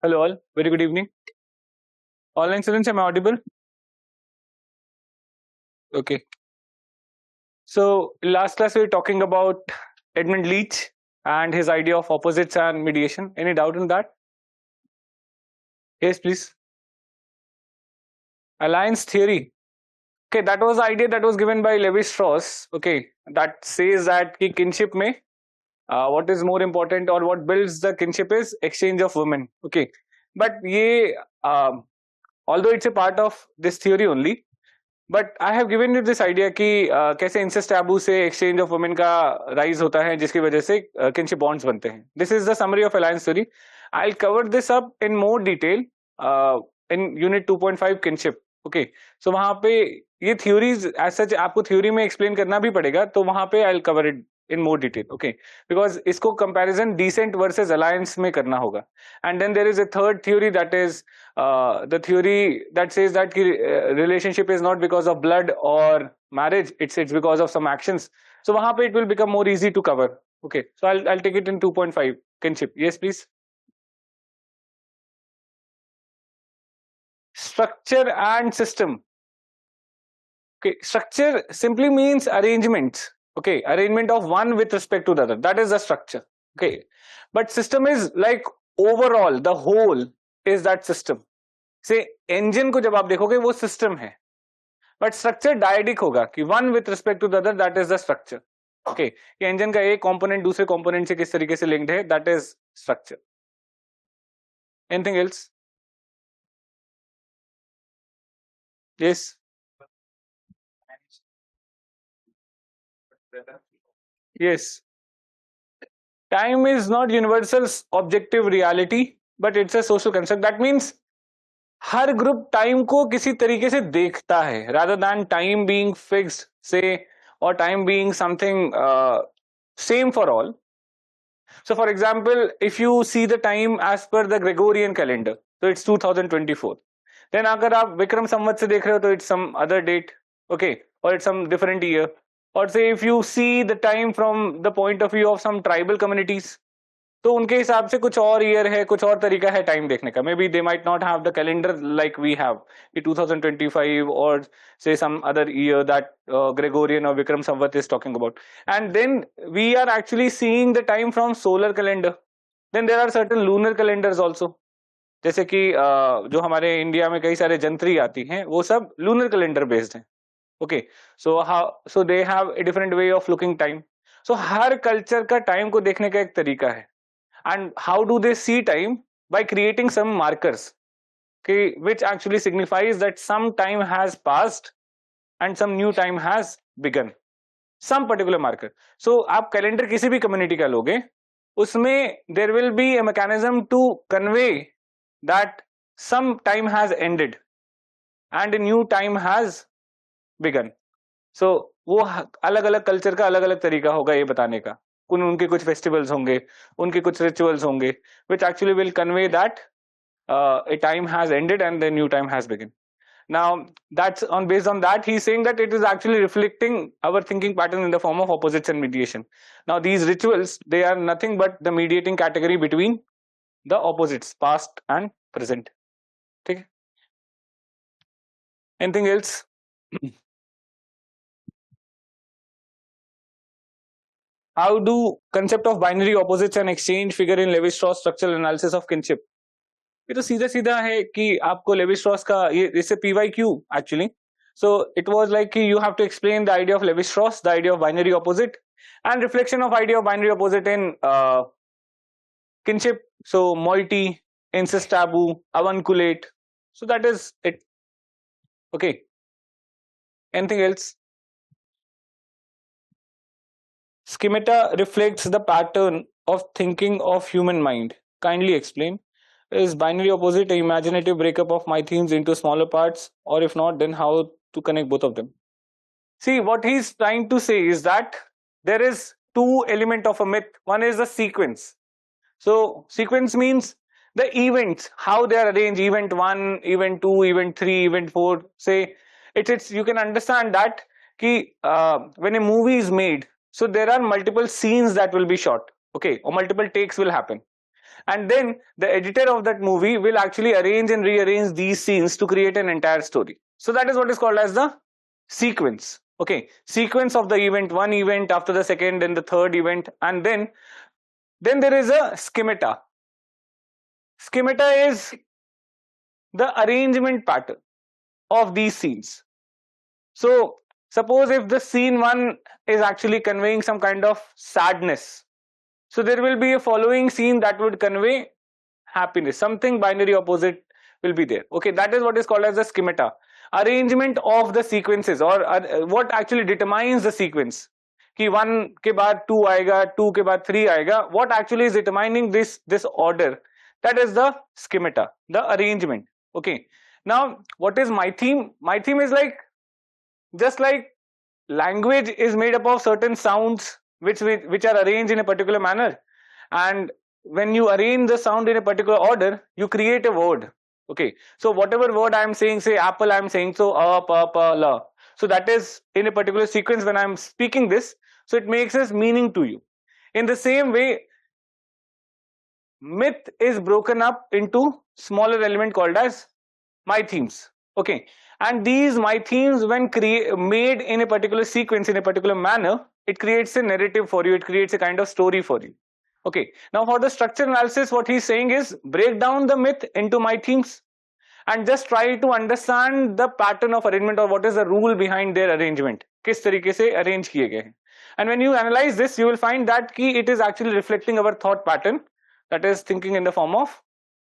Hello all, very good evening. Online students, am I audible? Okay. So last class we were talking about Edmund Leach and his idea of opposites and mediation. Any doubt in that? Yes, please. Alliance theory. Okay, that was the idea that was given by Levi Strauss. Okay, that says that ki kinship mein what is more important or what builds the kinship is exchange of women. Okay, but ye although it's a part of this theory only, but I have given you this idea कि कैसे incest taboo से exchange of women का rise होता है जिसकी वजह से kinship bonds बनते हैं. This is the summary of alliance theory. I will cover this up in more detail in unit 2.5 kinship. Okay, so वहां पे ये थ्योरीज एज सच आपको थ्योरी में एक्सप्लेन करना भी पड़ेगा, तो वहां पे आई will cover it in more detail. Okay, because इसको comparison decent versus alliance में करना होगा. And then there is a third theory, that is the theory that says that relationship is not because of blood or marriage, it's because of some actions. So वहाँ पे it will become more easy to cover. Okay, so I'll take it in 2.5 kinship. Yes, please. Structure and system. Okay, structure simply means arrangements. Okay, arrangement of one with respect to the other, that is the structure. Okay, but system is like overall, the whole is that system. Say engine को जब आप देखोगे वो system है, but structure dyadic होगा कि one with respect to the other, that is the structure. Okay, कि engine का एक component दूसरे component से किस तरीके से linked है, that is structure. Anything else? Yes. Yes. Time is not universal objective reality, but it's a social concept. That means her group time को किसी तरीके से देखता है, rather than time being fixed, say, or time being something same for all. So for example, if you see the time as per the Gregorian calendar, so it's 2024. Then अगर आप विक्रम संवत से देख रहे हो तो it's some other date, okay, or it's some different year. Or say if you see the time from the point of view of some tribal communities, तो उनके हिसाब से कुछ और ईयर है, कुछ और तरीका है टाइम देखने का. Maybe they might not have the calendar like we have, कि 2025 और say some other year that Gregorian or Vikram Samvat is talking about. And then we are actually seeing the time from solar calendar. Then there are certain lunar calendars also. जैसे कि जो हमारे India में कई सारे जंत्री आती हैं, वो सब लूनर कैलेंडर बेस्ड हैं. Okay, so they have a different way of looking time. So her culture का टाइम को देखने का एक तरीका है. And how do they see time? By creating some markers, okay, which actually signifies that some time has passed and some new time has begun. Some particular marker. So आप calendar किसी भी community का लोगे, उसमें there will be a mechanism to convey that some time has ended and a new time has begun. So वो अलग अलग culture का अलग अलग तरीका होगा ये बताने का. उनके कुछ फेस्टिवल्स होंगे, उनके कुछ रिचुअल्स होंगे, which actually will convey that a time has ended and the new time has begun. Now that's based on that he's saying that it is actually reflecting our thinking pattern in the form of opposites and mediation. Now these rituals, they are nothing but the mediating category between the opposites, past and present. Okay. Anything else? How do concept of binary opposites and exchange figure in Levi-Strauss structural analysis of kinship? ये तो सीधा सीधा है कि आपको Levi-Strauss का ये इससे PYQ actually. So it was like कि you have to explain the idea of Levi-Strauss, the idea of binary opposite, and reflection of idea of binary opposite in kinship. So moiety, incest taboo, avunculate. So that is it. Okay. Anything else? Schemata reflects the pattern of thinking of human mind. Kindly explain. Is binary opposite an imaginative breakup of my themes into smaller parts, or if not, then how to connect both of them? See, what he's trying to say is that there is two elements of a myth. One is the sequence. So sequence means the events, how they are arranged, event 1, event 2, event 3, event 4. Say it's you can understand that ki, when a movie is made, so there are multiple scenes that will be shot, okay, or multiple takes will happen. and then the editor of that movie will actually arrange and rearrange these scenes to create an entire story. So that is what is called as the sequence. Okay, sequence of the event, one event after the second, then the third event, and then there is a schemata. Schemata is the arrangement pattern of these scenes. So suppose if the scene 1 is actually conveying some kind of sadness, so there will be a following scene that would convey happiness, something binary opposite will be there. Okay, that is what is called as the schemata, arrangement of the sequences, or what actually determines the sequence कि 1 के बाद 2 आएगा, 2 के बाद 3 आएगा. What actually is determining this order, that is the schemata, the arrangement. Okay, now what is my theme? My theme is like, just like language is made up of certain sounds which are arranged in a particular manner, and when you arrange the sound in a particular order, you create a word. Okay, so whatever word I am saying, say apple, I am saying so la. So that is in a particular sequence when I am speaking this, so it makes its meaning to you. In the same way, myth is broken up into smaller element called as my themes. Okay, and these my themes, when made in a particular sequence, in a particular manner, it creates a narrative for you, it creates a kind of story for you. Okay, now for the structure analysis, what he's saying is break down the myth into my themes and just try to understand the pattern of arrangement, or what is the rule behind their arrangement, किस तरीके से arrange किए गए हैं. And when you analyze this, you will find that it is actually reflecting our thought pattern, that is thinking in the form of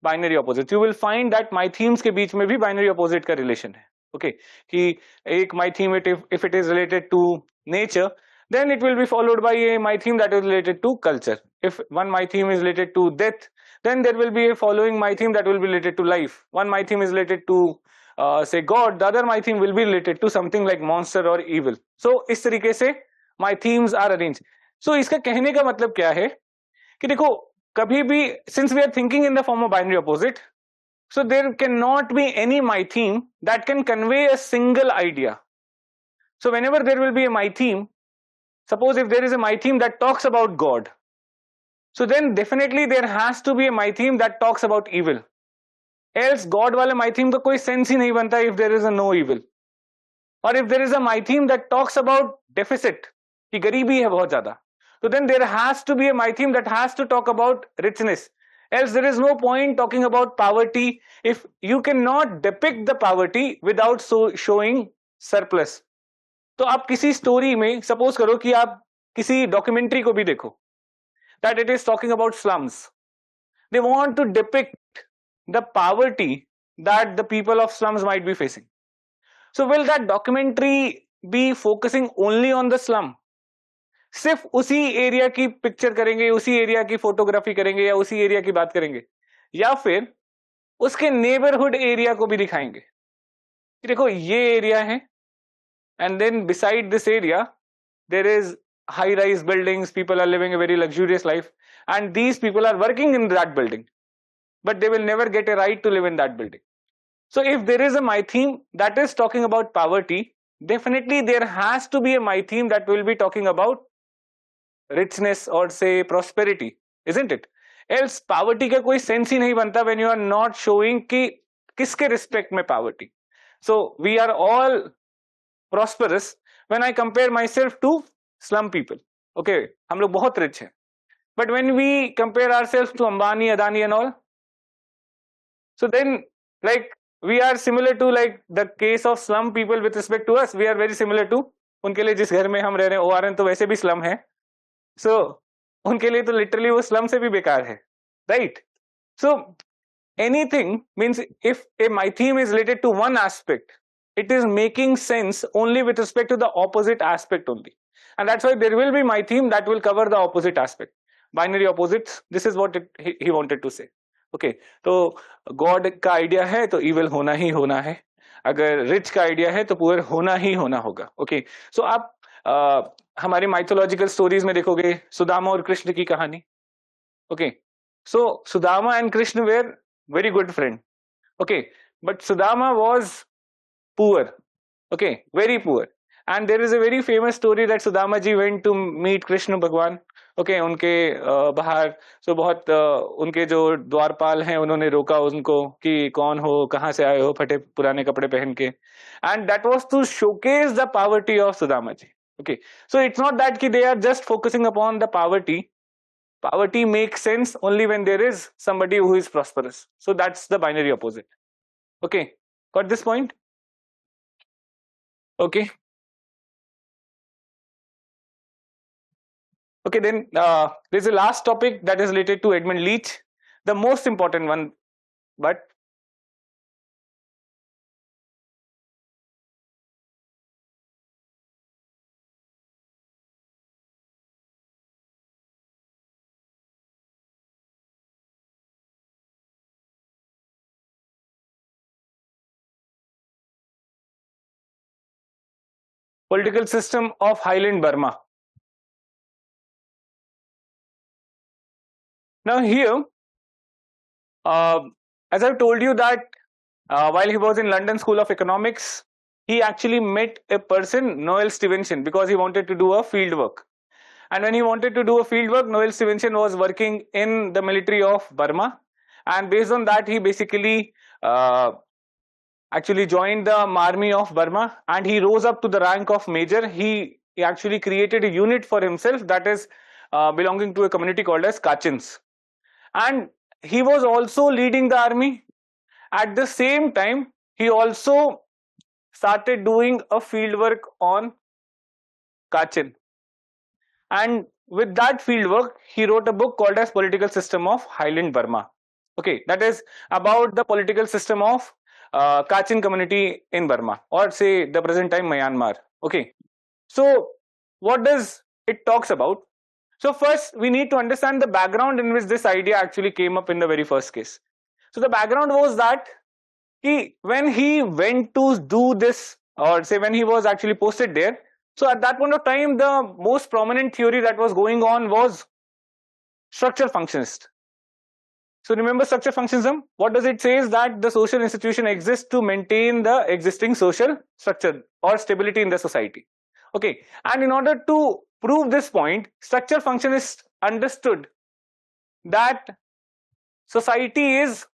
binary opposites. You will find that my themes के बीच में भी binary opposite का relation है. Okay, कि एक my theme, if it is related to nature, then it will be followed by a my theme that is related to culture. If one my theme is related to death, then there will be a following my theme that will be related to life. One my theme is related to say God, the other my theme will be related to something like monster or evil. So इस तरीके से my themes are arranged. So इसका कहने का मतलब क्या है कि देखो, कभी भी, since we are thinking in the form of binary opposite, so there cannot be any my theme that can convey a single idea. So whenever there will be a my theme, suppose if there is a my theme that talks about God, so then definitely there has to be a my theme that talks about evil. Else God वाले my theme का कोई sense ही नहीं बनता if there is a no evil. Or if there is a my theme that talks about deficit, कि गरीबी है बहुत ज़्यादा, so then there has to be a my theme that has to talk about richness. Else there is no point talking about poverty if you cannot depict the poverty without showing surplus. तो आप किसी story में suppose करो कि आप किसी documentary को भी देखो, that it is talking about slums. They want to depict the poverty that the people of slums might be facing. So will that documentary be focusing only on the slum? सिर्फ उसी area की picture करेंगे, उसी area की photography करेंगे, या उसी area की बात करेंगे, या फिर उसके नेबरहुड एरिया को भी दिखाएंगे? देखो ये एरिया है, and then beside this area there is high rise buildings, people are living a very luxurious life, and these people are working in that building, but they will never get a right to live in that building. So if there is a my theme that is talking about poverty, definitely there has to be a my theme that will be talking about richness or say prosperity, isn't it? Else poverty का कोई sense ही नहीं बनता when you are not showing कि किसके respect में poverty. So we are all prosperous when I compare myself to slum people. Okay, हम लोग बहुत rich हैं. But when we compare ourselves to Ambani, Adani and all, so then like we are similar to like the case of slum people with respect to us. We are very similar to उनके लिए जिस घर में हम रह रहे हैं ORN तो वैसे भी slum है. So उनके लिए तो literally वो slum से भी बेकार है, right? So anything means if a my theme is related to one aspect, it is making sense only with respect to the opposite aspect only, and that's why there will be my theme that will cover the opposite aspect. Binary opposites, this is what he wanted to say. Okay, तो God का idea है तो evil होना ही होना है, अगर rich का idea है तो poor होना ही होना होगा. Okay, so आप हमारी माइथोलॉजिकल स्टोरीज में देखोगे सुदामा और कृष्ण की कहानी. Okay, so Sudama and Krishna were very good friend. Okay, but Sudama was poor. Okay, very poor. And there is a very famous story that Sudama ji went to meet Krishna भगवान. ओके उनके बाहर बहुत उनके जो द्वारपाल हैं उन्होंने रोका उनको कि कौन हो, कहाँ से आए हो फटे पुराने कपड़े पहन के, and that was to showcase the poverty of Sudama ji. Okay, so it's not that they are just focusing upon the poverty. Poverty makes sense only when there is somebody who is prosperous. So that's the binary opposite. Okay, got this point? Okay. Okay, then there's a last topic that is related to Edmund Leach, the most important one, but political system of Highland Burma. Now here, as I've told you that while he was in London School of Economics, he actually met a person, Noel Stevenson, because he wanted to do a field work. And when he wanted to do a field work, Noel Stevenson was working in the military of Burma, and based on that, he basically actually joined the army of Burma, and he rose up to the rank of major. He actually created a unit for himself that is belonging to a community called as Kachins, and he was also leading the army. At the same time, he also started doing a field work on Kachin, and with that field work, he wrote a book called as Political System of Highland Burma. Okay, that is about the political system of Kachin community in Burma, or say the present time Myanmar. Okay, so what does it talks about? So first, we need to understand the background in which this idea actually came up in the very first case. So the background was that when he went to do this, or say when he was actually posted there, so at that point of time, the most prominent theory that was going on was structural functionist. So remember structure functionism? What does it say is that the social institution exists to maintain the existing social structure or stability in the society. Okay, and in order to prove this point, structure functionists understood that society is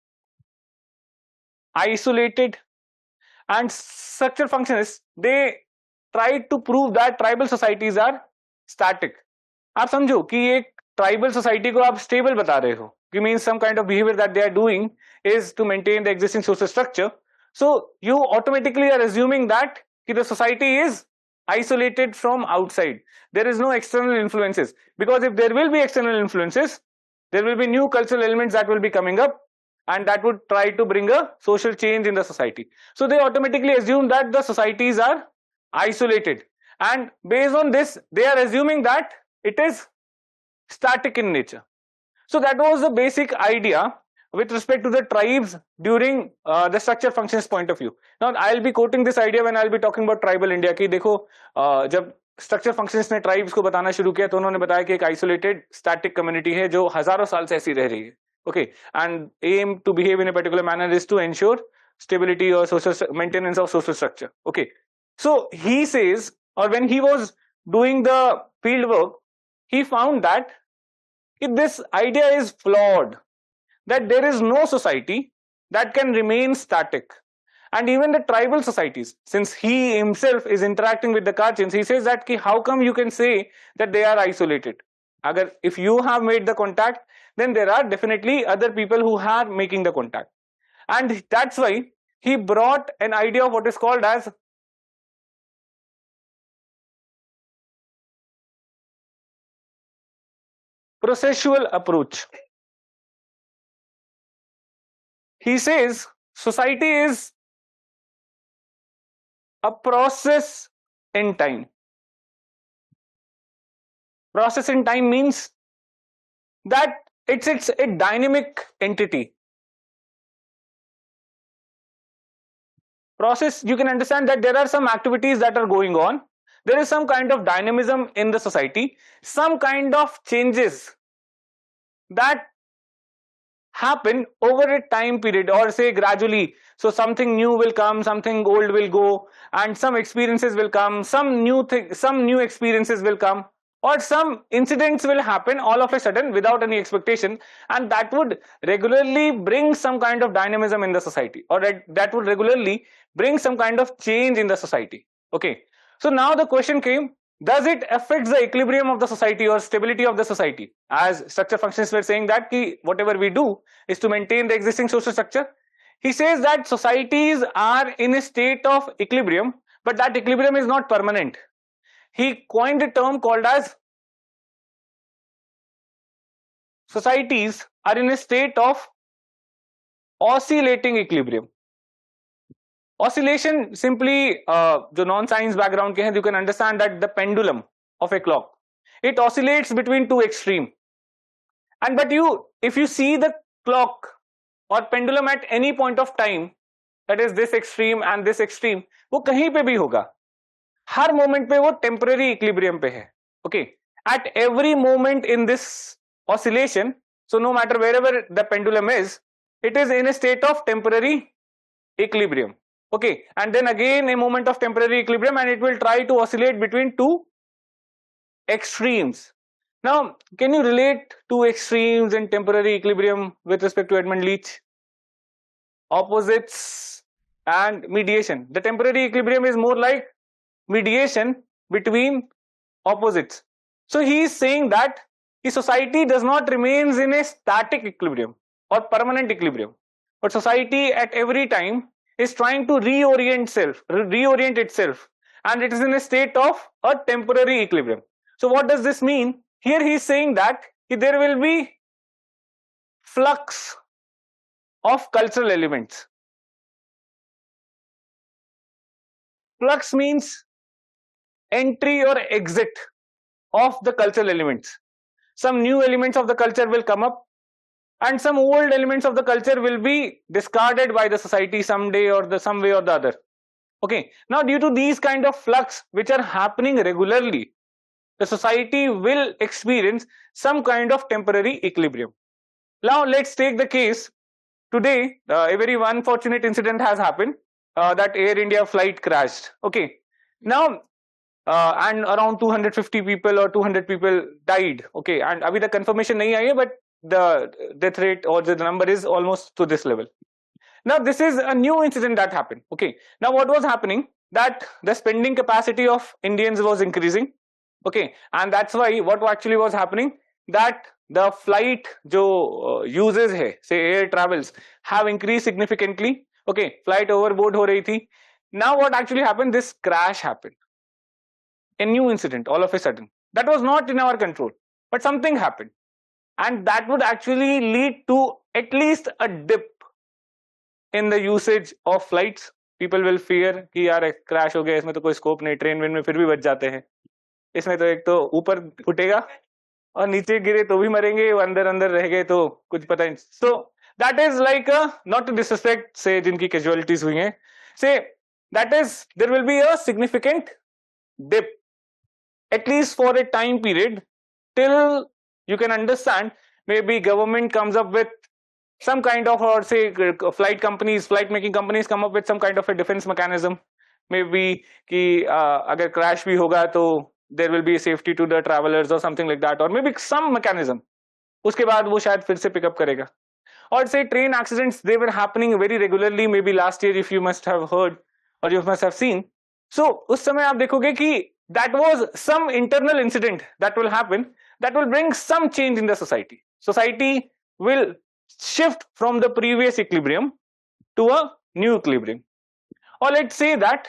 isolated, and structure functionists, they tried to prove that tribal societies are static. आप समझो कि एक tribal society को आप stable बता रहे हो कि means some kind of behaviour that they are doing is to maintain the existing social structure, so you automatically are assuming that कि the society is isolated from outside. There is no external influences, because if there will be external influences, there will be new cultural elements that will be coming up, and that would try to bring a social change in the society. So they automatically assume that the societies are isolated, and based on this they are assuming that it is static in nature. So that was the basic idea with respect to the tribes during the structure functions point of view. Now I'll be quoting this idea when I'll be talking about tribal India कि देखो जब structure functions ने tribes को बताना शुरू किया तो उन्होंने बताया कि एक आइसोलेटेड स्टैटिक कम्युनिटी है जो हजारों साल से ऐसी रह रही है. Okay, and aim to behave in a particular manner is to ensure stability or social maintenance of social structure. Okay, so he says, or when he was doing the field work, he found that if this idea is flawed, that there is no society that can remain static. And even the tribal societies, since he himself is interacting with the Kachins, he says that how come you can say that they are isolated? Agar if you have made the contact, then there are definitely other people who are making the contact. And that's why he brought an idea of what is called as processual approach. He says society is a process in time. Process in time means that it's a dynamic entity. Process, you can understand that there are some activities that are going on. There is some kind of dynamism in the society, some kind of changes that happen over a time period, or say gradually. So something new will come, something old will go, and some experiences will come, some new experiences will come. or some incidents will happen all of a sudden without any expectation, and that would regularly bring some kind of dynamism in the society, or that would regularly bring some kind of change in the society. Okay, so now the question came, does it affect the equilibrium of the society or stability of the society? As structure functions were saying that whatever we do is to maintain the existing social structure. He says that societies are in a state of equilibrium, but that equilibrium is not permanent. He coined a term called as societies are in a state of oscillating equilibrium. Oscillation simply, जो non science background के हैं, you can understand that the pendulum of a clock, it oscillates between two extreme. And but if you see the clock or pendulum at any point of time, that is this extreme and this extreme, वो कहीं पे भी होगा, हर moment पे वो temporary equilibrium पे है. Okay, at every moment in this oscillation, so no matter wherever the pendulum is, it is in a state of temporary equilibrium. Okay, and then again a moment of temporary equilibrium, and it will try to oscillate between two extremes. Now, can you relate two extremes in temporary equilibrium with respect to Edmund Leach? Opposites and mediation. The temporary equilibrium is more like mediation between opposites. So he is saying that the society does not remain in a static equilibrium or permanent equilibrium, but society at every time is trying to reorient itself, and it is in a state of a temporary equilibrium. So what does this mean? Here he is saying that there will be flux of cultural elements. Flux means entry or exit of the cultural elements. Some new elements of the culture will come up, and some old elements of the culture will be discarded by the society someday or some way or the other. Okay, now due to these kind of flux which are happening regularly, the society will experience some kind of temporary equilibrium. Now let's take the case. Today, a very unfortunate incident has happened, that Air India flight crashed. Okay, now and around 250 people or 200 people died. Okay, and abhi the confirmation nahi aayi hai, but the death rate or the number is almost to this level. Now this is a new incident that happened. Okay, now what was happening, that the spending capacity of Indians was increasing. Okay, and that's why what actually was happening, that the flight जो uses है, say air travels, have increased significantly. Okay, flight overboard हो रही थी. Now what actually happened, this crash happened, a new incident all of a sudden, that was not in our control, but something happened, and that would actually lead to at least a dip in the usage of flights. People will fear कि यार crash हो गया, इसमें तो कोई scope नहीं, train में फिर भी बच जाते हैं, इसमें तो एक तो ऊपर फुटेगा और नीचे गिरे तो भी मरेंगे, अंदर अंदर रह गए तो कुछ पता नहीं. So that is like not to disrespect से जिनकी casualties हुई हैं, say that is there will be a significant dip at least for a time period, till you can understand maybe government comes up with some kind of, or say flight making companies come up with some kind of a defense mechanism, maybe कि अगर crash भी होगा तो there will be a safety to the travelers or something like that, or maybe some mechanism, उसके बाद वो शायद फिर से pick up करेगा. Or say train accidents, they were happening very regularly, maybe last year if you must have heard or you must have seen. So उस समय आप देखोगे कि that was some internal incident that will happen, that will bring some change in the society. Society will shift from the previous equilibrium to a new equilibrium. Or let's say that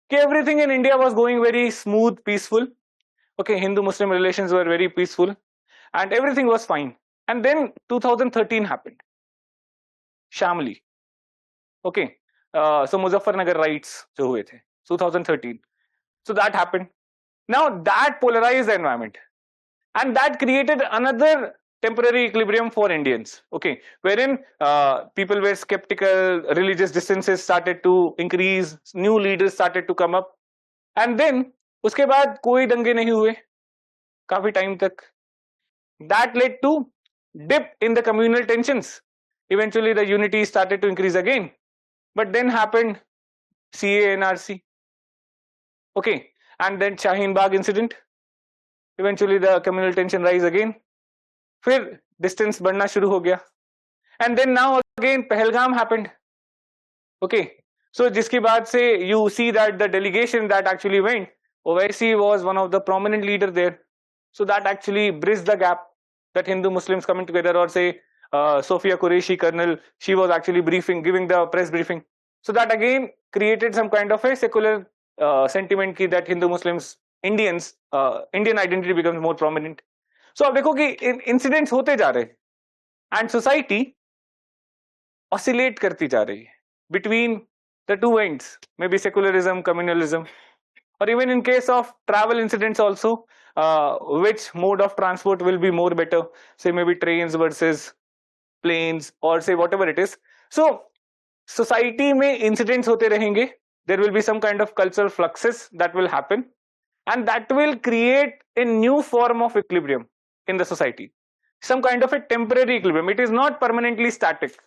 everything in India was going very smooth, peaceful. Okay, Hindu-Muslim relations were very peaceful and everything was fine. And then 2013 happened. Shamli. Okay, so Muzaffarnagar riots जो हुए थे 2013. So that happened. Now that polarized the environment, and that created another temporary equilibrium for Indians. Okay, wherein people were skeptical, religious distances started to increase, new leaders started to come up, and then उसके बाद कोई दंगे नहीं हुए काफी time तक. That led to dip in the communal tensions. Eventually the unity started to increase again, but then happened CA NRC. Okay, and then Shaheen Bagh incident, eventually the communal tension rise again, फिर distance बढ़ना शुरू हो गया, and then now again Pahalgam happened. Okay, so जिसके बाद से you see that the delegation that actually went, Owaisi was one of the prominent leader there, so that actually bridged the gap, that Hindu Muslims coming together, or say Sophia Qureshi, Colonel, she was actually giving the press briefing, so that again created some kind of a secular sentiment ki that Hindu Muslims, Indians, Indian identity becomes more prominent. So अब देखो कि incidents होते जा रहे हैं and society oscillate करती जा रही है between the two ends, maybe secularism, communalism, or even in case of travel incidents also, which mode of transport will be more better, say maybe trains versus planes, or say whatever it is. So society में incidents होते रहेंगे, there will be some kind of cultural fluxes that will happen, and that will create a new form of equilibrium in the society, some kind of a temporary equilibrium. It is not permanently static,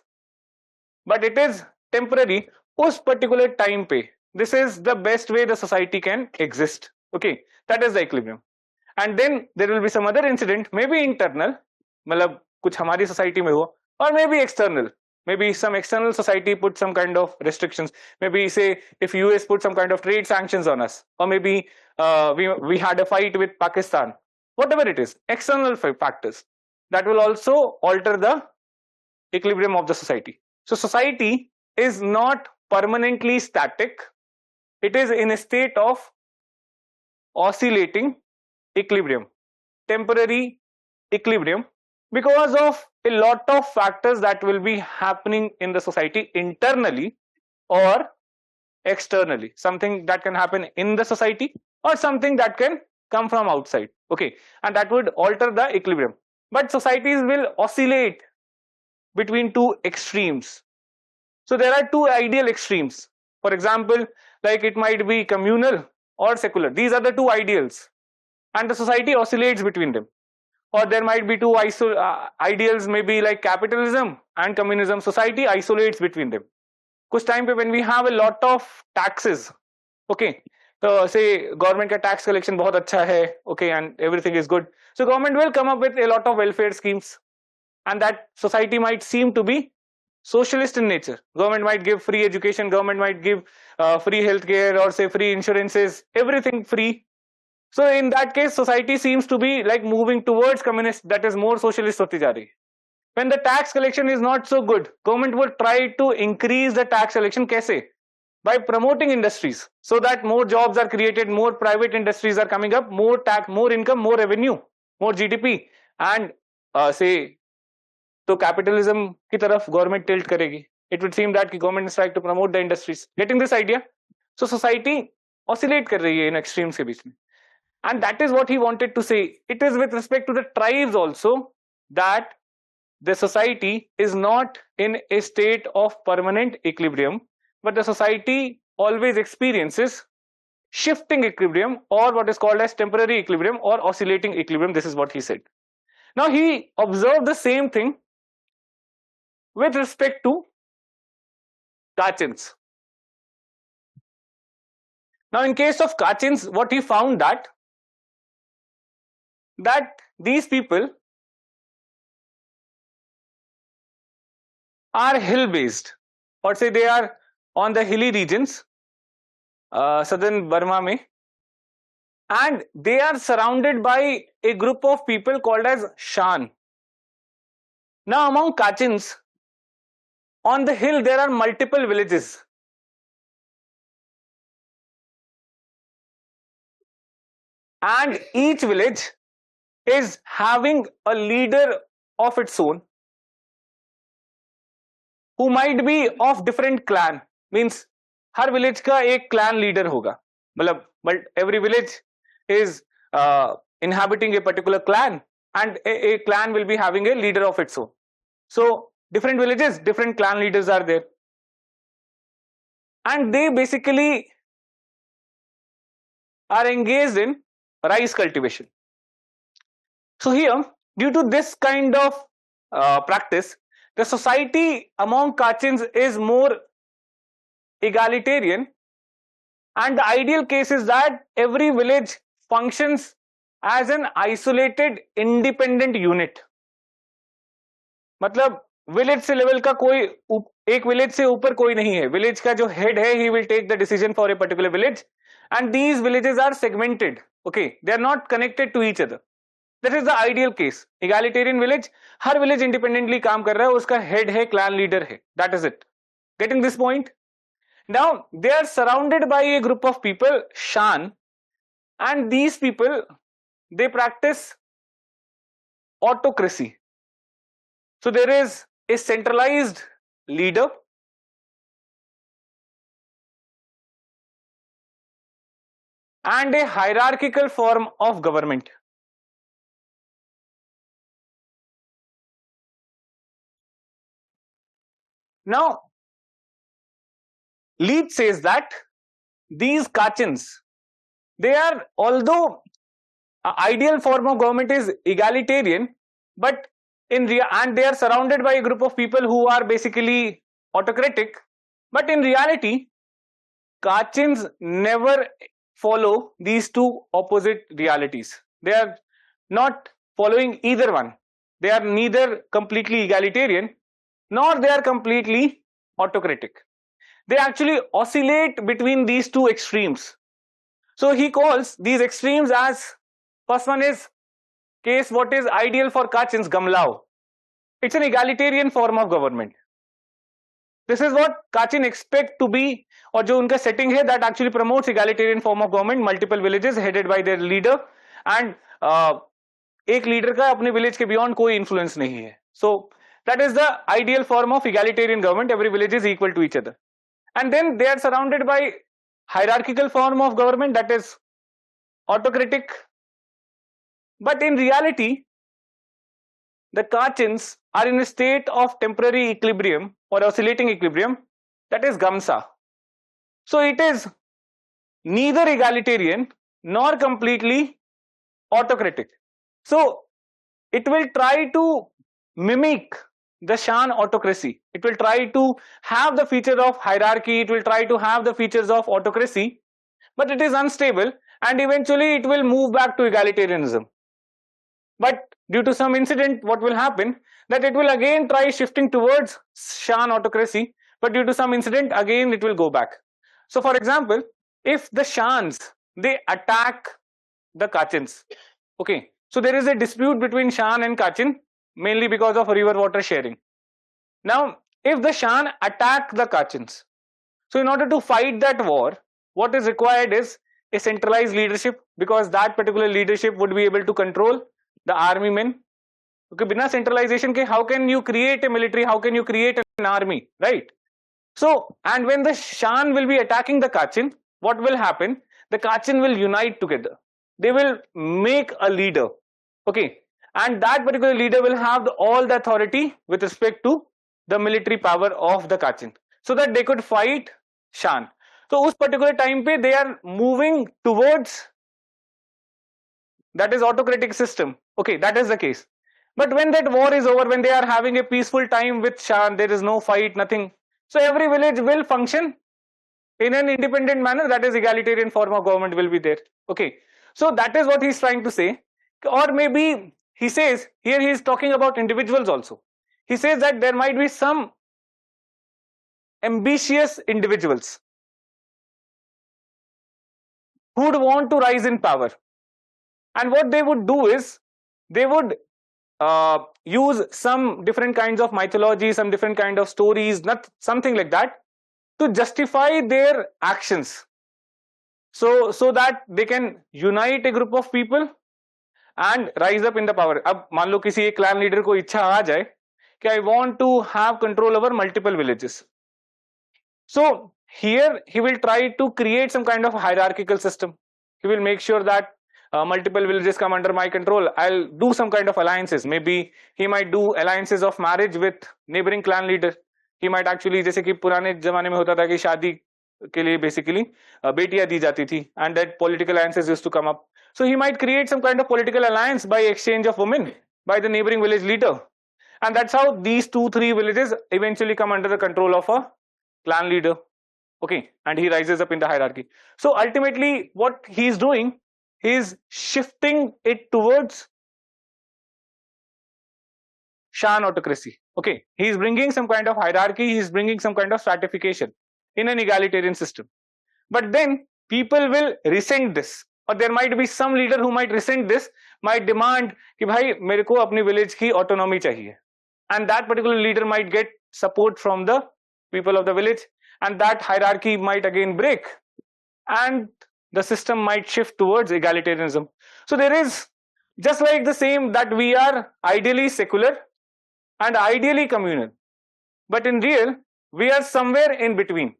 but it is temporary उस particular time पे. This is the best way the society can exist. Okay, that is the equilibrium. And then there will be some other incident, maybe internal, मतलब कुछ हमारी society में हुआ, or maybe external, maybe some external society put some kind of restrictions, maybe say if US put some kind of trade sanctions on us, or maybe we had a fight with Pakistan, whatever it is, external factors that will also alter the equilibrium of the society. So society is not permanently static, it is in a state of oscillating equilibrium, temporary equilibrium, because of a lot of factors that will be happening in the society internally or externally, something that can happen in the society or something that can come from outside. Okay, and that would alter the equilibrium. But societies will oscillate between two extremes. So there are two ideal extremes. For example, like it might be communal or secular. These are the two ideals, and the society oscillates between them. Or there might be two ideals, maybe like capitalism and communism. Society isolates between them. कुछ time पे when we have a lot of taxes, okay, so say government का tax collection बहुत अच्छा है, okay, and everything is good. So government will come up with a lot of welfare schemes, and that society might seem to be socialist in nature. Government might give free education, government might give free healthcare, or say free insurances, everything free. So in that case, society seems to be like moving towards communist, that is more socialist hoti ja rahi. When the tax collection is not so good, government will try to increase the tax collection. Kaise? By promoting industries, so that more jobs are created, more private industries are coming up, more tax, more income, more revenue, more GDP, and say तो capitalism की तरफ government tilt करेगी. It would seem that government is trying to promote the industries. Getting this idea? So society oscillate कर रही है in extremes के बीच में. And that is what he wanted to say. It is with respect to the tribes also that the society is not in a state of permanent equilibrium, but the society always experiences shifting equilibrium, or what is called as temporary equilibrium or oscillating equilibrium. This is what he said. Now he observed the same thing with respect to Kachins. Now in case of Kachins, what he found that these people are hill based, or say they are on the hilly regions, southern Burma mein, and they are surrounded by a group of people called as Shan. Now among Kachins, on the hill there are multiple villages, and each village is having a leader of its own, who might be of different clan. Means her village का एक clan leader होगा, मतलब but every village is inhabiting a particular clan, and a clan will be having a leader of its own. So different villages, different clan leaders are there, and they basically are engaged in rice cultivation. So here, due to this kind of practice, the society among Kachins is more egalitarian, and the ideal case is that every village functions as an isolated independent unit. मतलब village से level का कोई एक village से ऊपर कोई नहीं है. विलेज का जो हेड है, he will take the decision for a particular village, and these villages are segmented. Okay, they are not connected to each other. That is the ideal case. Egalitarian village, her village independently काम कर रहा है, उसका head है, clan leader है. That is it. Getting this point? Now they are surrounded by a group of people, Shan, and these people, they practice autocracy. So there is a centralized leader and a hierarchical form of government. Now, Leach says that these Kachins, they are, although ideal form of government is egalitarian, but and they are surrounded by a group of people who are basically autocratic, but in reality, Kachins never follow these two opposite realities. They are not following either one. They are neither completely egalitarian nor they are completely autocratic. They actually oscillate between these two extremes. So he calls these extremes as, first one is case what is ideal for Kachins, Gamlao. It's an egalitarian form of government. This is what Kachin expect to be, और जो उनका setting है, that actually promotes egalitarian form of government, multiple villages headed by their leader, and एक leader का अपने village के beyond कोई influence नहीं है. So that is the ideal form of egalitarian government. Every village is equal to each other, and then they are surrounded by hierarchical form of government, that is autocratic. But in reality, the Kachins are in a state of temporary equilibrium or oscillating equilibrium, that is Gamsa. So it is neither egalitarian nor completely autocratic. So it will try to mimic the Shan autocracy. It will try to have the feature of hierarchy, it will try to have the features of autocracy, but it is unstable and eventually it will move back to egalitarianism. But due to some incident, what will happen, that it will again try shifting towards Shan autocracy, but due to some incident, again it will go back. So for example, if the Shans, they attack the Kachins, okay, so there is a dispute between Shan and Kachin, mainly because of river water sharing. Now, if the Shan attack the Kachins, so in order to fight that war, what is required is a centralized leadership, because that particular leadership would be able to control the army men. Okay, बिना centralization के how can you create a military, how can you create an army, right? So, and when the Shan will be attacking the Kachin, what will happen? The Kachin will unite together. They will make a leader, okay, and that particular leader will have all the authority with respect to the military power of the Kachin, so that they could fight Shan. So उस particular time पे they are moving towards, that is autocratic system. Okay, that is the case. But when that war is over, when they are having a peaceful time with Shan, there is no fight, nothing. So every village will function in an independent manner, that is egalitarian form of government will be there. Okay, so that is what he is trying to say. Or maybe he says, here he is talking about individuals also. He says that there might be some ambitious individuals who would want to rise in power. And what they would do is, they would use some different kinds of mythology, some different kind of stories, not something like that, to justify their actions. So that they can unite a group of people and rise up in the power. अब मान लो किसी एक clan leader को इच्छा आ जाए कि I want to have control over multiple villages. So here he will try to create some kind of hierarchical system. He will make sure that multiple villages come under my control. I'll do some kind of alliances. Maybe he might do alliances of marriage with neighboring clan leader. He might actually, जैसे कि पुराने जमाने में होता था कि शादी के लिए basically बेटियां दी जाती थी, and that political alliances used to come up. So he might create some kind of political alliance by exchange of women by the neighboring village leader, and that's how these 2-3 villages eventually come under the control of a clan leader. Okay, and he rises up in the hierarchy. So ultimately, what he is doing, he is shifting it towards Shan autocracy. Okay, he is bringing some kind of hierarchy, he is bringing some kind of stratification in an egalitarian system. But then people will resent this, or there might be some leader who might resent this, might demand कि भाई मेरे को अपनी village की autonomy चाहिए, and that particular leader might get support from the people of the village, and that hierarchy might again break, and the system might shift towards egalitarianism. So there is, just like the same that we are ideally secular and ideally communal, but in real we are somewhere in between.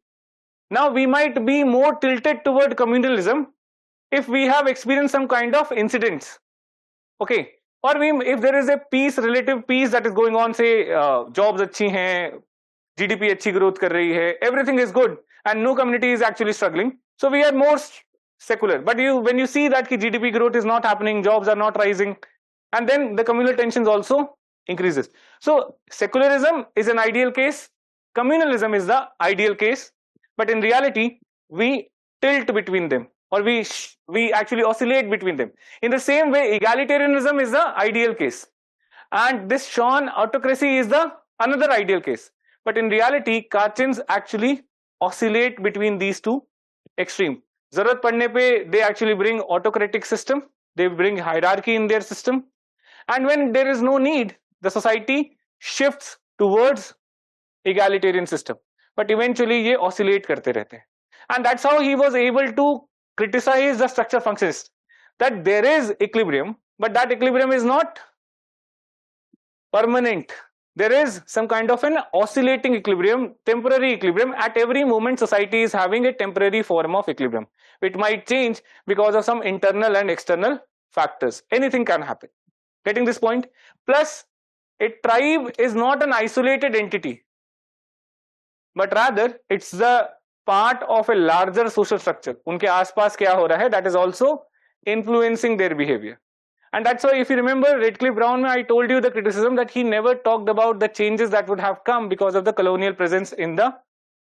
Now we might be more tilted toward communalism if we have experienced some kind of incidents, okay, or if there is a peace, relative peace that is going on, say jobs अच्छी हैं, GDP अच्छी growth कर रही है, everything is good and no community is actually struggling, so we are more secular. But when you see that GDP growth is not happening, jobs are not rising, and then the communal tensions also increases. So secularism is an ideal case, communalism is the ideal case, but in reality we tilt between them, or we actually oscillate between them. In the same way, egalitarianism is the ideal case, and this Shan autocracy is the another ideal case. But in reality, Kachins actually oscillate between these two extreme. Zarurat padne pe, they actually bring autocratic system, they bring hierarchy in their system, and when there is no need, the society shifts towards egalitarian system. But eventually ये oscillate करते रहते हैं, and that's how he was able to criticize the structure functions, that there is equilibrium, but that equilibrium is not permanent. There is some kind of an oscillating equilibrium, temporary equilibrium. At every moment society is having a temporary form of equilibrium. It might change because of some internal and external factors. Anything can happen. Getting this point? Plus, a tribe is not an isolated entity, but rather it's the part of a larger social structure. उनके आसपास क्या हो रहा है, that is also influencing their behavior. And that's why, if you remember Redcliffe Brown, I told you the criticism that he never talked about the changes that would have come because of the colonial presence in the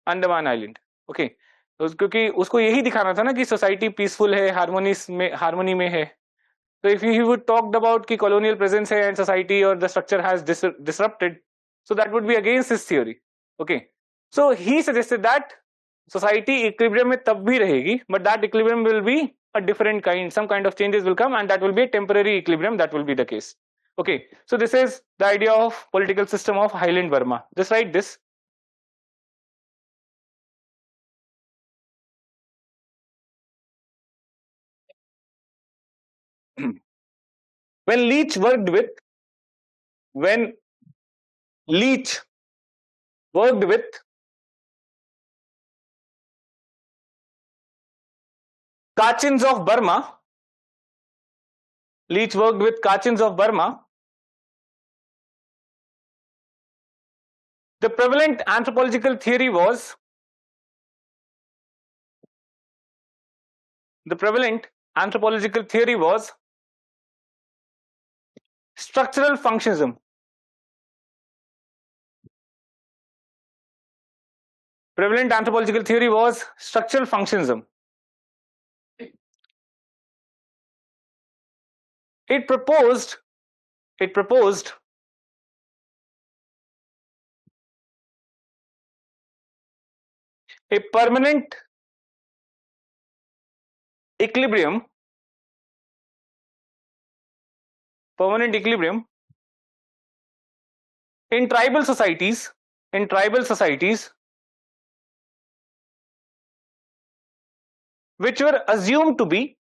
Andaman Island. Okay, क्योंकि उसको यही दिखाना था ना कि society peaceful है, harmony में है. So if he would talked about कि colonial presence है and society or the structure has disrupted, so that would be against his theory. Okay, so he suggested that society equilibrium में तब भी रहेगी, but that equilibrium will be a different kind, some kind of changes will come, and that will be a temporary equilibrium, that will be the case. Okay, so this is the idea of political system of Highland Burma. Just write this. When Leach worked with Kachins of Burma, Leach worked with Kachins of Burma, the prevalent anthropological theory was structural functionism. Prevalent anthropological theory was structural functionism. It proposed a permanent equilibrium in tribal societies which were assumed to be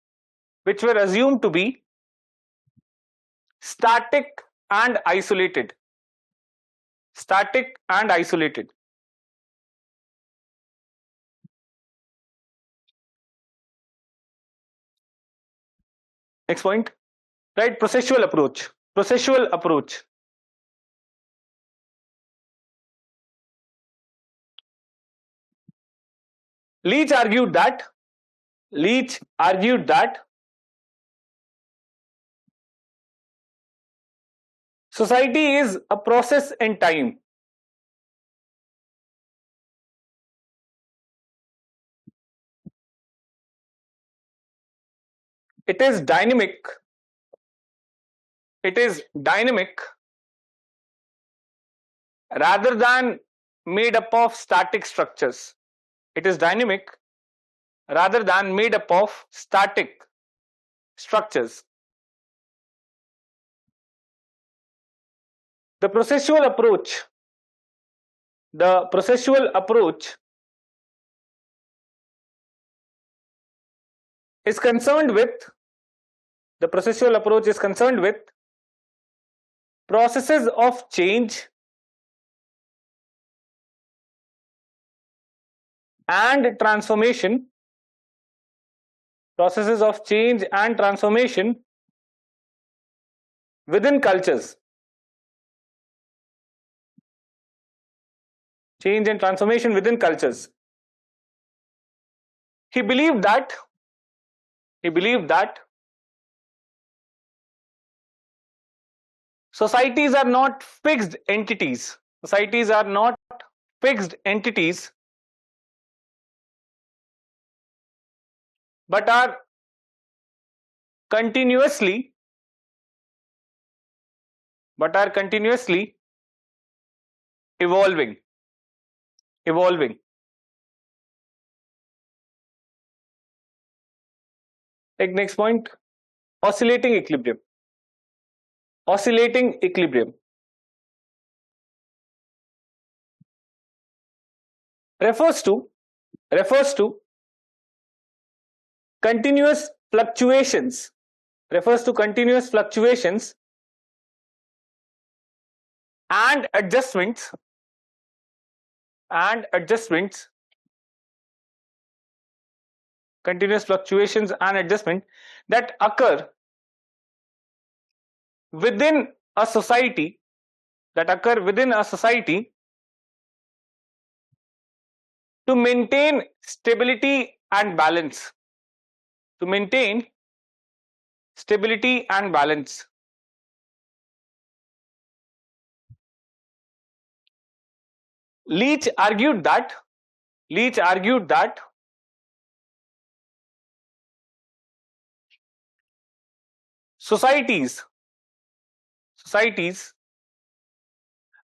static and isolated. Next point, right? Processual approach. Leach argued that society is a process in time. it is dynamic. It is dynamic rather than made up of static structures. It is dynamic rather than made up of static structures. The processual approach is concerned with processes of change and transformation within cultures. Change and transformation within cultures. He believed that societies are not fixed entities. But are continuously evolving. Take next point. Oscillating equilibrium refers to continuous fluctuations and adjustments that occur within a society to maintain stability and balance. Leach argued that societies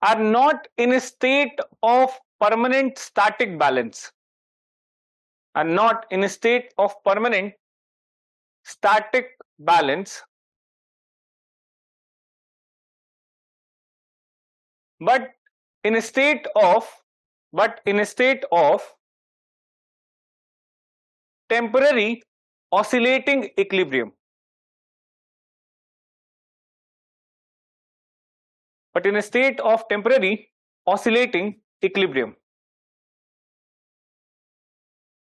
are not in a state of permanent static balance, but in a state of temporary oscillating equilibrium.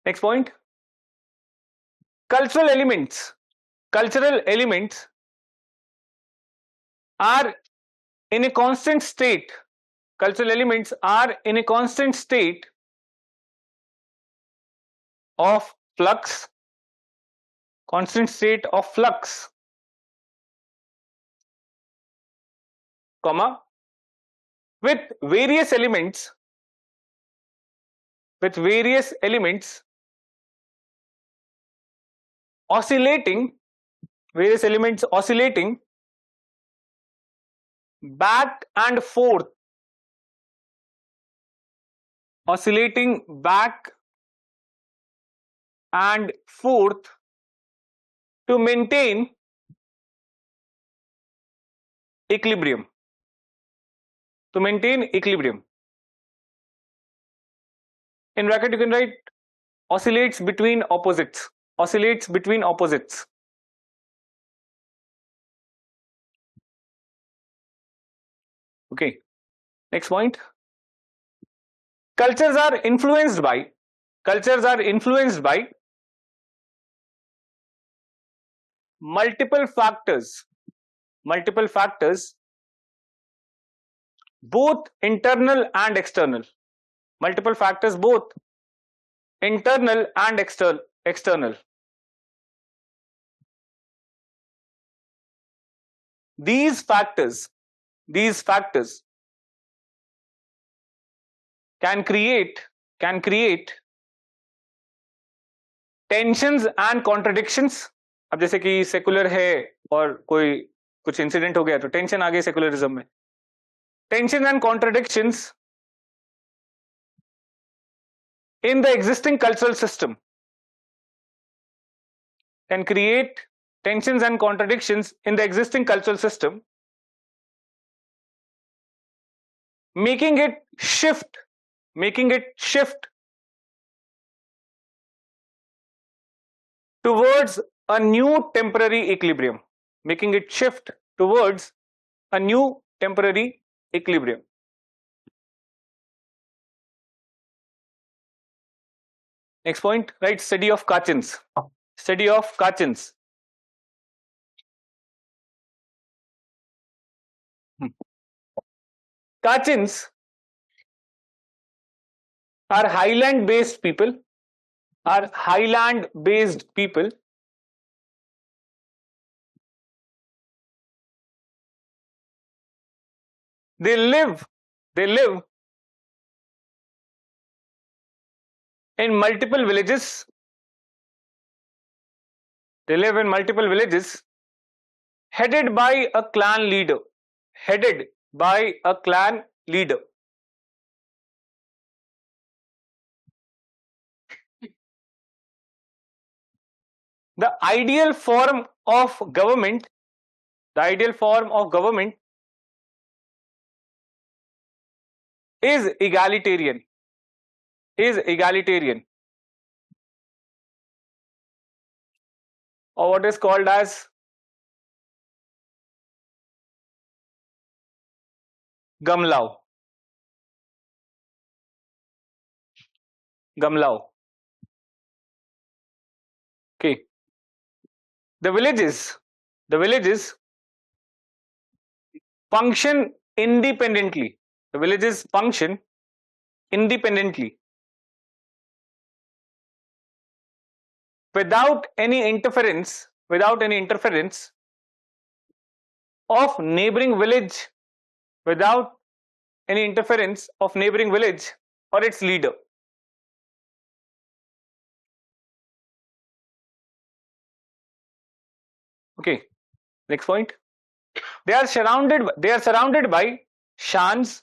Next point. Cultural elements are in a constant state. Of flux, comma, with various elements oscillating back and forth, to maintain equilibrium. In bracket you can write oscillates between opposites. Okay. Next point. Cultures are influenced by multiple factors, both internal and external. These factors can create tensions and contradictions अब जैसे कि secular है और कोई कुछ incident हो गया तो टेंशन आ गई सेकुलरिज्म में. Tension and contradictions in the existing cultural system can create tensions and contradictions in the existing cultural system, making it shift towards a new temporary equilibrium, making it shift towards a new temporary equilibrium. Next point, right? Study of Kachins. Study of Kachins. Kachins are highland based people, they live in multiple villages. They live in multiple villages headed by a clan leader. Headed by a clan leader. The ideal form of government is egalitarian. Or what is called as Gamlao. Okay. The villages function independently. The villages function independently without any interference of neighboring village, or its leader. Okay, next point. They are surrounded by shans,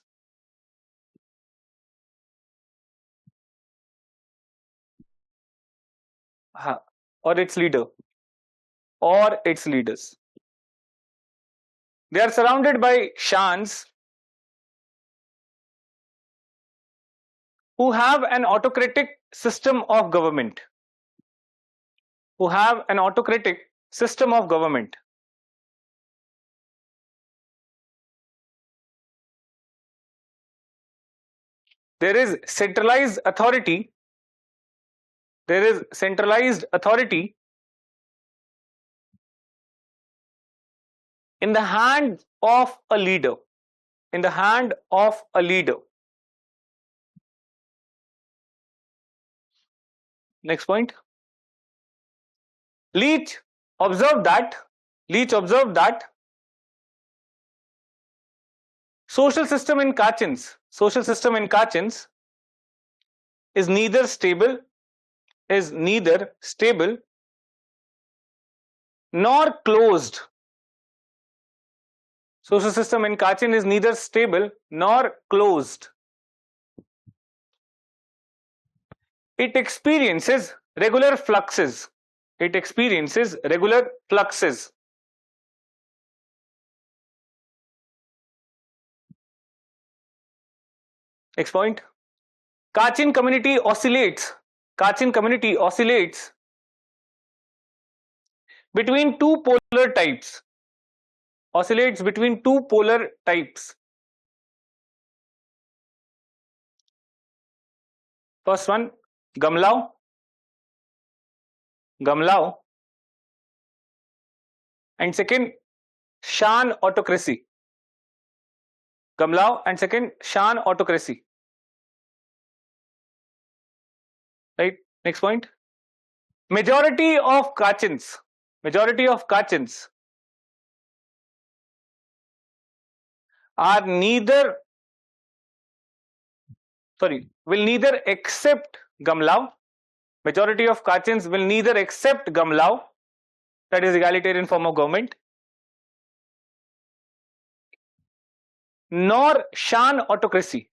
or its leaders. They are surrounded by shans who have an autocratic system of government. There is centralized authority in the hand of a leader. Next point. Leach observed that social system in Kachins is neither stable nor closed. Social system in Kachin is neither stable nor closed. It experiences regular fluxes. Next point. Kachin community oscillates between two polar types. First one, Gamlao, and second, Shan autocracy. Right. Next point. Majority of Kachins are will neither accept Gamlao. Majority of Kachins will neither accept Gamlao that is egalitarian form of government, nor shan autocracy,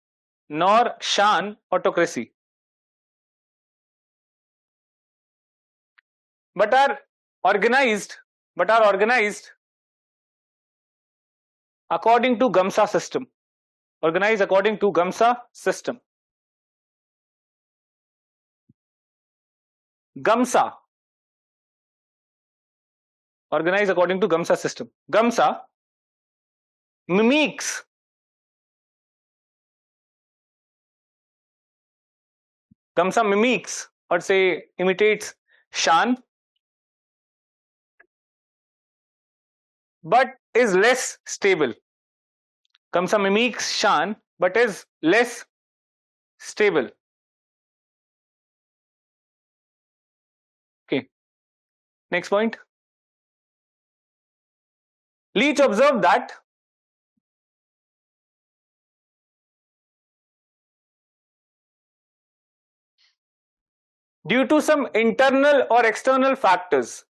nor shan autocracy, but are organized, according to Gamsa system, organized according to Gamsa system. Gamsa, organized according to Gamsa system. Gamsa mimics or say imitates Shan, but is less stable. Gamsa mimics Shan, but is less stable. Okay. Next point. Leach observed that due to some internal or external factors,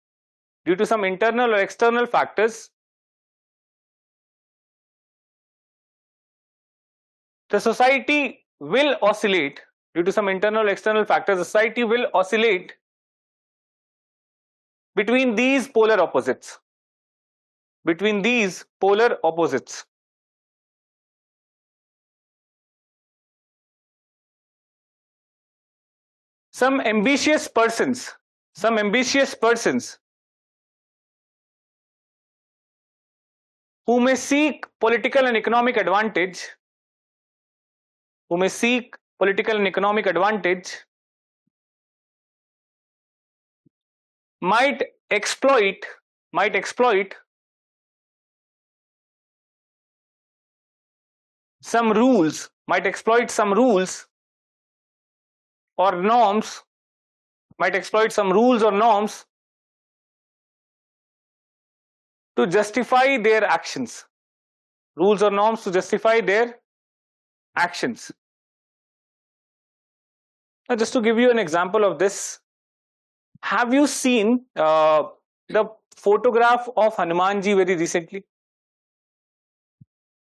the society will oscillate. Due to some internal or external factors, society will oscillate between these polar opposites. Some ambitious persons who may seek political and economic advantage might exploit some rules or norms to justify their actions. Now, just to give you an example of this, have you seen the photograph of Hanumanji very recently?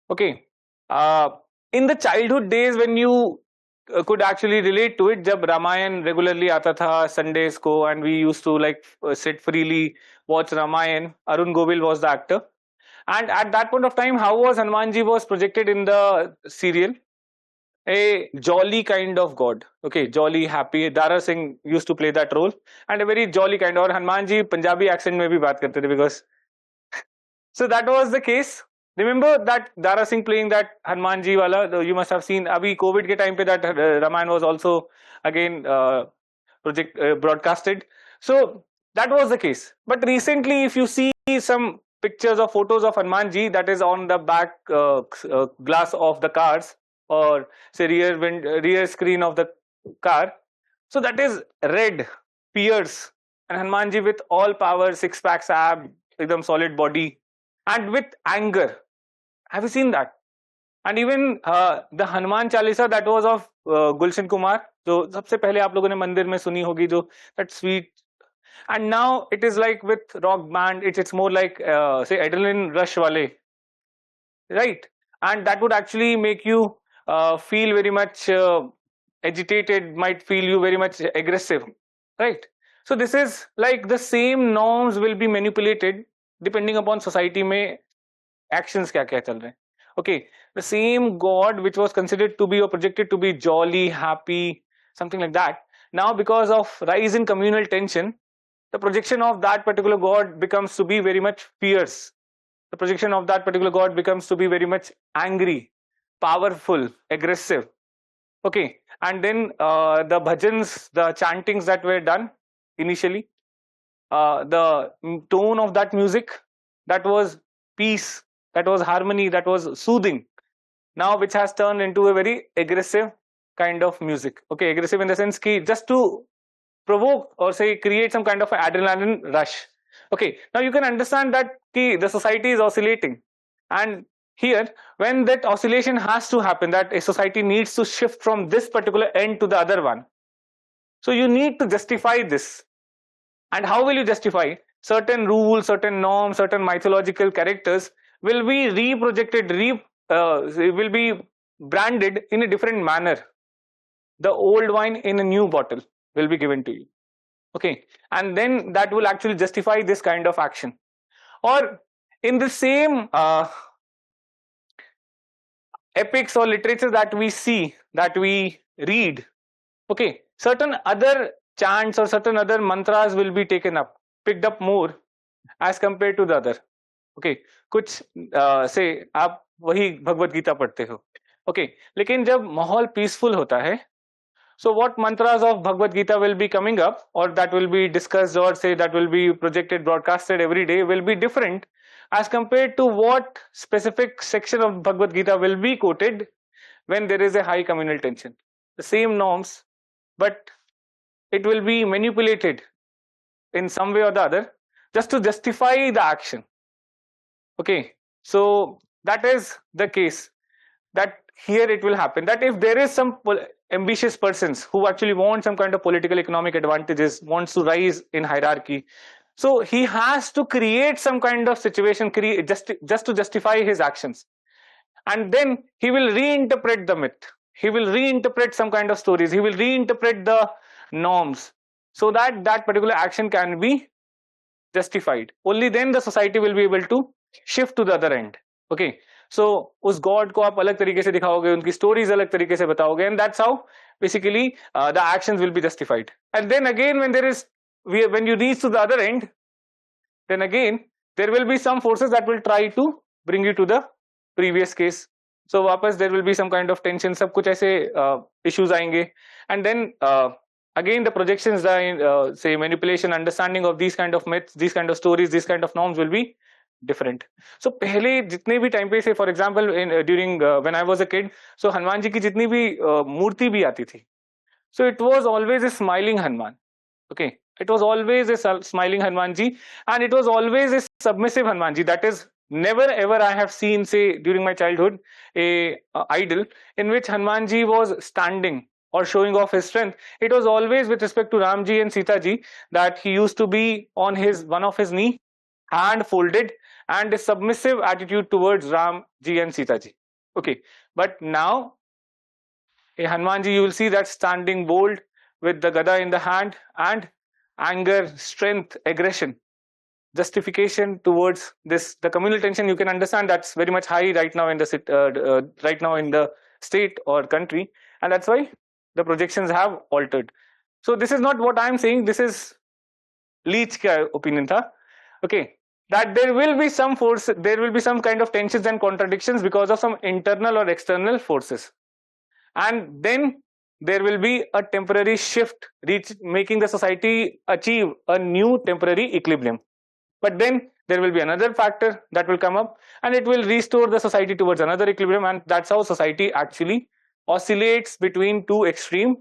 Okay. In the childhood days when you could actually relate to it, jab Ramayan regularly aata tha Sundays ko, and we used to like sit freely, watch Ramayan. Arun Govil was the actor, and at that point of time, how was Hanumanji was projected in the serial? A jolly kind of god, okay, jolly, happy. Dara Singh used to play that role, and a very jolly kind. Or Hanumanji Punjabi accent mein bhi baat karte the, because so that was the case. Remember that Dara Singh playing that Hanumanji wala? You must have seen. Abhi COVID ke time pe that Ramayana was also again broadcasted. So that was the case. But recently, if you see some pictures or photos of Hanumanji that is on the back glass of the cars, or say rear screen of the car, so that is red, fierce, and Hanumanji with all power, six packs, ab, ekdam solid body, and with anger. Have you seen that? And even the Hanuman Chalisa that was of Gulshan Kumar, जो सबसे पहले आप लोगों ने मंदिर में सुनी होगी, जो that sweet, and now it is like with rock band, it's more like say adrenaline rush wale, right? And that would actually make you feel very much agitated, might feel you very much aggressive, right? So this is like the same norms will be manipulated depending upon society में actions क्या क्या चल रहे हैं. Okay, the same god which was considered to be or projected to be jolly, happy, something like that, now because of rise in communal tension, the projection of that particular god becomes to be very much fierce. The projection of that particular god becomes to be very much angry, powerful, aggressive. Okay, and then the bhajans, the chantings that were done initially, the tone of that music, that was peace, that was harmony, that was soothing, now which has turned into a very aggressive kind of music. Okay, aggressive in the sense ki just to provoke or say create some kind of adrenaline rush. Okay, now you can understand that ki the society is oscillating, and here when that oscillation has to happen, that a society needs to shift from this particular end to the other one, so you need to justify this. And how will you justify? certain rules, certain norms, certain mythological characters will be reprojected, will be branded in a different manner. The old wine in a new bottle will be given to you. Okay, and then that will actually justify this kind of action. Or in the same epics or literature that we see, that we read, okay, certain other chants or certain other mantras will be taken up, picked up more as compared to the other. Okay, कुछ से आप वही भगवत गीता पढ़ते हो, okay, लेकिन जब माहौल peaceful होता है, so what mantras of Bhagavad Gita will be coming up, or that will be discussed, or say that will be projected, broadcasted every day, will be different as compared to what specific section of Bhagavad Gita will be quoted when there is a high communal tension. The same norms, but it will be manipulated in some way or the other just to justify the action. Okay, so that is the case, that here it will happen that if there is some ambitious persons who actually want some kind of political economic advantages, wants to rise in hierarchy, so he has to create some kind of situation, just to justify his actions, and then he will reinterpret the myth, he will reinterpret some kind of stories, he will reinterpret the norms, so that that particular action can be justified. Only then the society will be able to shift to the other end. Okay, so उस God को आप अलग तरीके से दिखाओगे, उनकी stories अलग तरीके से बताओगे, and that's how basically the actions will be justified. And then again, when you reach to the other end, then again there will be some forces that will try to bring you to the previous case. So वापस there will be some kind of tension, सब कुछ ऐसे issues आएंगे, and then again the projections, say manipulation, understanding of these kind of myths, these kind of stories, these kind of norms will be different. So पहले जितने भी time पे, say for example during when I was a kid, so Hanuman ji की जितनी भी मूर्ति भी आती थी, so it was always a smiling Hanuman. Okay, it was always a smiling Hanuman ji, and it was always a submissive Hanuman ji. That is, never ever I have seen, say during my childhood, a idol in which Hanuman ji was standing or showing off his strength. It was always with respect to Ram ji and Sita ji, that he used to be on one of his knee, hand folded, and a submissive attitude towards Ram ji and Sita ji. Okay, but now a Hanuman ji, you will see that standing bold with the gada in the hand, and anger, strength, aggression, justification towards this. The communal tension, you can understand, that's very much high right now in the right now in the state or country, and that's why the projections have altered. So this is not what I am saying, this is Leach ka opinion tha. Okay, that there will be some force, there will be some kind of tensions and contradictions because of some internal or external forces, and then there will be a temporary shift, making the society achieve a new temporary equilibrium. But then there will be another factor that will come up, and it will restore the society towards another equilibrium, and that's how society actually oscillates between two extreme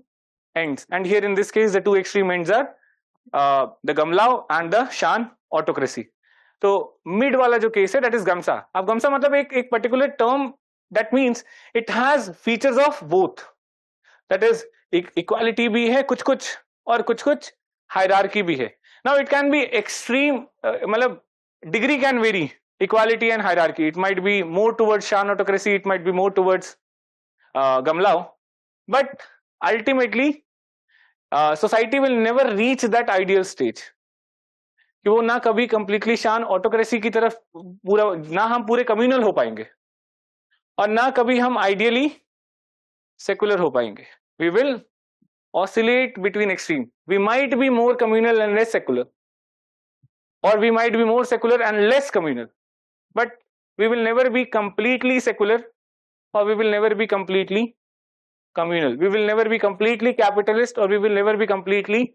ends. And here in this case, the two extreme ends are the Gamlao and the Shan autocracy. तो mid वाला जो case है, that is गमसा. अब गमसा मतलब एक particular term, that means it has features of both, that is equality भी है कुछ कुछ, और कुछ कुछ हायरार्की भी है. Now it can be extreme, मतलब degree can vary, equality and hierarchy. It might be more towards Shan autocracy, it might be more towards Gamlao, but ultimately society will never reach that ideal stage कि वो ना कभी completely शान autocracy की तरफ पूरा, ना हम पूरे कम्युनल हो पाएंगे, और ना कभी हम आइडियली सेकुलर हो पाएंगे. We will oscillate between extreme. We might be more communal and less secular, or we might be more secular and less communal, but we will never be completely secular, or we will never be completely communal. We will never be completely capitalist, or we will never be completely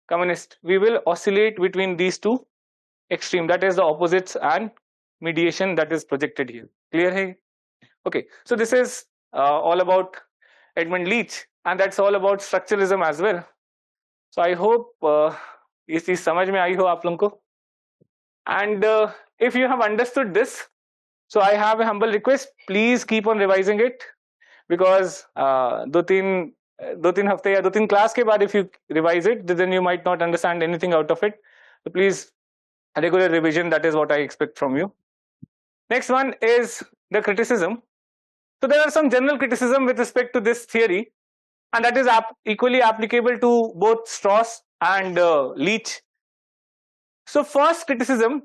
communist. We will oscillate between these two extreme, that is the opposites and mediation that is projected here. Clear hai? Okay, so this is all about Edmund Leach, and that's all about structuralism as well. So I hope इस चीज समझ में आई हो आप लोगों को. And if you have understood this, so I have a humble request, please keep on revising it, because दो तीन हफ्ते या 2-3 क्लास के बाद if you revise it, then you might not understand anything out of it. So please regular revision. That is what I expect from you. Next one is the criticism. So there are some general criticism with respect to this theory, and that is equally applicable to both Strauss and Leach. So first criticism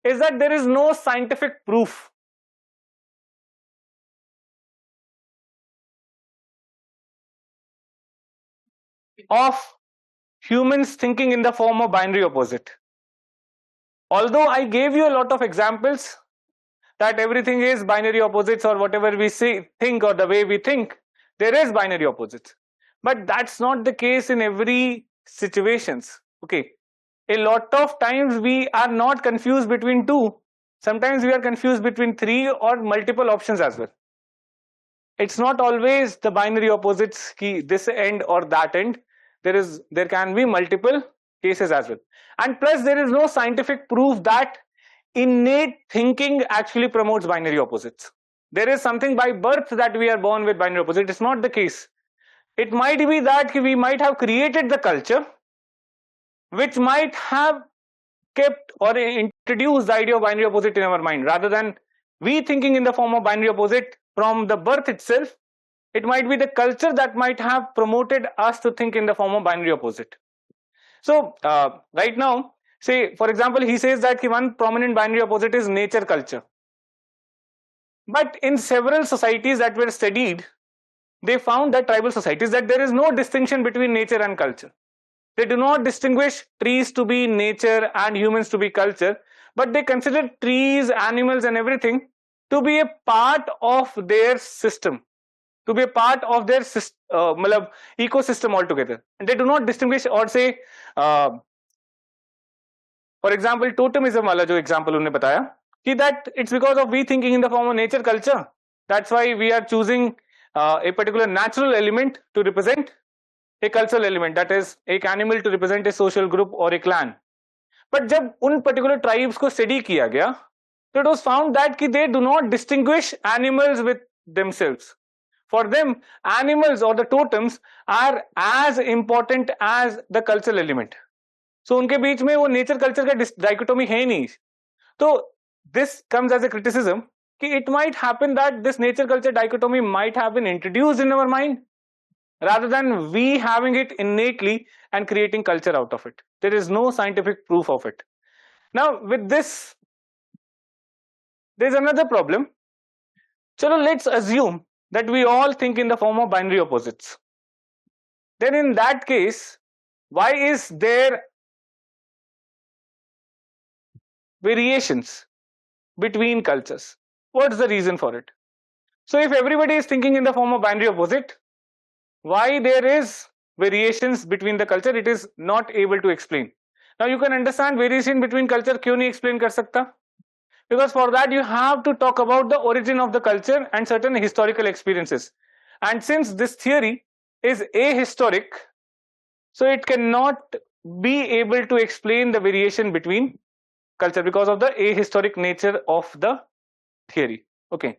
is that there is no scientific proof of humans thinking in the form of binary opposite. Although I gave you a lot of examples that everything is binary opposites, or whatever we think, or the way we think, there is binary opposites. But that's not the case in every situations. Okay, a lot of times we are not confused between two. Sometimes we are confused between three or multiple options as well. It's not always the binary opposites ki this end or that end. There can be multiple cases as well. And plus there is no scientific proof that innate thinking actually promotes binary opposites. There is something by birth that we are born with binary opposite. It's not the case. It might be that we might have created the culture which might have kept or introduced the idea of binary opposite in our mind, rather than we thinking in the form of binary opposite from the birth itself. It might be the culture that might have promoted us to think in the form of binary opposite. So right now, say for example, he says that one prominent binary opposite is nature culture. But in several societies that were studied, they found that tribal societies, that there is no distinction between nature and culture. They do not distinguish trees to be nature and humans to be culture, but they consider trees, animals and everything to be a part of their system, to be a part of their ecosystem altogether. And they do not distinguish or say, for example, totemism wala jo example unne bataya, ki that it's because of we thinking in the form of nature culture. That's why we are choosing a particular natural element to represent a cultural element, that is एक animal to represent a social group or a clan. But जब उन particular tribes को study किया गया, so it was found that कि they do not distinguish animals with themselves. For them, animals or the totems are as important as the cultural element. So उनके बीच में वो nature culture का dichotomy है नहीं. So this comes as a criticism कि it might happen that this nature culture dichotomy might have been introduced in our mind, rather than we having it innately and creating culture out of it. There is no scientific proof of it. Now with this, there is another problem. So let's assume that we all think in the form of binary opposites. Then in that case, why is there variations between cultures? What's the reason for it? So if everybody is thinking in the form of binary opposite, why there is variations between the culture, it is not able to explain. Now you can understand variation between culture क्यों नहीं explain कर सकता? Because for that you have to talk about the origin of the culture and certain historical experiences. And since this theory is ahistoric, so it cannot be able to explain the variation between culture because of the ahistoric nature of the theory. Okay.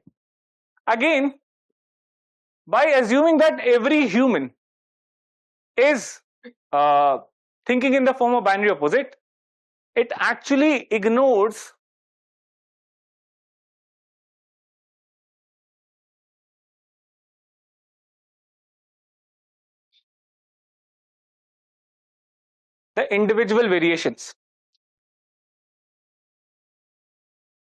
Again, by assuming that every human is thinking in the form of binary opposite, it actually ignores the individual variations.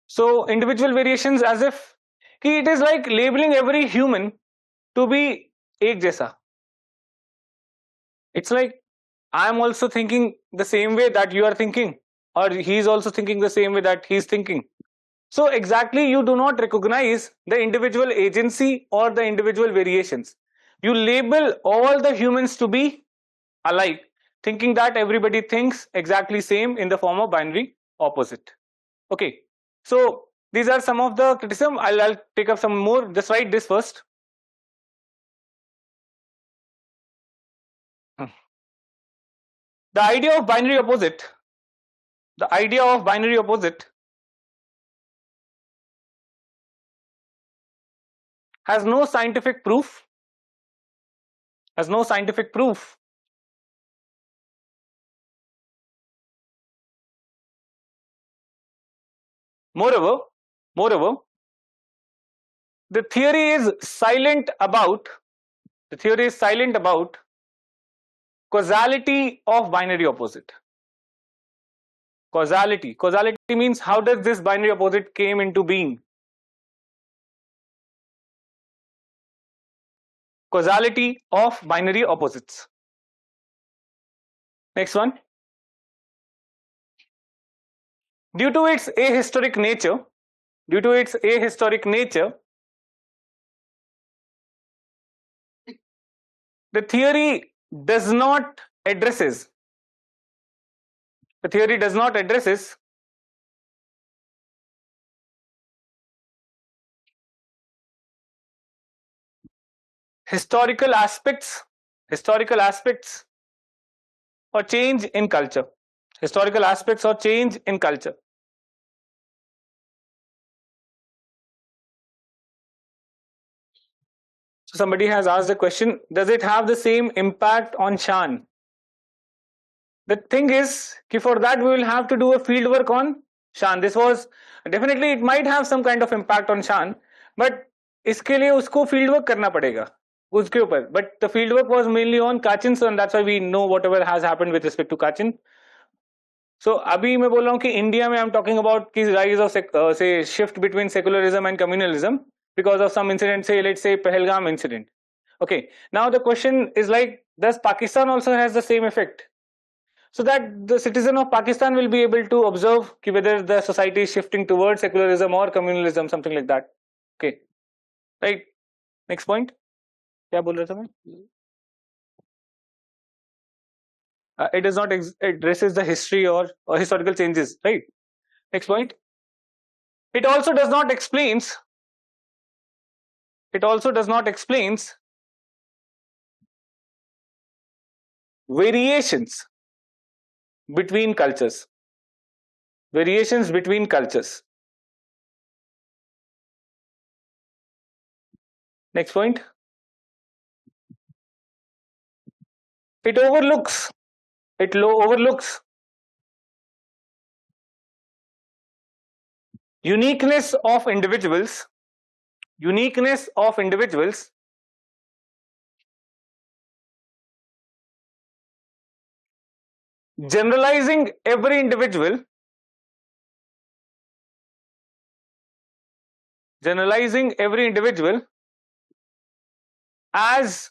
So individual variations, as if it is like labeling every human to be ek jaisa. It's like I am also thinking the same way that you are thinking, or he is also thinking the same way that he is thinking. So exactly, you do not recognize the individual agency or the individual variations. You label all the humans to be alike, thinking that everybody thinks exactly same in the form of binary opposite. Okay, so these are some of the criticism. I'll take up some more. Just write this first. The idea of binary opposite, has no scientific proof, that Moreover, the theory is silent about causality of binary opposite. Causality means how does this binary opposite came into being. Causality of binary opposites. Next one. Due to its ahistoric nature, the theory does not addresses historical aspects or change in culture. So somebody has asked the question, does it have the same impact on Shan? The thing is, for that we will have to do a field work on Shan. This was definitely, it might have some kind of impact on Shan, but इसके लिए उसको field work करना पड़ेगा उसके ऊपर. But the field work was mainly on Kachin, so and that's why we know whatever has happened with respect to Kachin. So अभी मैं बोल रहा हूँ कि इंडिया में I'm talking about the rise of say shift between secularism and communalism because of some incident, say let's say Pahalgam incident. Okay, now the question is like, does Pakistan also has the same effect? So that the citizen of Pakistan will be able to observe whether the society is shifting towards secularism or communalism, something like that. Okay, right. Next point. क्या बोल रहा था मैं? It does not addresses the history or historical changes, right? Next point. It also does not explains variations between cultures. Next point. It overlooks uniqueness of individuals, generalizing every individual as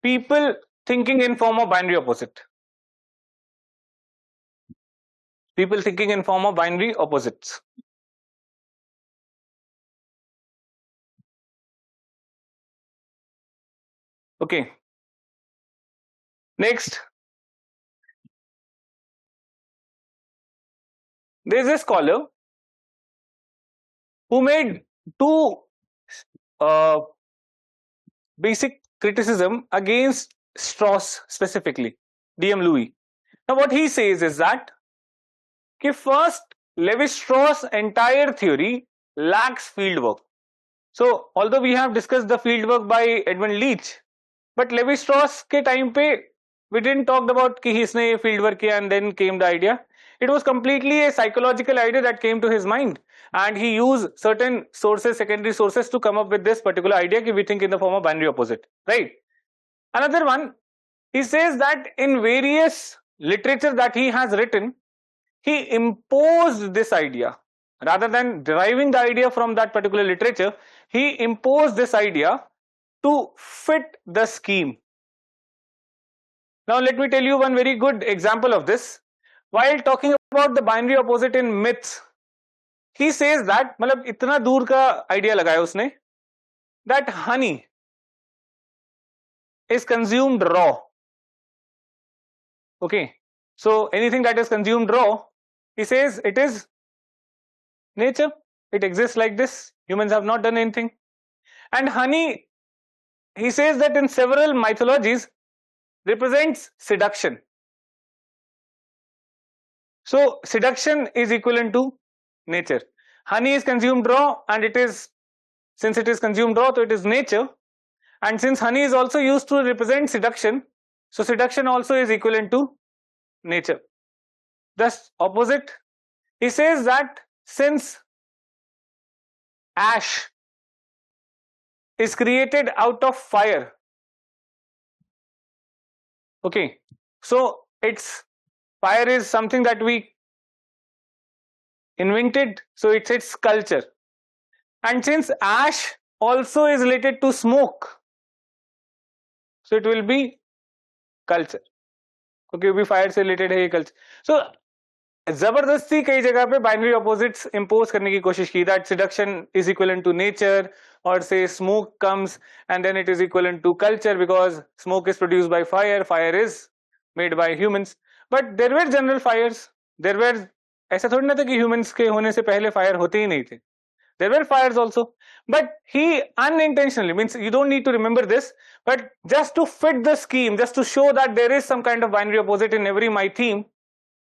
people thinking in form of binary opposite. Opposites. Okay. Next. There is a scholar who made two basic criticism against Strauss specifically, D.M. Louis. Now what he says is that first, Levi-Strauss' entire theory lacks fieldwork. So although we have discussed the fieldwork by Edmund Leach, but Levi-Strauss के time पे we didn't talk about कि इसने ये fieldwork किया and then came the idea. It was completely a psychological idea that came to his mind, and he used certain sources, secondary sources, to come up with this particular idea that we think in the form of binary opposite, right? Another one, he says that in various literature that he has written, he imposed this idea. Rather than deriving the idea from that particular literature, he imposed this idea to fit the scheme. Now let me tell you one very good example of this. While talking about the binary opposite in myths, he says that, मतलब इतना दूर का idea लगाया उसने, that honey is consumed raw. Okay, so anything that is consumed raw, he says it is nature, it exists like this, humans have not done anything. And honey, he says that in several mythologies represents seduction. So seduction is equivalent to nature. Honey is consumed raw, and since it is consumed raw, so it is nature. And since honey is also used to represent seduction, so seduction also is equivalent to nature. Thus opposite He says that since ash is created out of fire, okay, so it's fire is something that we invented, so it's culture. And since ash also is related to smoke, so it will be culture, क्योंकि भी fire से related है ये culture. सो जबरदस्ती कई जगह पे binary opposites impose करने की कोशिश की, that seduction is equivalent to nature, और से smoke comes and then it is equivalent to culture because smoke is produced by fire, fire is made by humans. But there were general fires, there were, ऐसा थोड़ी ना था कि humans के होने से पहले फायर होते ही नहीं थे. There were fires also, but he unintentionally, means you don't need to remember this, but just to fit the scheme, just to show that there is some kind of binary opposite in every my theme,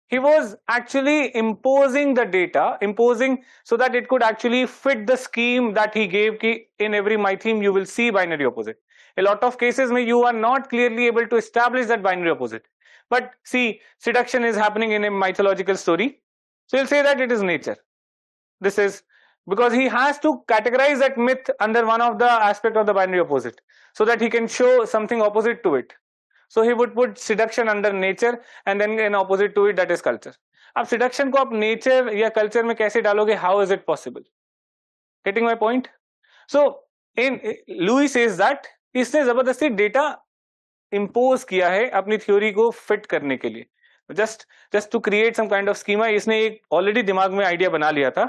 he was actually imposing the data, imposing so that it could actually fit the scheme that he gave. Ki in every my theme you will see binary opposite. A lot of cases where you are not clearly able to establish that binary opposite, but see, seduction is happening in a mythological story, so you'll say that it is nature. This is because he has to categorize that myth under one of the aspect of the binary opposite, so that he can show something opposite to it. So he would put seduction under nature and then an opposite to it, that is culture. अब seduction को आप nature या culture में कैसे डालोगे? How is it possible? Getting my point? So in Louis says that इसने जबरदस्ती data impose किया है अपनी थ्योरी को फिट करने के लिए, just to create some kind of schema. इसने एक ऑलरेडी दिमाग में आइडिया बना लिया था,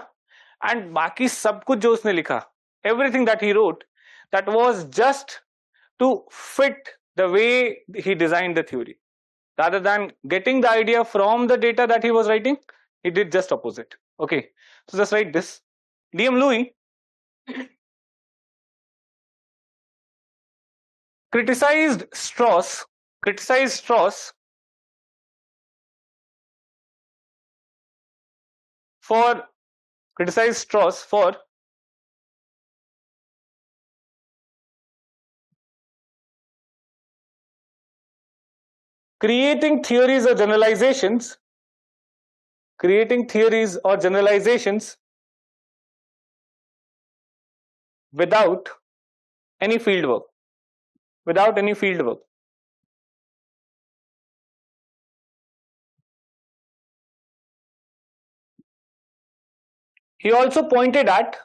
एंड बाकी सब कुछ जो उसने लिखा, everything that he wrote, that was just to fit the way he designed the theory. Rather than getting the idea from the data that he was writing, he did just opposite. Okay, so just write this. DM Louis criticized Strauss for creating theories or generalizations without any field work. He also pointed at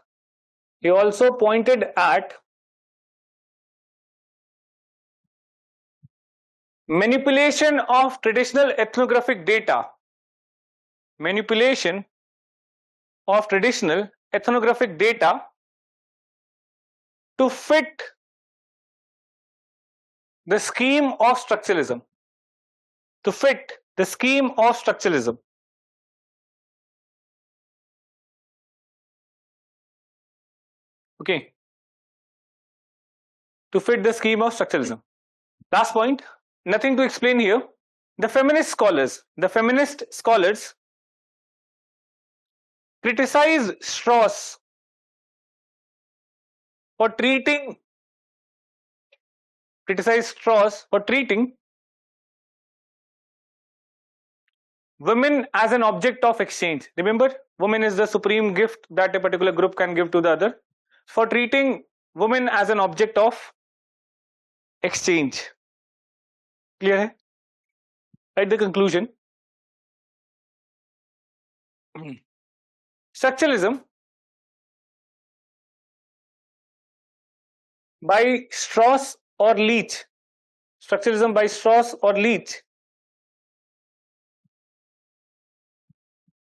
manipulation of traditional ethnographic data to fit the scheme of structuralism. Okay, to fit the scheme of structuralism. Last point, nothing to explain here. The feminist scholars criticized Strauss for treating women as an object of exchange. Remember, woman is the supreme gift that a particular group can give to the other. For treating women as an object of exchange. Clear hai? Write the conclusion. Structuralism by Strauss or Leach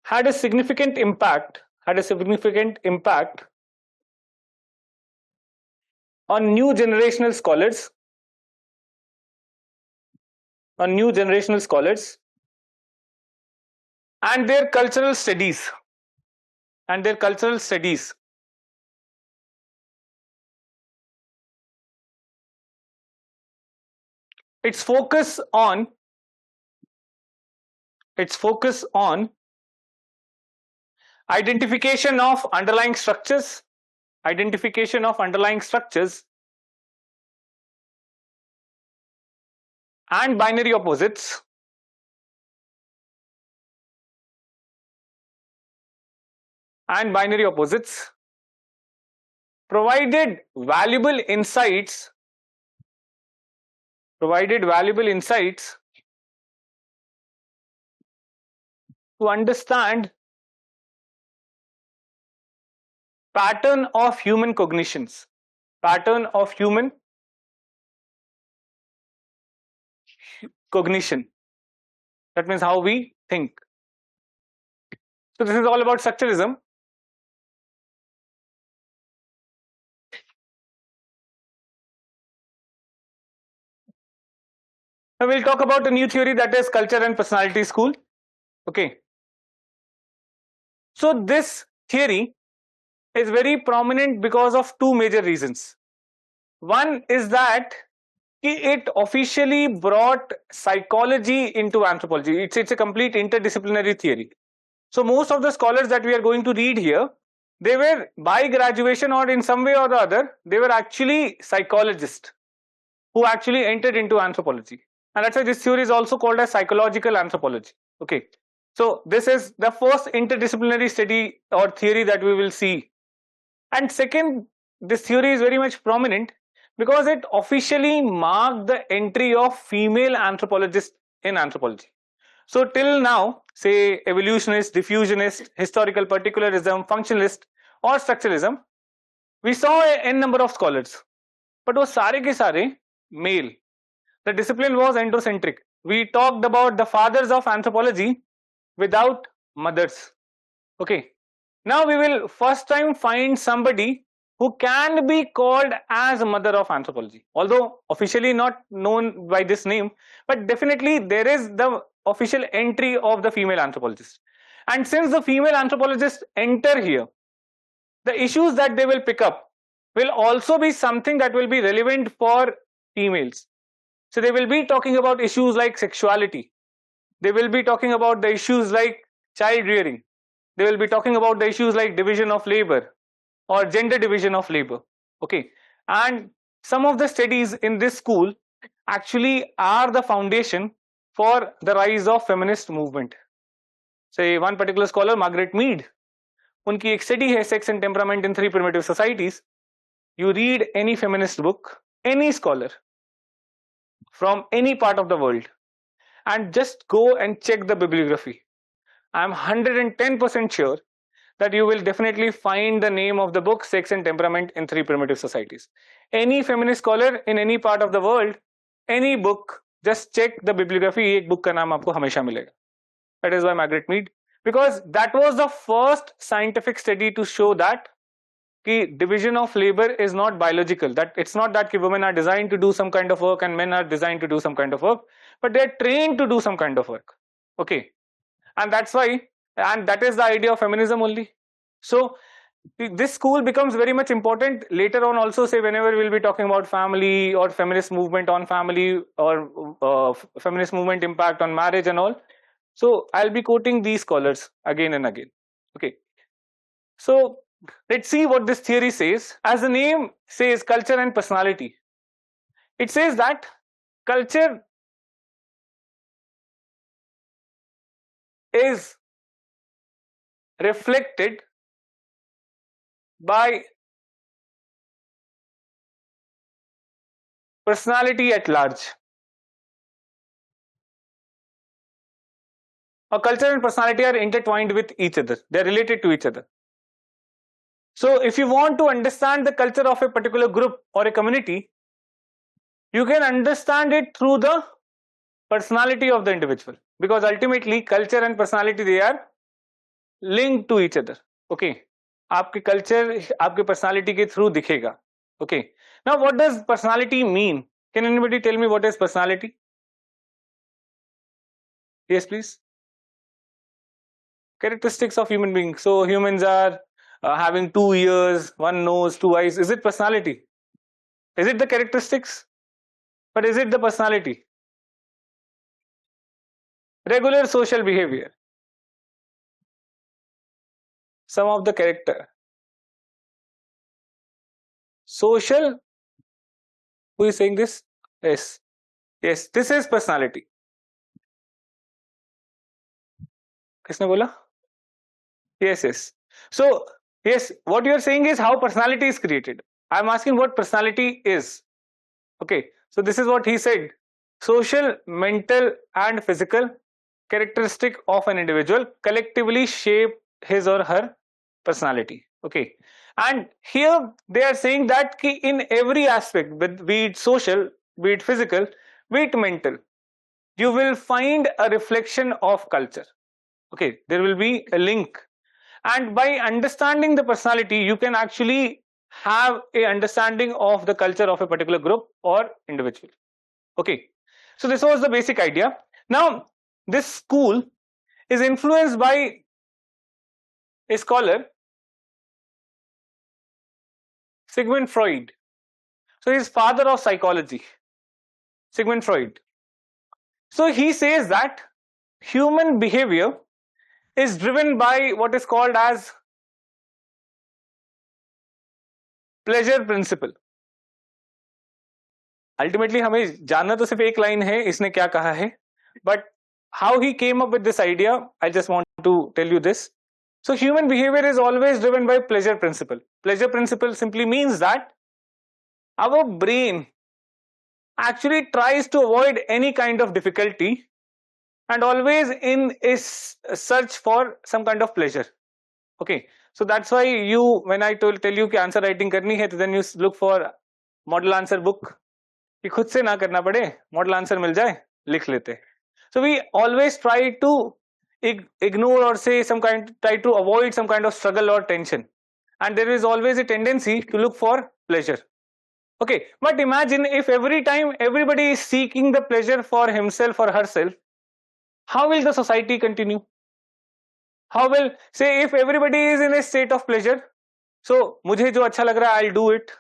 had a significant impact on new generational scholars and their cultural studies. Its focus on identification of underlying structures and binary opposites and binary opposites provided valuable insights to understand pattern of human cognitions, pattern of human cognition. That means how we think. So this is all about structuralism. Now we'll talk about a new theory, that is culture and personality school. Okay. So this theory is very prominent because of two major reasons. One is that it officially brought psychology into anthropology. It's a complete interdisciplinary theory. So most of the scholars that we are going to read here, they were by graduation or in some way or the other, they were actually psychologists who actually entered into anthropology. And that's why this theory is also called as psychological anthropology. Okay. So this is the first interdisciplinary study or theory that we will see. And second, this theory is very much prominent because it officially marked the entry of female anthropologists in anthropology. So till now, say evolutionist, diffusionist, historical particularism, functionalist or structuralism, we saw a n number of scholars, but वो सारे के सारे male. The discipline was androcentric. We talked about the fathers of anthropology without mothers. Okay. Now we will first time find somebody who can be called as mother of anthropology, although officially not known by this name, but definitely there is the official entry of the female anthropologist. And since the female anthropologists enter here, the issues that they will pick up will also be something that will be relevant for females. So they will be talking about issues like sexuality. They will be talking about the issues like child rearing. They will be talking about the issues like division of labor or gender division of labor. Okay. And some of the studies in this school actually are the foundation for the rise of feminist movement. Say one particular scholar, Margaret Mead, उनकी एक study है Sex and Temperament in Three Primitive Societies. You read any feminist book, any scholar from any part of the world, and just go and check the bibliography. I'm 110% sure that you will definitely find the name of the book Sex and Temperament in Three Primitive Societies. Any feminist scholar in any part of the world, any book, just check the bibliography, एक book का नाम आपको हमेशा मिलेगा. That is why Margaret Mead, because that was the first scientific study to show that कि division of labor is not biological, that it's not that कि women are designed to do some kind of work and men are designed to do some kind of work, but they're trained to do some kind of work. Okay. And that's why, and that is the idea of feminism only. So this school becomes very much important later on also, say whenever we'll be talking about family or feminist movement on family or feminist movement impact on marriage and all. So I'll be quoting these scholars again and again. Okay. So let's see what this theory says. As the name says, culture and personality. It says that culture is reflected by personality at large. Our culture and personality are intertwined with each other. They are related to each other. So if you want to understand the culture of a particular group or a community, you can understand it through the personality of the individual, because ultimately culture and personality, they are linked to each other. Okay. आपके culture आपके personality के through दिखेगा. Okay. Now what does personality mean? Can anybody tell me what is personality? Yes, please. Characteristics of human beings. So humans are having 2 ears, 1 nose, 2 eyes. Is it personality? Is it the characteristics? But is it the personality? Regular social behavior. Some of the character. Social. Who is saying this? Yes. Yes, this is personality. किसने बोला? Yes, yes. So yes, what you're saying is how personality is created. I'm asking what personality is. Okay, so this is what he said: social, mental, and physical characteristic of an individual collectively shape his or her personality. Okay, and here they are saying that in every aspect, be it social, be it physical, be it mental, you will find a reflection of culture. Okay, there will be a link, and by understanding the personality you can actually have a understanding of the culture of a particular group or individual. Okay, so this was the basic idea. Now this school is influenced by a scholar, Sigmund Freud. So he's father of psychology, Sigmund Freud. So he says that human behavior is driven by what is called as pleasure principle. Ultimately हमें जानना तो सिर्फ एक line है इसने क्या कहा है, but how he came up with this idea, I just want to tell you this. So human behavior is always driven by pleasure principle. Pleasure principle simply means that our brain actually tries to avoid any kind of difficulty and always in a search for some kind of pleasure. Okay, so that's why you, when I tell you कि answer writing करनी है, तो then you look for model answer book, कि खुद से ना करना पड़े, मॉडल आंसर मिल जाए, लिख लेते. So we always try to ignore or say try to avoid some kind of struggle or tension, and there is always a tendency to look for pleasure. Okay, but imagine if every time everybody is seeking the pleasure for himself or herself, how will the society continue? How will, say, if everybody is in a state of pleasure, so मुझे जो अच्छा लग रहा है, I'll do it.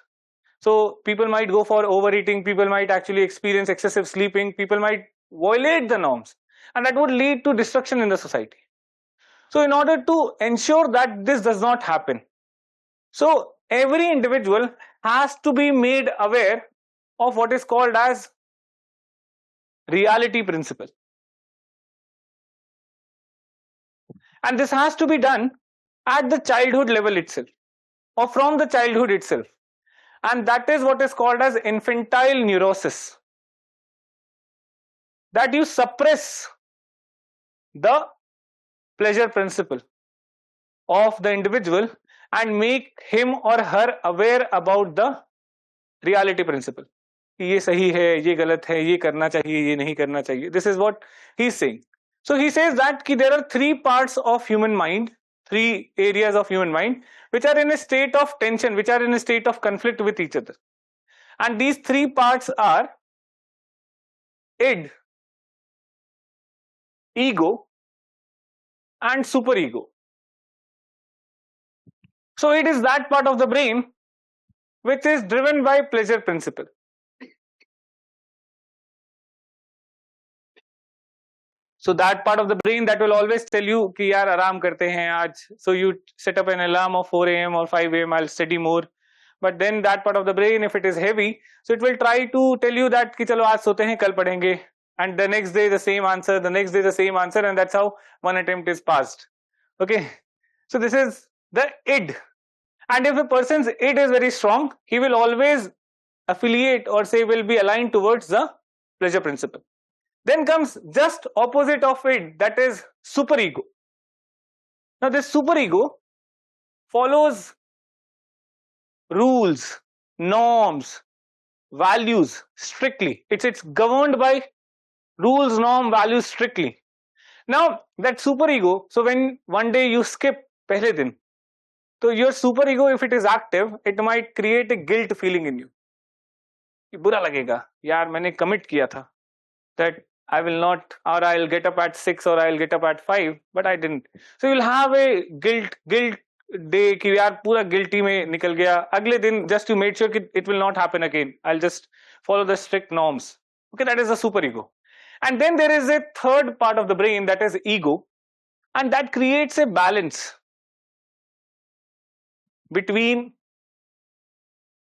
So people might go for overeating, people might actually experience excessive sleeping, people might violate the norms, and that would lead to destruction in the society. So in order to ensure that this does not happen, so every individual has to be made aware of what is called as reality principle. And this has to be done at the childhood level itself, or from the childhood itself. And that is what is called as infantile neurosis. That you suppress the pleasure principle of the individual and make him or her aware about the reality principle. ये सही है, ये गलत है, ये करना चाहिए, ये नहीं करना चाहिए. This is what he is saying. So he says that there are three parts of human mind, three areas of human mind, which are in a state of tension, which are in a state of conflict with each other. And these three parts are id, ego, and superego. So it is that part of the brain which is driven by pleasure principle. So that part of the brain that will always tell you कि यार आराम करते हैं आज. So you set up an alarm of 4 a.m. or 5 a.m. I'll study more. But then that part of the brain, if it is heavy, so it will try to tell you that कि चलो आज सोते हैं, कल पढ़ेंगे. And the next day the same answer, the next day the same answer, and that's how one attempt is passed. Okay, so this is the id. And if a person's id is very strong, he will always affiliate or say will be aligned towards the pleasure principle. Then comes just opposite of it, that is superego. Now this superego follows rules, norms, values strictly. It's governed by rules, norm, values strictly. Now that superego, so when one day you skip pehle din, so your superego, if it is active, it might create a guilt feeling in you. बुरा लगेगा, यार मैंने commit किया था, that I will not, or I'll get up at 6 or I'll get up at 5, but I didn't. So you'll have a guilt day कि यार पूरा guilty में निकल गया. अगले दिन just you made sure कि it will not happen again. I'll just follow the strict norms. Okay, that is the superego. And then there is a third part of the brain, that is ego, and that creates a balance between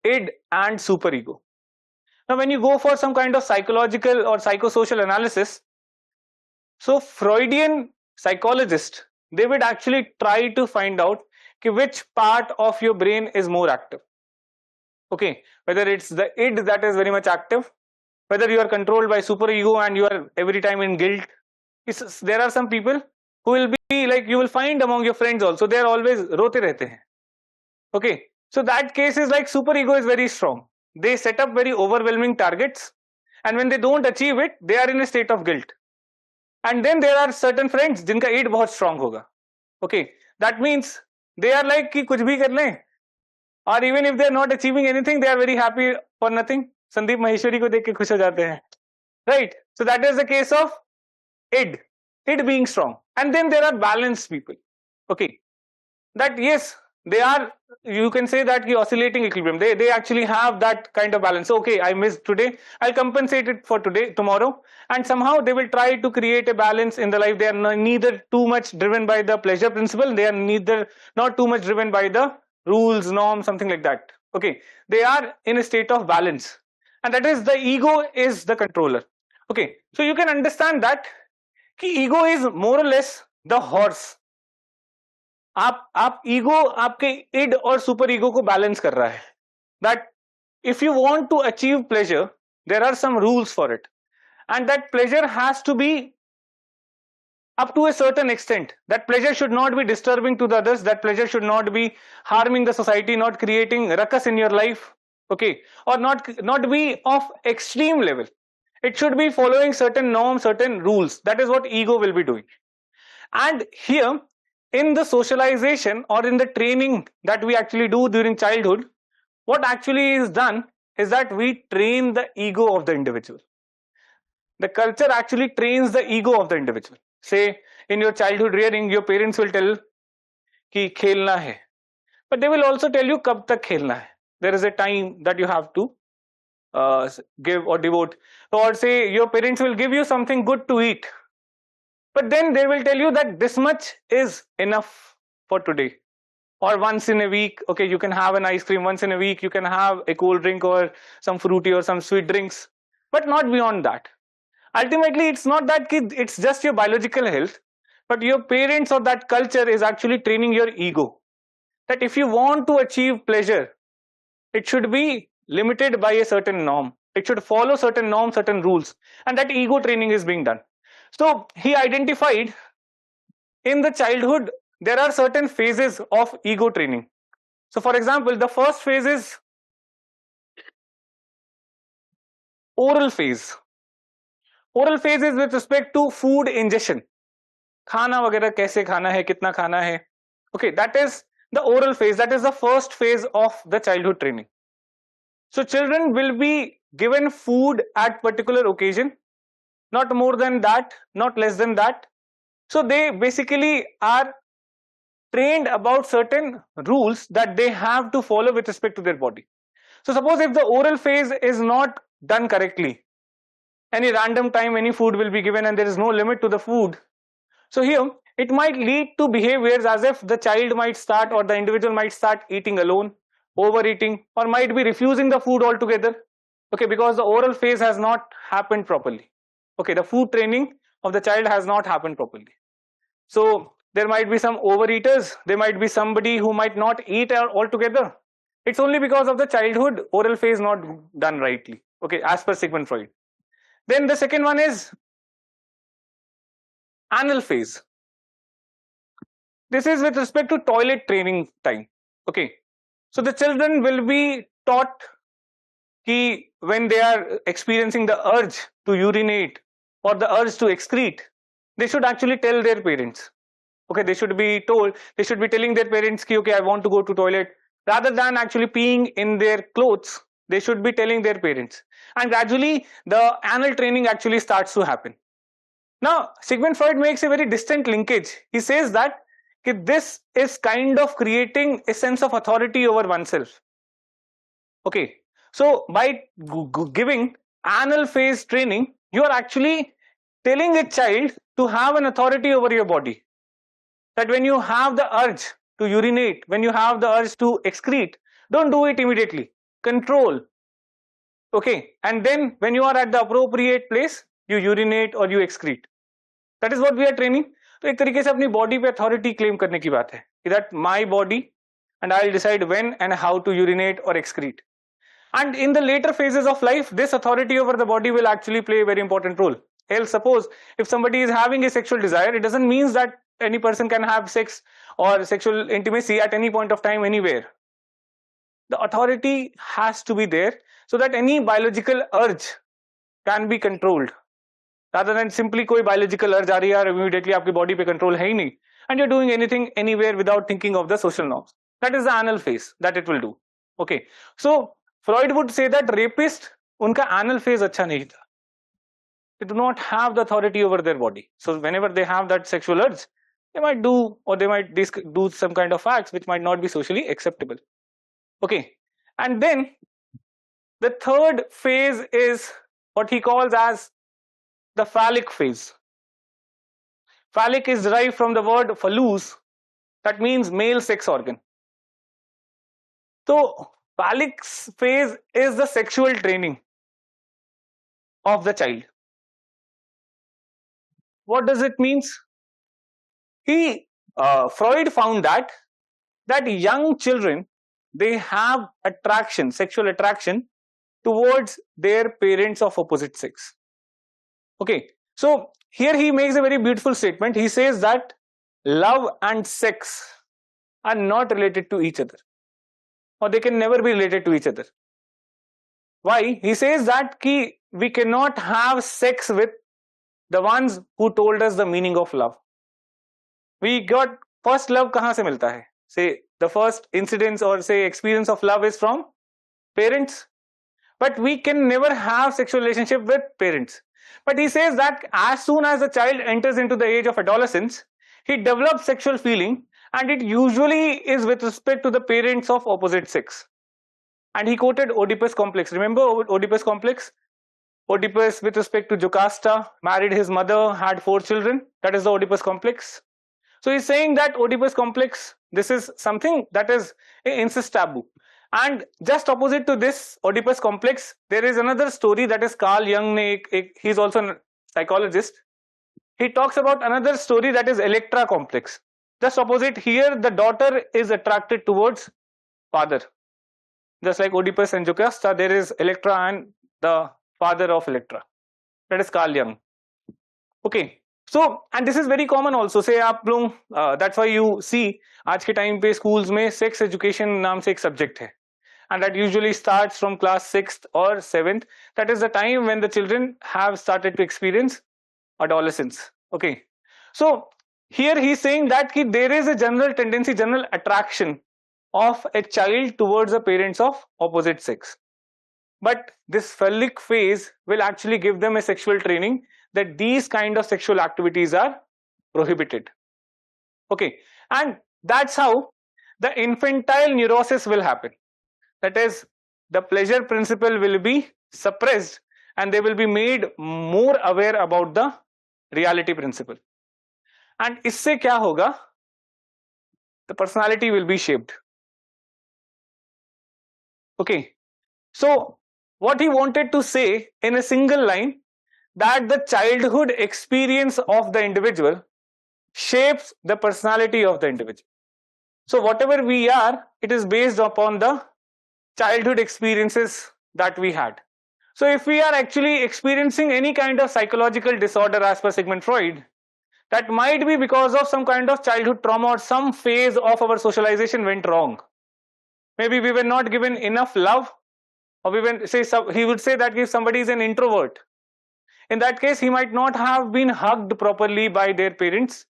id and superego. Now when you go for some kind of psychological or psychosocial analysis, so Freudian psychologists, they would actually try to find out कि which part of your brain is more active. Okay, whether it's the id that is very much active, whether you are controlled by super ego and you are every time in guilt. There are some people who will be like, you will find among your friends also, they are always rote rehte hain. Okay, so that case is like super ego is very strong. They set up very overwhelming targets, and when they don't achieve it, they are in a state of guilt. And then there are certain friends जिनका id बहुत strong होगा. Okay, that means they are like कि कुछ भी कर लें, or even if they are not achieving anything, they are very happy for nothing. Sandeep Maheshwari को देख के खुश हो जाते हैं, right? So that is the case of id being strong. And then there are balanced people. Okay, that yes, they are, you can say that oscillating equilibrium, they actually have that kind of balance. Okay, I missed today, I'll compensate it for today, tomorrow, and somehow they will try to create a balance in the life. They are neither too much driven by the pleasure principle, they are not too much driven by the rules, norms, something like that. Okay, they are in a state of balance, and that is the ego is the controller. Okay, so you can understand that कि ego is more or less the horse. आप ego आपके id और super ego को balance कर रहा है. That if you want to achieve pleasure, there are some rules for it, and that pleasure has to be up to a certain extent. That pleasure should not be disturbing to the others, that pleasure should not be harming the society, not creating ruckus in your life, okay, or not be of extreme level. It should be following certain norms, certain rules. That is what ego will be doing. And here in the socialization or in the training that we actually do during childhood, what actually is done is that we train the ego of the individual. The culture actually trains the ego of the individual. Say in your childhood rearing, your parents will tell कि खेलना है, but they will also tell you कब तक खेलना है. There is a time that you have to give or devote. Or say your parents will give you something good to eat, but then they will tell you that this much is enough for today. Or once in a week, okay, you can have an ice cream once in a week, you can have a cold drink or some fruity or some sweet drinks, but not beyond that. Ultimately, it's not that it's just your biological health, but your parents or that culture is actually training your ego. That if you want to achieve pleasure, it should be limited by a certain norm. It should follow certain norms, certain rules, and that ego training is being done. So he identified in the childhood there are certain phases of ego training. So for example, the first phase is oral phase. Oral phase is with respect to food ingestion. खाना वगैरह कैसे खाना है, कितना खाना है. Okay, that is the oral phase. That is the first phase of the childhood training. So children will be given food at particular occasion, not more than that, not less than that. So they basically are trained about certain rules that they have to follow with respect to their body. So suppose if the oral phase is not done correctly, any random time any food will be given and there is no limit to the food. So here it might lead to behaviors as if the child might start or the individual might start eating alone, overeating, or might be refusing the food altogether. Okay, because the oral phase has not happened properly. Okay, the food training of the child has not happened properly. So there might be some overeaters, there might be somebody who might not eat altogether. It's only because of the childhood oral phase not done rightly. Okay, as per Sigmund Freud. Then the second one is anal phase. This is with respect to toilet training time. Okay, so the children will be taught कि when they are experiencing the urge to urinate or the urge to excrete, they should actually tell their parents. Okay, they should be telling their parents कि okay, I want to go to toilet, rather than actually peeing in their clothes. They should be telling their parents, and gradually the anal training actually starts to happen. Now Sigmund Freud makes a very distant linkage. He says that this is kind of creating a sense of authority over oneself. Okay, so by giving anal phase training, you are actually telling a child to have an authority over your body. That when you have the urge to urinate, when you have the urge to excrete, don't do it immediately. Control. Okay, and then when you are at the appropriate place, you urinate or you excrete. That is what we are training. तो एक तरीके से अपनी body पे authority claim करने की बात है. that my body, and I'll decide when and how to urinate or excrete. And in the later phases of life, this authority over the body will actually play a very important role. Else, suppose if somebody is having a sexual desire, it doesn't mean that any person can have sex or sexual intimacy at any point of time anywhere. The authority has to be there so that any biological urge can be controlled, rather than simply कोई biological urge आ रही है और immediately आपकी body पे control है ही नहीं, and you're doing anything anywhere without thinking of the social norms. That is the anal phase that it will do. Okay, so Freud would say that rapist, उनका anal phase अच्छा नहीं था. They do not have the authority over their body. So whenever they have that sexual urge, they might do, or they might do some kind of acts which might not be socially acceptable. Okay, and then the third phase is what he calls as the phallic phase. Phallic is derived from the word phallus, that means male sex organ. So phallic phase is the sexual training of the child. What does it means? Freud found that young children, they have attraction, sexual attraction towards their parents of opposite sex. Okay, so here he makes a very beautiful statement. He says that love and sex are not related to each other, or they can never be related to each other. Why? He says that we cannot have sex with the ones who told us the meaning of love. We got first love kahan se milta hai? Say the first incidence or say experience of love is from parents, but we can never have sexual relationship with parents. But he says that as soon as the child enters into the age of adolescence, he develops sexual feeling, and it usually is with respect to the parents of opposite sex. And he quoted Oedipus complex. Remember Oedipus complex? Oedipus, with respect to Jocasta, married his mother, had 4 children. That is the Oedipus complex. So he's saying that Oedipus complex, this is something that is an incest taboo. And just opposite to this Oedipus complex, there is another story that is Carl Jung. He's also a psychologist. He talks about another story that is Electra complex. Just opposite here, the daughter is attracted towards father. Just like Oedipus and Jocasta, there is Electra and the father of Electra. That is Carl Jung. Okay. So, and this is very common also. Say आप लोग, that's why you see आज के time पे schools में sex education नाम से एक subject है, and that usually starts from class 6th or 7th. That is the time when the children have started to experience adolescence. Okay. So here he is saying that there is a general tendency, general attraction of a child towards the parents of opposite sex. But this phallic phase will actually give them a sexual training that these kind of sexual activities are prohibited. Okay, and that's how the infantile neurosis will happen. That is, the pleasure principle will be suppressed and they will be made more aware about the reality principle. And isse kya hoga? The personality will be shaped. Okay, so what he wanted to say in a single line, that the childhood experience of the individual shapes the personality of the individual. So whatever we are, it is based upon the childhood experiences that we had. So if we are actually experiencing any kind of psychological disorder as per Sigmund Freud, that might be because of some kind of childhood trauma or some phase of our socialization went wrong. Maybe we were not given enough love, or he would say that if somebody is an introvert, in that case he might not have been hugged properly by their parents,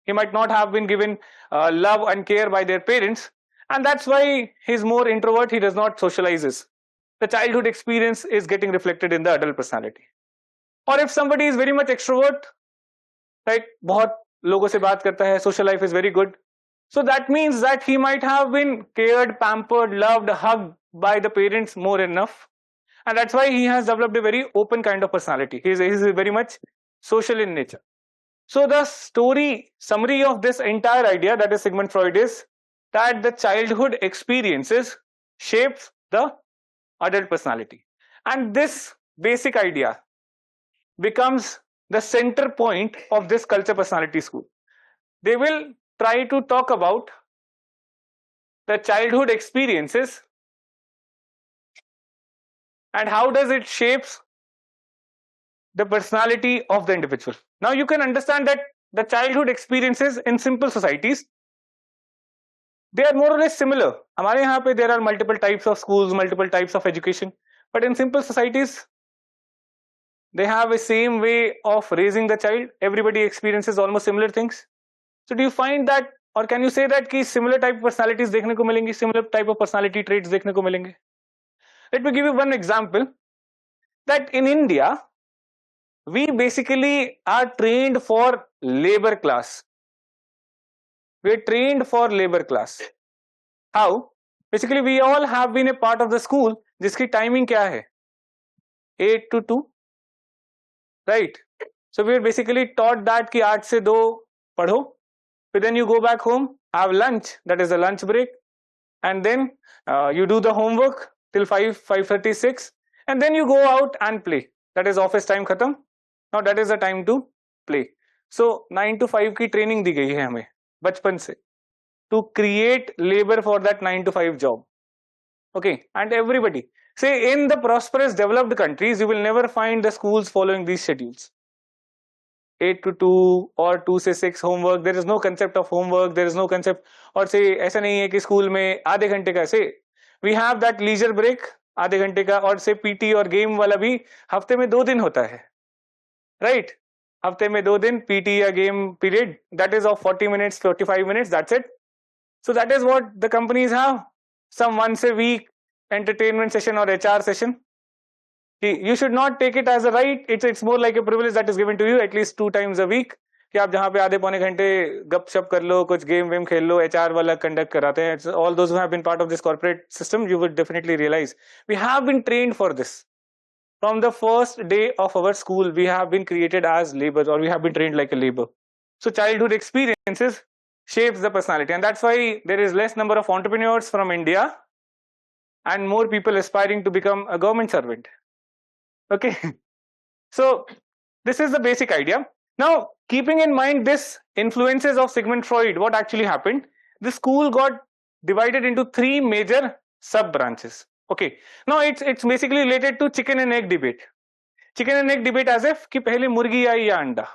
he might not have been given love and care by their parents, and that's why he's more introvert, he does not socializes. The childhood experience is getting reflected in the adult personality. Or if somebody is very much extrovert, like बहुत लोगों से बात करता है, social life is very good, so that means that he might have been cared, pampered, loved, hugged by the parents more enough, and that's why he has developed a very open kind of personality. He is very much social in nature. So the summary of this entire idea, that is Sigmund Freud, is that the childhood experiences shapes the adult personality, and this basic idea becomes the center point of this culture personality school. They will try to talk about the childhood experiences and how does it shapes the personality of the individual. Now you can understand that the childhood experiences in simple societies, they are more or less similar. हमारे यहाँ पे there are multiple types of schools, multiple types of education, but in simple societies they have a same way of raising the child. Everybody experiences almost similar things. So do you find that, or can you say that कि similar type of personalities देखने को मिलेंगी, similar type of personality traits देखने को मिलेंगे? Let me give you one example, that in India we basically are trained for labor class. We're trained for labor class. How? Basically we all have been a part of the school जिसकी timing क्या है? 8 to 2, right? So we're basically taught that कि 8 से 2 पढ़ो, but then you go back home, have lunch, that is the lunch break, and then you do the homework till 5, 5:36, and then you go out and play. That is office time खत्म. Now that is the time to play. So 9 to 5 की training दी गई है हमें बचपन से to create labor for that 9 to 5 job. Okay, and everybody say in the prosperous developed countries you will never find the schools following these schedules. 8 to 2 or 2 से 6 homework, there is no concept of homework, there is no concept. और से ऐसा नहीं है कि school में आधे घंटे का, से we have that leisure break आधे घंटे का, और से पीटी और गेम वाला भी हफ्ते में 2 दिन होता है, right? हफ्ते में 2 दिन पीटी या game period, that is of 40 minutes, 45 minutes, that's it. So that is what the companies have, some once a week entertainment session or HR session. You should not take it as a right, it's more like a privilege that is given to you at least 2 times a week, कि आप जहाँ पे आधे पौने घंटे गपशप कर लो, कुछ गेम वेम खेल लो, HR वाला कंडक्ट कराते हैं. All those who have been part of this corporate system, you would definitely realize we have been trained for this. From the first day of our school, we have been created as labor, or we have been trained like a labor. So childhood experiences shapes the personality, and that's why there is less number of entrepreneurs from India and more people aspiring to become a government servant. Okay, so this is the basic idea. Now, keeping in mind this influences of Sigmund Freud, what actually happened? The school got divided into 3 major sub branches. Okay, now it's basically related to chicken and egg debate. Chicken and egg debate as if कि पहले मुर्गी आई या अंडा.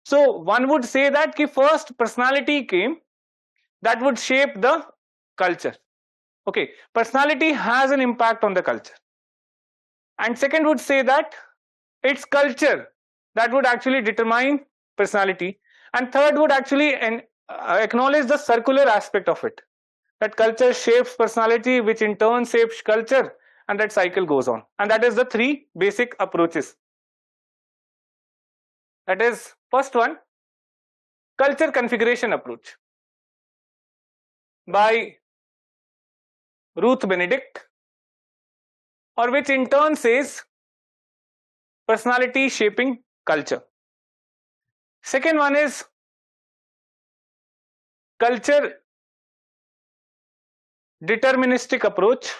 So one would say that कि first personality came that would shape the culture. Okay, personality has an impact on the culture. And second would say that it's culture that would actually determine personality. And third would actually acknowledge the circular aspect of it, that culture shapes personality, which in turn shapes culture, and that cycle goes on. And that is the 3 basic approaches. That is, first one, culture configuration approach by Ruth Benedict, or which in turn says personality shaping culture. Second one is culture deterministic approach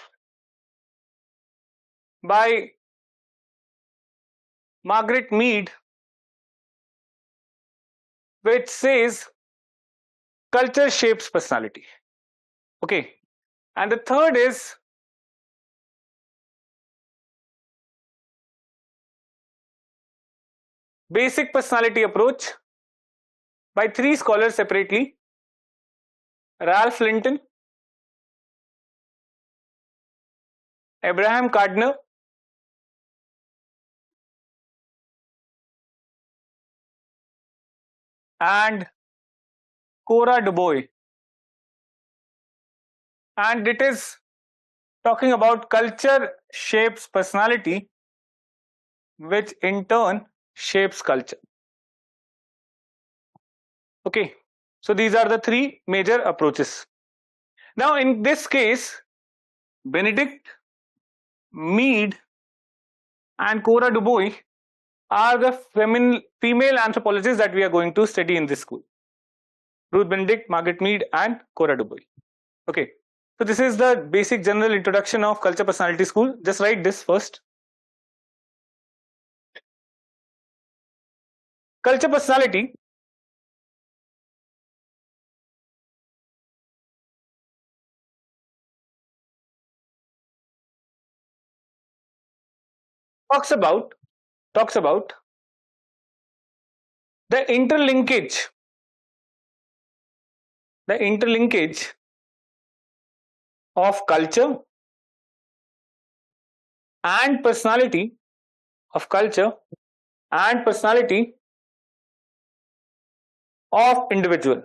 by Margaret Mead, which says culture shapes personality. Okay, and the third is basic personality approach by 3 scholars separately: Ralph Linton, Abraham Gardner, and Cora Dubois. And it is talking about culture shapes personality, which in turn shapes culture. Okay, so these are the 3 major approaches. Now in this case, Benedict, Mead, and Cora Dubois are the female anthropologists that we are going to study in this school. Ruth Benedict, Margaret Mead, and Cora Dubois. Okay, so this is the basic general introduction of culture personality school. Just write this first. Culture personality talks about the interlinkage of culture and personality of individual.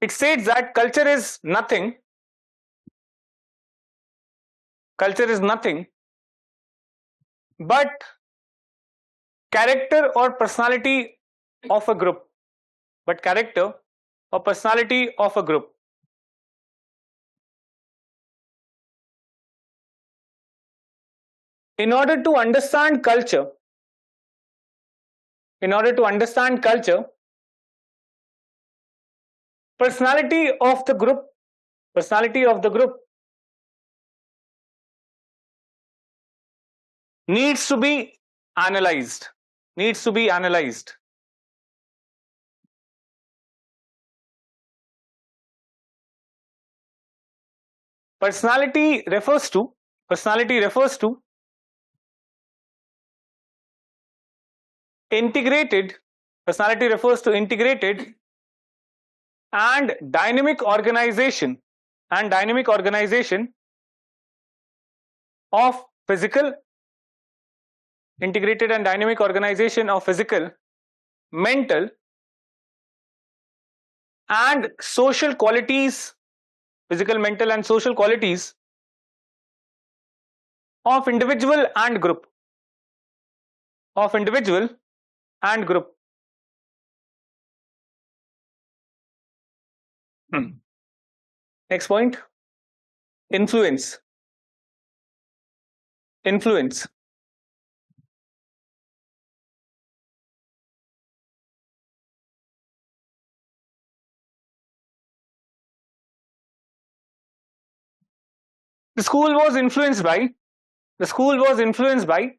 It states that culture is nothing but character or personality of a group. In order to understand culture, personality of the group needs to be analyzed. Personality refers to integrated and dynamic organization of physical, mental and social qualities, of individual and group. Next point, influence. The school was influenced by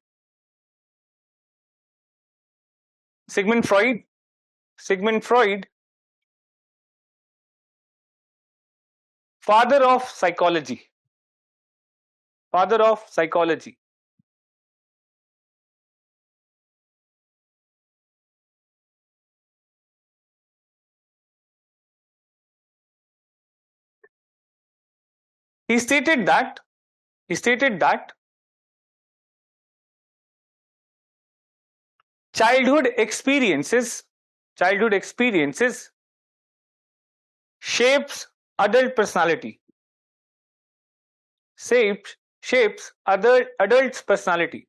Sigmund Freud, father of psychology. He stated that childhood experiences shapes adult personality. Adult's personality.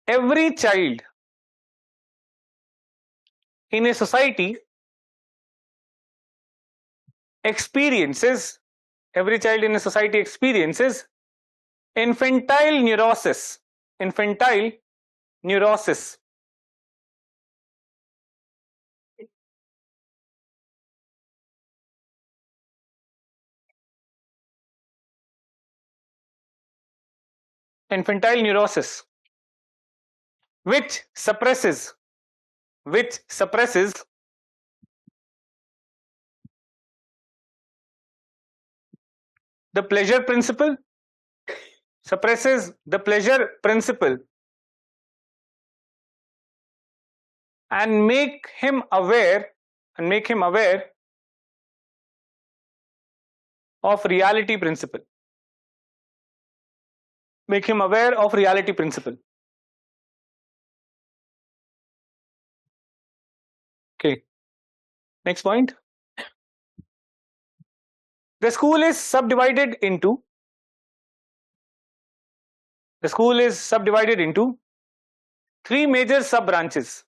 Every child in a society experiences infantile neurosis. Which suppresses the pleasure principle, and make him aware of reality principle. Okay. Next point. The school is subdivided into three major sub branches.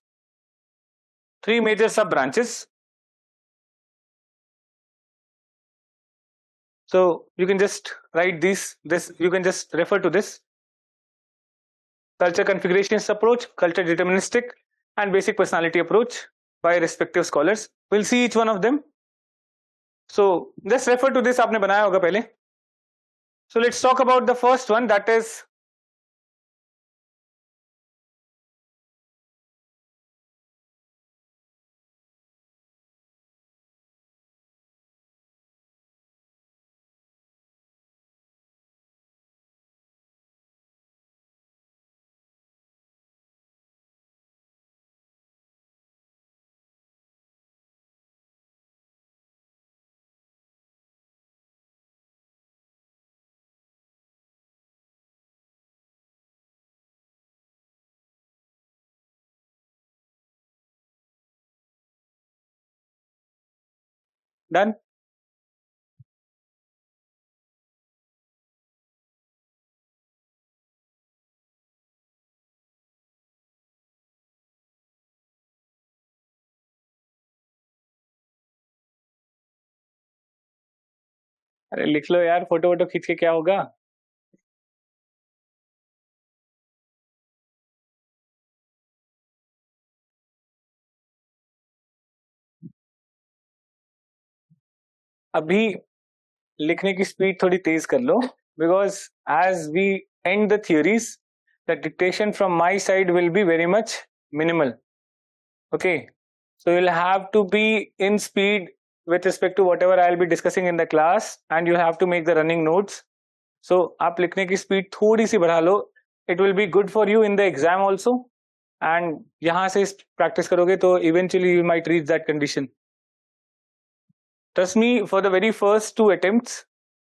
So you can just write this you can just refer to this: culture configurations approach, culture deterministic, and basic personality approach by respective scholars. We'll see each one of them. So just refer to this, आपने बनाया होगा पहले. So let's talk about the first one, that is Done? अरे लिख लो यार, photo वोटो खींच के क्या होगा? अभी लिखने की स्पीड थोड़ी तेज कर लो, because as we and the theories the dictation from my side will be very much minimal. Okay, so you'll have to be in speed with respect to whatever I'll be discussing in the class, and you have to make the running notes. So आप लिखने की speed थोड़ी सी बढ़ा लो. It will be good for you in the exam also, and यहाँ से practice करोगे तो eventually you might reach that condition. Trust me, for the very first two attempts,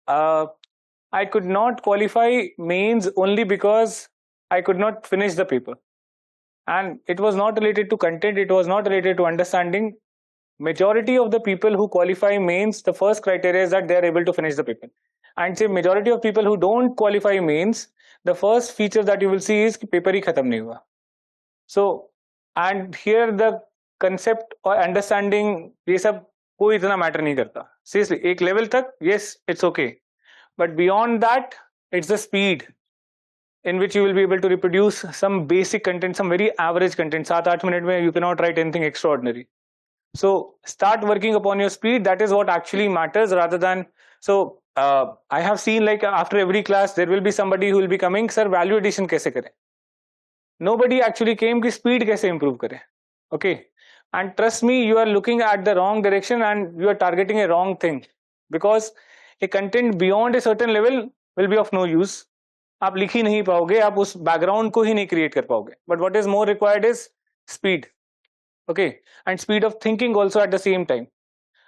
I could not qualify mains only because I could not finish the paper. And it was not related to content, it was not related to understanding. Majority of the people who qualify mains, the first criteria is that they are able to finish the paper. And say majority of people who don't qualify mains, the first feature that you will see is कि paper ही खत्म नहीं हुआ. So, and here the concept or understanding ये सब कोई इतना matter नहीं करता. Seriously, एक लेवल तक yes, it's okay, but beyond that, it's the speed in which you will be able to reproduce some basic content, some very average content. 7-8 minute में you cannot write anything extraordinary. So start working upon your speed. That is what actually matters, rather than so. I have seen like after every class there will be somebody who will be coming, sir, value addition कैसे करें? Nobody actually came कि speed कैसे improve करें? Okay, and trust me, you are looking at the wrong direction and you are targeting a wrong thing, because a content beyond a certain level will be of no use. आप लिख ही नहीं पाओगे, आप उस background को ही नहीं create कर पाओगे. But what is more required is speed. Okay, and speed of thinking also at the same time.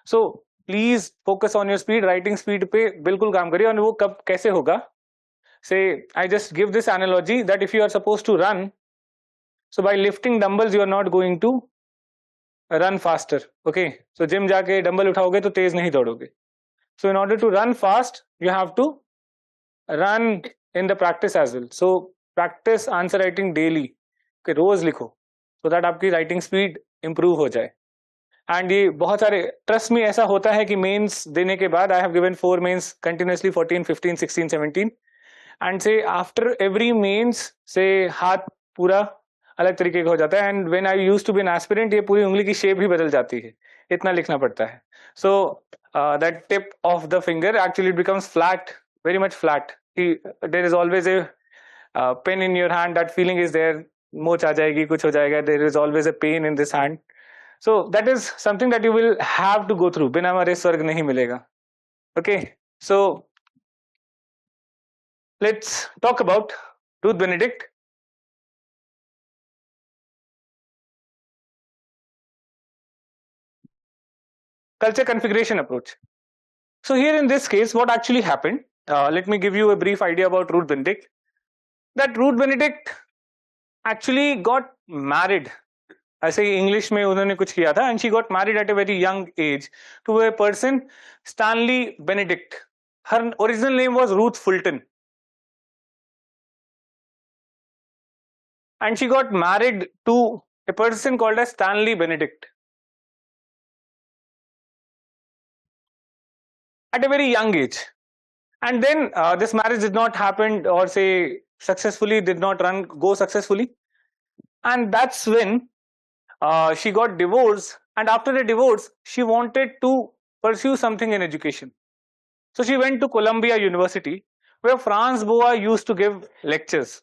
So please focus on your speed. Writing speed पे बिल्कुल काम करिए. और वो कब कैसे होगा? Say I just give this analogy that if you are suppose to run, so by lifting dumbbells you are not going to run faster. Okay, so gym जाके डंबल उठाओगे तो तेज नहीं दौड़ोगे. So in order to run fast you have to run in the practice as well. So practice answer writing daily. कि रोज लिखो so that आपकी writing speed improve हो जाए. And ये बहुत सारे, trust me, ऐसा होता है कि मेंस देने के बाद I have given 4 mains continuously 14, 15, 16, 17 and say after every mains से हाथ पूरा अलग तरीके का हो जाता है. And when I used to be an aspirant, ये पूरी उंगली की शेप भी बदल जाती है, इतना लिखना पड़ता है. So that tip of the finger actually becomes flat, very much flat. There is always a pen in your hand, that feeling is there, मोच आ जाएगी, कुछ हो जाएगा, there is always a pain in this hand. So that is something that you will have to go through. बिना मरे स्वर्ग नहीं मिलेगा. Okay, so let's talk about Ruth Benedict. Culture configuration approach. So here in this case, what actually happened? Let me give you a brief idea about Ruth Benedict. That Ruth Benedict actually got married. ऐसे ही English में उन्होंने कुछ किया था, and she got married at a very young age to a person, Stanley Benedict. Her original name was Ruth Fulton, and she got married to a person called as Stanley Benedict at a very young age. And then this marriage did not happen, or say successfully did not go successfully, and that's when she got divorced. And after the divorce, she wanted to pursue something in education. So she went to Columbia University, where Franz Boas used to give lectures.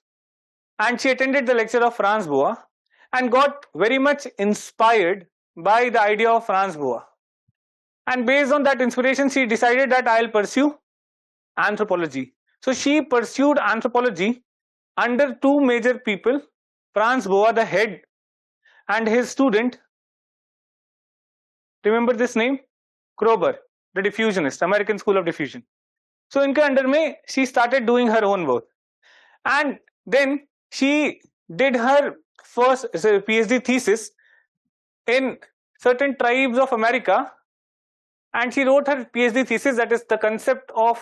And she attended the lecture of Franz Boas and got very much inspired by the idea of Franz Boas. And based on that inspiration, she decided that I'll pursue anthropology. So she pursued anthropology under two major people, Franz Boas, the head, and his student. Remember this name? Kroeber, the diffusionist, American School of Diffusion. So इनके under में she started doing her own work, and then she did her first PhD thesis in certain tribes of America, and she wrote her PhD thesis, that is the concept of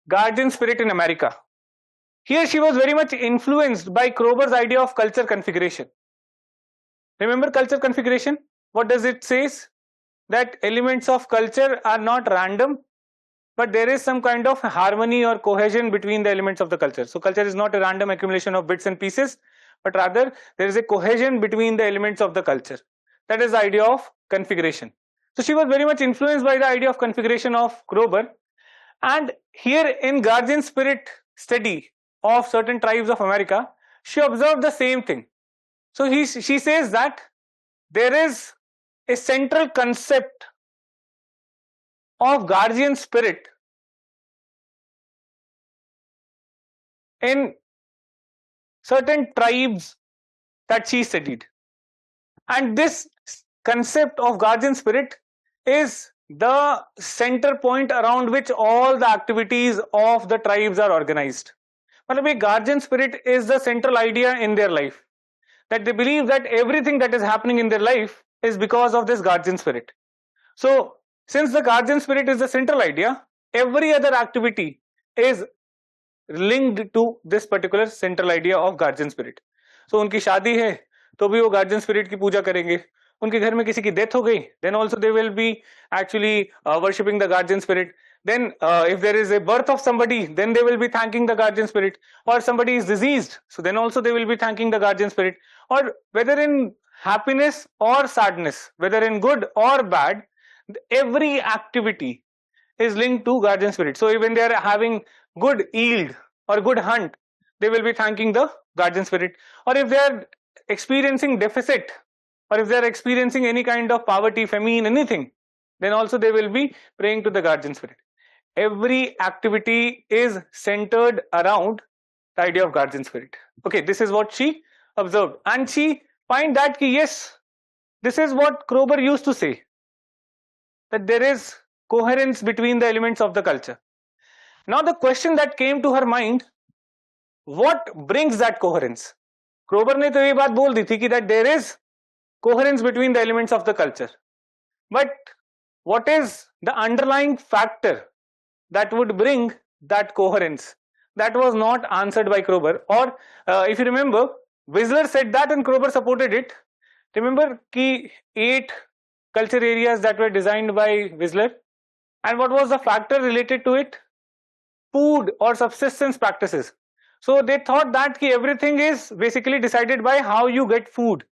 guardian spirit in America. Here she was very much influenced by Kroeber's idea of culture configuration. Remember culture configuration? What does it say? That elements of culture are not random, but there is some kind of harmony or cohesion between the elements of the culture. So culture is not a random accumulation of bits and pieces, but rather there is a cohesion between the elements of the culture. That is the idea of configuration. So she was very much influenced by the idea of configuration of Kroeber. And here in guardian spirit study of certain tribes of America, she observed the same thing. So she says that there is a central concept of guardian spirit in certain tribes that she studied. And this concept of guardian spirit is the center point around which all the activities of the tribes are organized. But a guardian spirit is the central idea in their life, that they believe that everything that is happening in their life is because of this guardian spirit. So since the guardian spirit is the central idea, every other activity is linked to this particular central idea of guardian spirit. So उनकी शादी है तो भी वो guardian spirit की पूजा करेंगे. उनके घर में किसी की death हो गई, then also they will be actually worshipping the guardian spirit. Then if there is a birth of somebody, then they will be thanking the guardian spirit. Or somebody is diseased, so then also they will be thanking the guardian spirit. Or whether in happiness or sadness, whether in good or bad, every activity is linked to guardian spirit. So when they are having good yield or good hunt, they will be thanking the guardian spirit. Or if they are experiencing deficit, or if they are experiencing any kind of poverty, famine, anything, then also they will be praying to the guardian spirit. Every activity is centered around the idea of guardian spirit. Okay, this is what she observed, and she find that yes, this is what Kroeber used to say, that there is coherence between the elements of the culture. Now the question that came to her mind, what brings that coherence? Kroeber ने तो ये बात बोल दी थी कि that there is coherence between the elements of the culture, but what is the underlying factor that would bring that coherence? That was not answered by Kroeber. Or if you remember, Whistler said that and Kroeber supported it. Remember ki 8 culture areas that were designed by Whistler, and what was the factor related to it? Food or subsistence practices. So they thought that everything is basically decided by how you get food.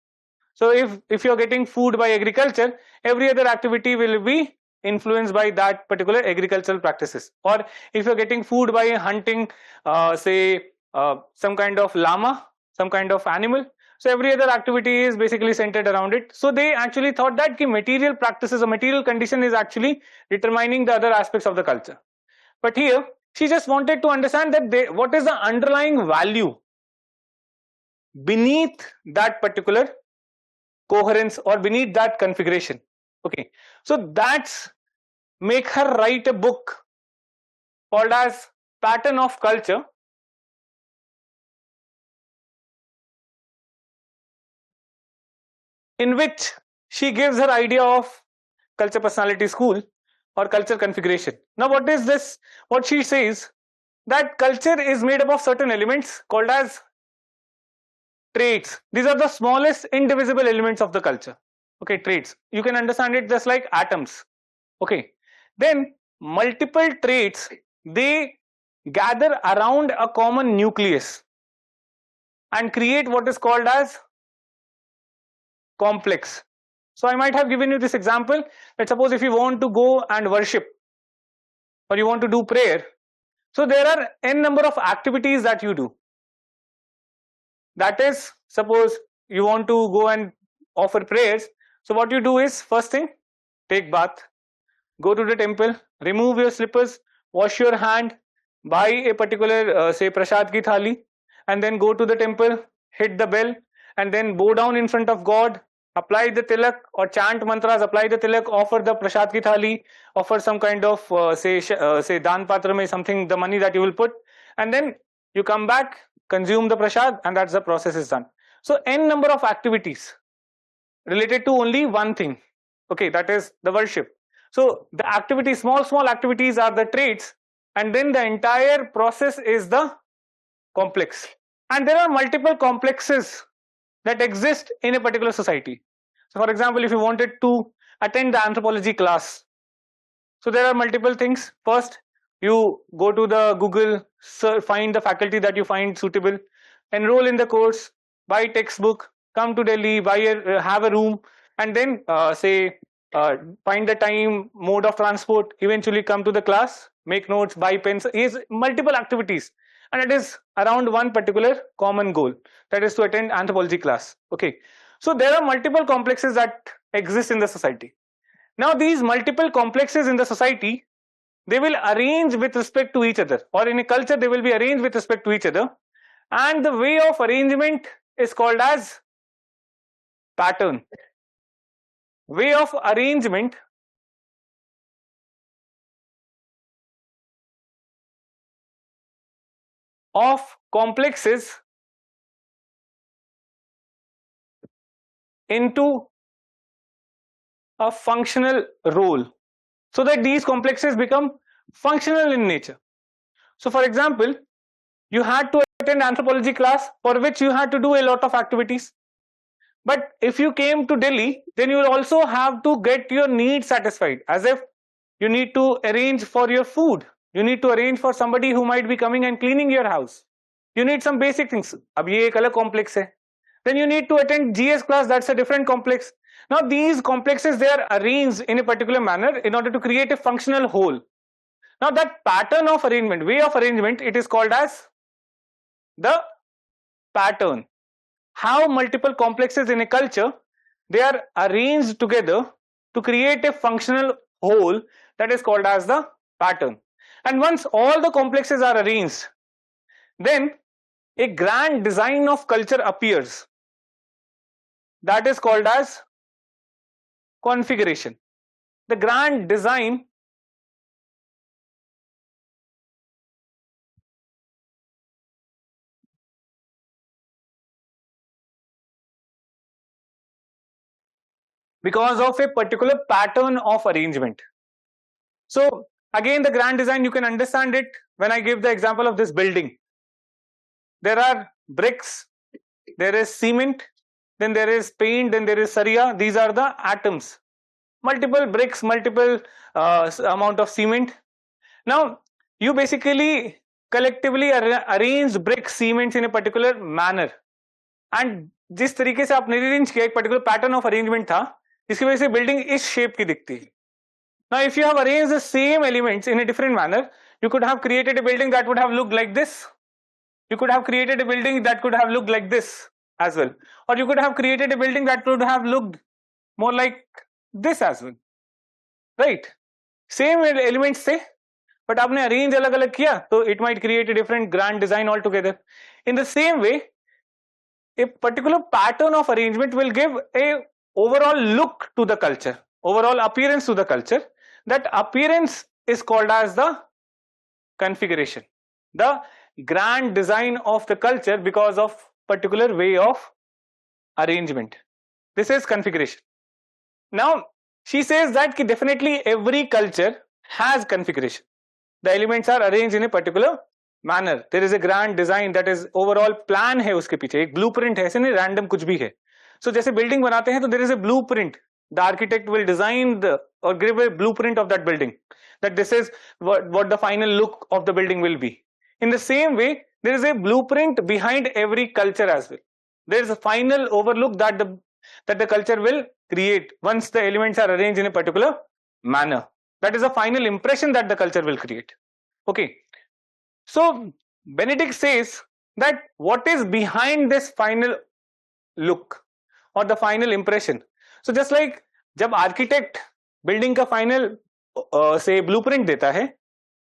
So if you're getting food by agriculture, every other activity will be influenced by that particular agricultural practices. Or if you're getting food by hunting, some kind of llama, some kind of animal, so every other activity is basically centered around it. So they actually thought that material practices or material condition is actually determining the other aspects of the culture. But here she just wanted to understand that what is the underlying value beneath that particular coherence or beneath that configuration. Okay, so that's make her write a book called as Pattern of Culture, in which she gives her idea of culture personality school or culture configuration. Now what is this? What she says, that culture is made up of certain elements called as traits. These are the smallest indivisible elements of the culture. Okay, traits. You can understand it just like atoms. Okay, then multiple traits, they gather around a common nucleus and create what is called as complex. So I might have given you this example, that suppose if you want to go and worship or you want to do prayer, so there are n number of activities that you do. That is, suppose you want to go and offer prayers, so what you do is, first thing, take bath, go to the temple, remove your slippers, wash your hand, buy a particular say prasad ki thali, and then go to the temple, hit the bell, and then bow down in front of God, apply the tilak or chant mantras, apply the tilak, offer the prasad ki thali, offer some kind of say dan patra mein something, the money that you will put, and then you come back, consume the prasad, and that's the process is done. So n number of activities related to only one thing, okay, that is the worship. So the activities, small activities are the traits, and then the entire process is the complex. And there are multiple complexes that exist in a particular society. So for example, if you wanted to attend the anthropology class, so there are multiple things. First, you go to the Google, find the faculty that you find suitable, enroll in the course, buy textbook, come to Delhi, have a room, and then say find the time, mode of transport, eventually come to the class, make notes, buy pens. Is multiple activities, and it is around one particular common goal, that is to attend anthropology class. Okay, so there are multiple complexes that exist in the society. Now these multiple complexes in the society, they will arrange with respect to each other, or in a culture they will be arranged with respect to each other, and the way of arrangement is called as pattern. Way of arrangement of complexes into a functional role, so that these complexes become functional in nature. So for example, you had to attend anthropology class, for which you had to do a lot of activities. But if you came to Delhi, then you will also have to get your needs satisfied, as if you need to arrange for your food, you need to arrange for somebody who might be coming and cleaning your house, you need some basic things. Ab ye ek alag complex hai. Then you need to attend GS class, that's a different complex. Now these complexes, they are arranged in a particular manner in order to create a functional whole. Now that pattern of arrangement, way of arrangement, it is called as the pattern. How multiple complexes in a culture, they are arranged together to create a functional whole, that is called as the pattern. And once all the complexes are arranged, then a grand design of culture appears, that is called as configuration. The grand design because of a particular pattern of arrangement. So again, the grand design, you can understand it when I give the example of this building. There are bricks, there is cement, then there is paint, then there is saria. These are the atoms. Multiple bricks, multiple amount of cement. Now you basically collectively arrange bricks, cements in a particular manner, and जिस तरीके से आपने arrange किया, एक particular pattern of arrangement था, जिसकी वजह से बिल्डिंग इस शेप की दिखती है. Now if you have arranged the same elements in a different manner, you could have created a building that would have looked like this, you could have created a building that could have looked like this as well, or you could have created a building that would have looked more like this as well, right? Same elements थे, but आपने arrange अलग अलग किया, so it might create a different grand design altogether. In the same way, a particular pattern of arrangement will give a overall look to the culture, overall appearance to the culture. That appearance is called as the configuration, the grand design of the culture because of particular way of arrangement. This is configuration. Now she says that definitely every culture has configuration. The elements are arranged in a particular manner. There is a grand design, that is overall plan है उसके पीछे, एक blueprint है, ऐसे नहीं random कुछ भी है. So जैसे building बनाते हैं तो there is a blueprint. The architect will design or give a blueprint of that building, that this is what the final look of the building will be. In the same way, there is a blueprint behind every culture as well. There is a final overlook that the culture will create once the elements are arranged in a particular manner. That is a final impression that the culture will create. Okay. So Benedict says that what is behind this final look or the final impression. So just like जब architect building का final say blueprint देता है,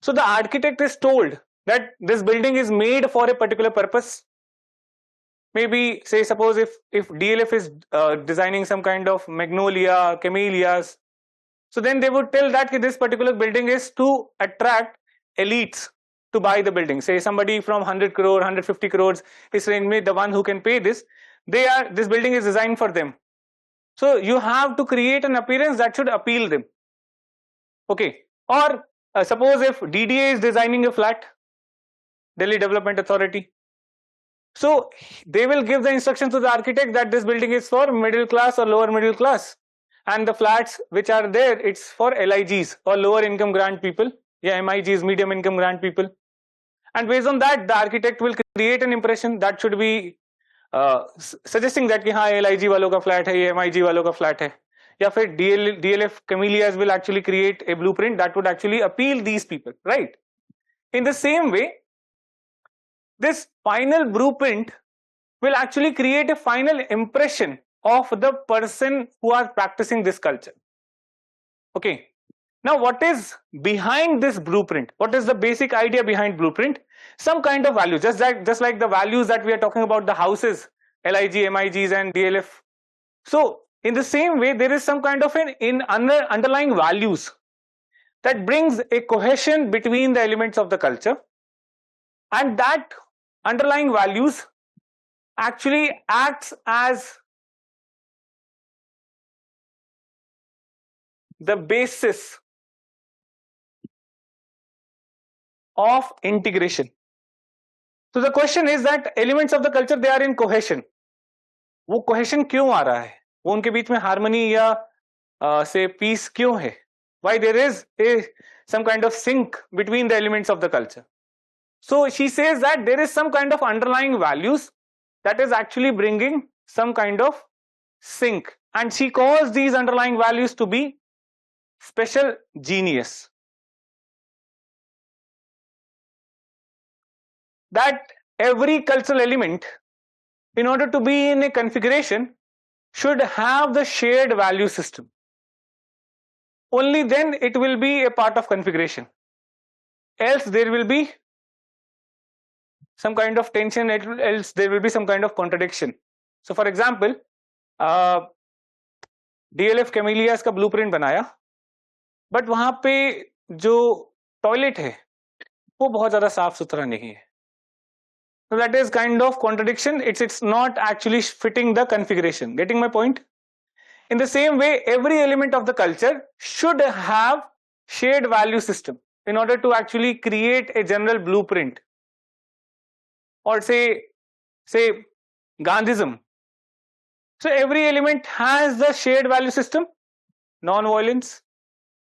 so the architect is told that this building is made for a particular purpose. Maybe say suppose if DLF is designing some kind of magnolia, camellias, so then they would tell that this particular building is to attract elites, to buy the building. Say somebody from 100 crore, 150 crores is range में, the one who can pay this, this building is designed for them. So you have to create an appearance that should appeal them. Okay. Or suppose if DDA is designing a flat, Delhi Development Authority. So they will give the instructions to the architect that this building is for middle class or lower middle class. And the flats which are there, it's for LIGs or lower income grant people. Yeah, MIGs, medium income grant people. And based on that, the architect will create an impression that should be suggesting that कि हाँ LIG वालों का flat है, ये MIG वालों का flat है. या फिर DLF camellias will actually create a blueprint that would actually appeal these people, right? In the same way, this final blueprint will actually create a final impression of the person who are practicing this culture. Okay. Now, what is behind this blueprint? What is the basic idea behind blueprint? Some kind of value, just like the values that we are talking about, the houses, LIG, MIGs and DLF. So, in the same way, there is some kind of underlying values that brings a cohesion between the elements of the culture, and that underlying values actually acts as the basis of integration. So the question is that elements of the culture, they are in cohesion. वो cohesion क्यों आ रहा है? वो उनके बीच में harmony या say peace क्यों है? Why there is some kind of sync between the elements of the culture? So she says that there is some kind of underlying values that is actually bringing some kind of sync, and she calls these underlying values to be special genius. That every cultural element, in order to be in a configuration, should have the shared value system. Only then it will be a part of configuration. Else there will be some kind of tension, else there will be some kind of contradiction. So for example, DLF camellias का blueprint बनाया, but वहां पे जो toilet है वो बहुत ज्यादा साफ सुथरा नहीं है. So that is kind of contradiction. It's not actually fitting the configuration. Getting my point? In the same way, every element of the culture should have shared value system in order to actually create a general blueprint. Or say Gandhism. So every element has the shared value system, non-violence,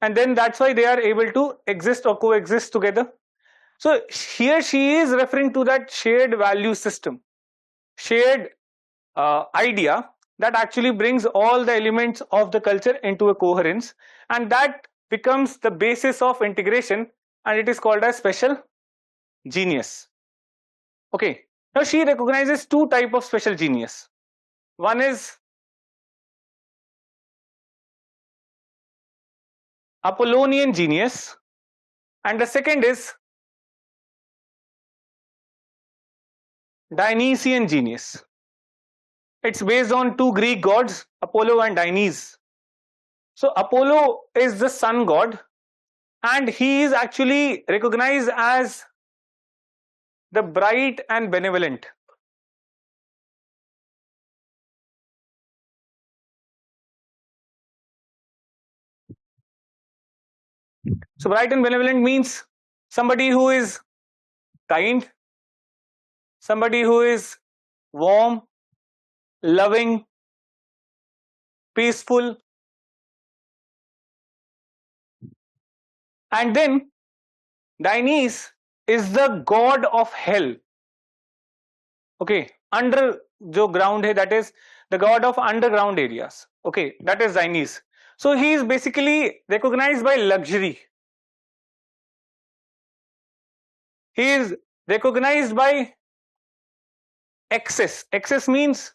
and then that's why they are able to exist or coexist together. So here she is referring to that shared value system, shared idea that actually brings all the elements of the culture into a coherence, and that becomes the basis of integration, and it is called as special genius. Okay, now she recognizes two types of special genius. One is Apollonian genius, and the second is Dionysian genius. It's based on two Greek gods, Apollo and Dionys. So Apollo is the sun god, and he is actually recognized as the bright and benevolent. So bright and benevolent means somebody who is kind, somebody who is warm, loving, peaceful. And then Dionys is the god of hell. Okay, under jo ground hai, that is the god of underground areas. Okay, that is Dionys. So he is basically recognized by luxury. He is recognized by excess. Excess means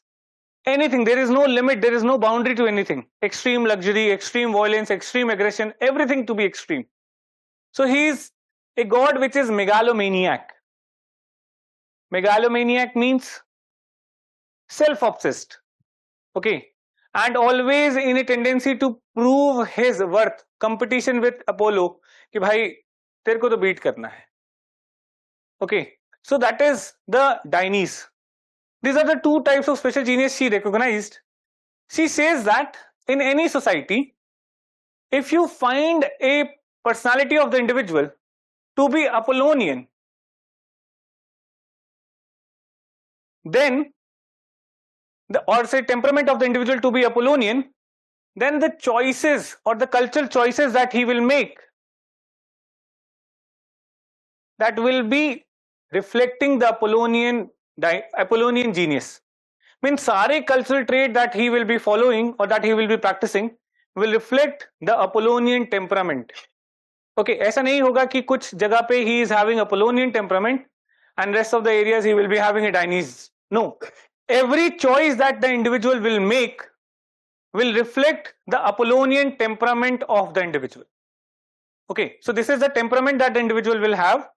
anything. There is no limit, there is no boundary to anything. Extreme luxury, extreme violence, extreme aggression, everything to be extreme. So he is a god which is megalomaniac. Megalomaniac means self-obsessed. Okay, and always in a tendency to prove his worth, competition with Apollo कि भाई तेरे को तो beat करना है. Okay, so that is the Dainies. These are the two types of special genius she recognized. She says that in any society, if you find a personality of the individual to be Apollonian, then or say temperament of the individual to be Apollonian, then the choices or the cultural choices that he will make, that will be reflecting the Apollonian genius. Means सारे cultural trait that he will be following or that he will be practicing will reflect the Apollonian temperament. Okay, ऐसा नहीं होगा कि कुछ जगह पे he is having Apollonian temperament and rest of the areas he will be having a Dainese. No, every choice that the individual will make will reflect the Apollonian temperament of the individual. Okay, so this is the temperament that the individual will have,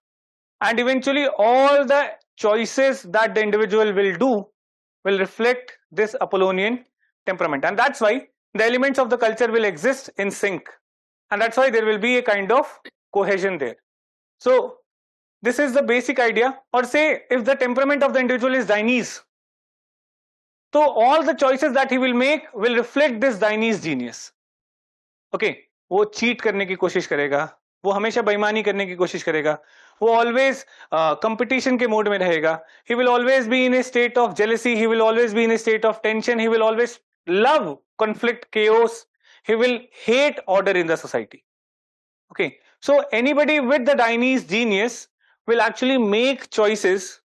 and eventually all the choices that the individual will do will reflect this Apollonian temperament, and that's why the elements of the culture will exist in sync, and that's why there will be a kind of cohesion there. So this is the basic idea. Or say if the temperament of the individual is Dainese, so all the choices that he will make will reflect this Dainese genius. Okay, वो cheat करने की कोशिश करेगा, वो हमेशा बेईमानी करने की कोशिश करेगा, वो always competition के मोड में रहेगा, he will always be in a state of jealousy, he will always be in a state of tension, he will always love conflict, chaos, he will hate order in the society. Okay, so anybody with the Dainese genius will actually make choices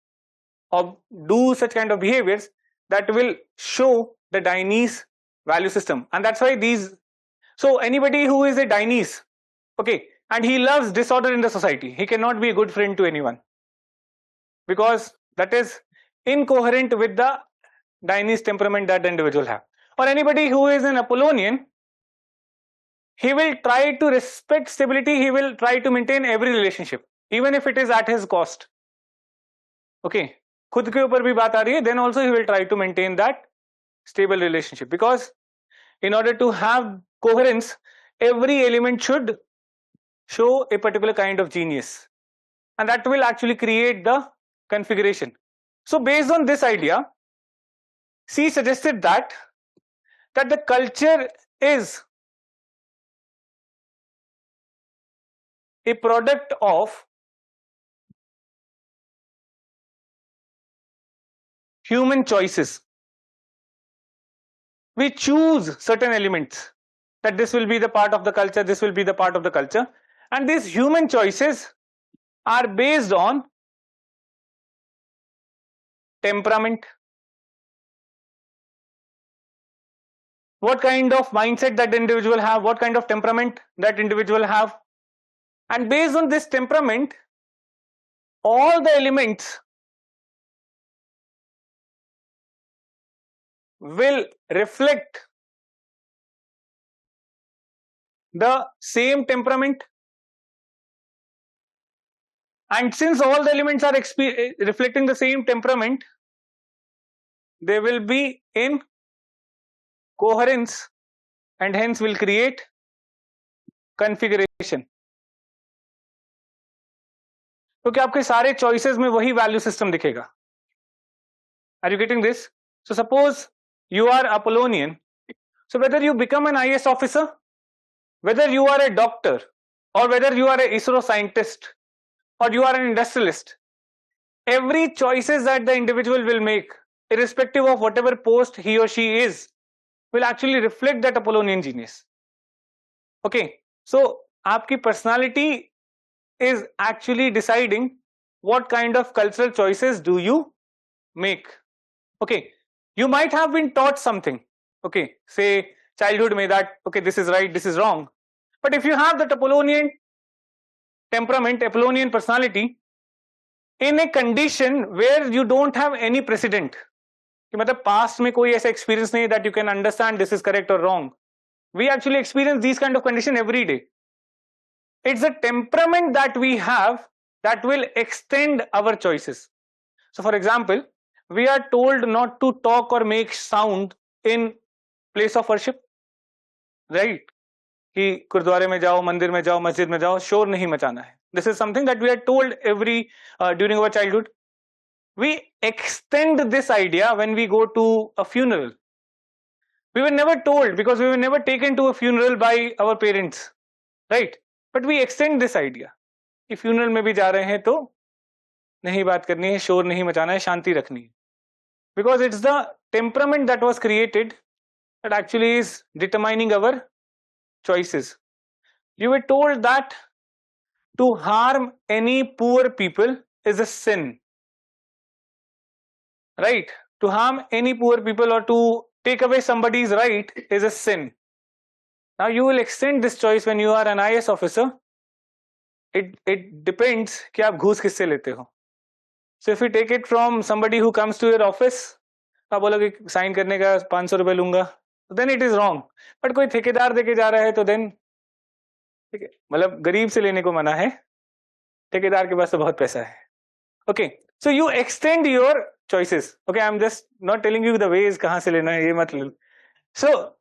or do such kind of behaviors that will show the Dainese value system, and that's why these. So anybody who is a Dainese, okay, and he loves disorder in the society, he cannot be a good friend to anyone, because that is incoherent with the Dainese temperament that the individual have. Or anybody who is an Apollonian, he will try to respect stability, he will try to maintain every relationship, even if it is at his cost. Okay, खुद के ऊपर भी बात आ रही है, then also he will try to maintain that stable relationship, because in order to have coherence, every element should show a particular kind of genius, and that will actually create the configuration. So based on this idea, she suggested that the culture is a product of human choices. We choose certain elements, that this will be the part of the culture, this will be the part of the culture, and these human choices are based on temperament, what kind of mindset that individual have, what kind of temperament that individual have, and based on this temperament, all the elements will reflect the same temperament, and since all the elements are reflecting the same temperament, they will be in coherence and hence will create configuration. क्योंकि आपके सारे choices में वही value system दिखेगा. Are you getting this? So suppose you are Apollonian, so whether you become an IS officer, whether you are a doctor, or whether you are a ISRO scientist, or you are an industrialist, every choices that the individual will make, irrespective of whatever post he or she is, will actually reflect that Apollonian genius. Okay, so आपकी personality is actually deciding what kind of cultural choices do you make. Okay, you might have been taught something, okay, say childhood में that okay, this is right, this is wrong, but if you have that Apollonian temperament, Apollonian personality, in a condition where you don't have any precedent, कि मतलब past में कोई ऐसा experience नहीं that you can understand this is correct or wrong, we actually experience these kind of condition every day. It's the temperament that we have that will extend our choices. So for example, we are told not to talk or make sound in place of worship, right? कि गुरुद्वारे में जाओ, मंदिर में जाओ, मस्जिद में जाओ, शोर नहीं मचाना है. This is something that we are told during our childhood. We extend this idea when we go to a funeral. We were never told, because we were never taken to a funeral by our parents, right? But we extend this idea कि funeral में भी जा रहे हैं तो नहीं बात करनी है, शोर नहीं मचाना है, शांति रखनी है, because it's the temperament that was created that actually is determining our choices. You were told that to harm any poor people is a sin, right? To harm any poor people or to take away somebody's right is a sin. Now you will extend this choice when you are an IAS officer. It depends कि आप घूस किससे लेते हो. So if you take it from somebody who comes to your office, आप बोलोगे sign करने का 500 रुपए लूंगा, then it is wrong. But कोई ठेकेदार देके जा रहा है तो then ठीक है, मतलब गरीब से लेने को मना है, ठेकेदार के पास तो बहुत पैसा है. Okay, so you extend your choices. Okay, I'm just not telling you the ways कहाँ से लेना है, ये मत ले. So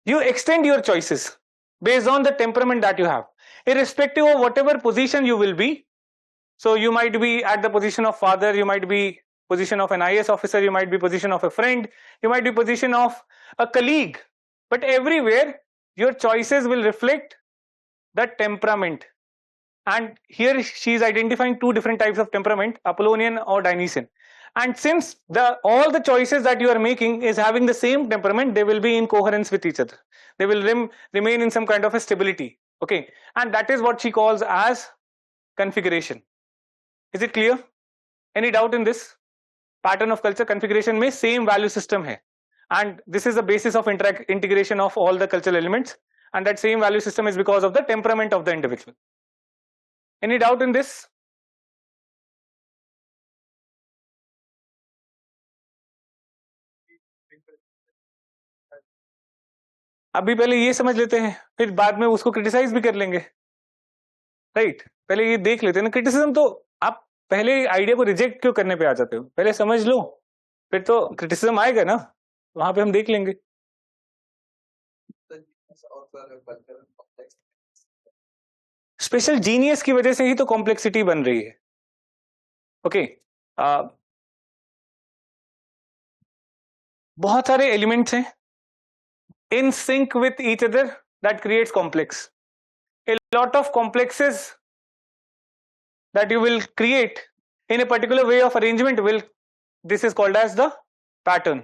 you extend your choices based on the temperament that you have, irrespective of whatever position you will be. So you might be at the position of father, you might be position of an IAS officer, you might be position of a friend, you might be position of a colleague, but everywhere your choices will reflect the temperament. And here she is identifying two different types of temperament, Apollonian or Dionysian. And since all the choices that you are making is having the same temperament, they will be in coherence with each other. They will remain in some kind of a stability. Okay, and that is what she calls as configuration. Is it clear? Any doubt in this? Pattern of culture configuration में same value system है, and this is the basis of integration of all the cultural elements, and that same value system is because of the temperament of the individual. Any doubt in this? अभी पहले ये समझ लेते हैं, फिर बाद में उसको क्रिटिसाइज भी कर लेंगे, राइट? पहले ये देख लेते हैं ना. क्रिटिसिज्म तो आप पहले आइडिया को रिजेक्ट क्यों करने पे आ जाते हो? पहले समझ लो, फिर तो क्रिटिसिज्म आएगा ना, वहां पे हम देख लेंगे. स्पेशल जीनियस की वजह से ही तो कॉम्प्लेक्सिटी बन रही है. ओके, बहुत सारे एलिमेंट्स हैं in sync with each other that creates complex. A lot of complexes that you will create in a particular way of arrangement this is called as the pattern,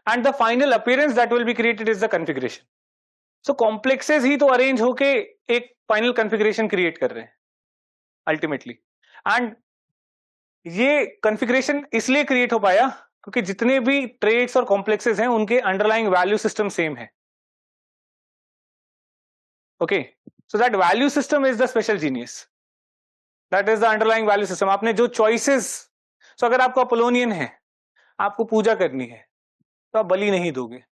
and the final appearance that will be created is the configuration. So complexes ही तो arrange होके एक final configuration create कर रहे हैं ultimately, and ये configuration इसलिए create हो पाया क्योंकि जितने भी traits और complexes हैं उनके underlying value system same है. Okay, so that value system is the special genius. That is the underlying value system. आपने जो choices, so अगर आपको अपोलोनियन है, आपको पूजा करनी है, तो आप बलि नहीं दोगे.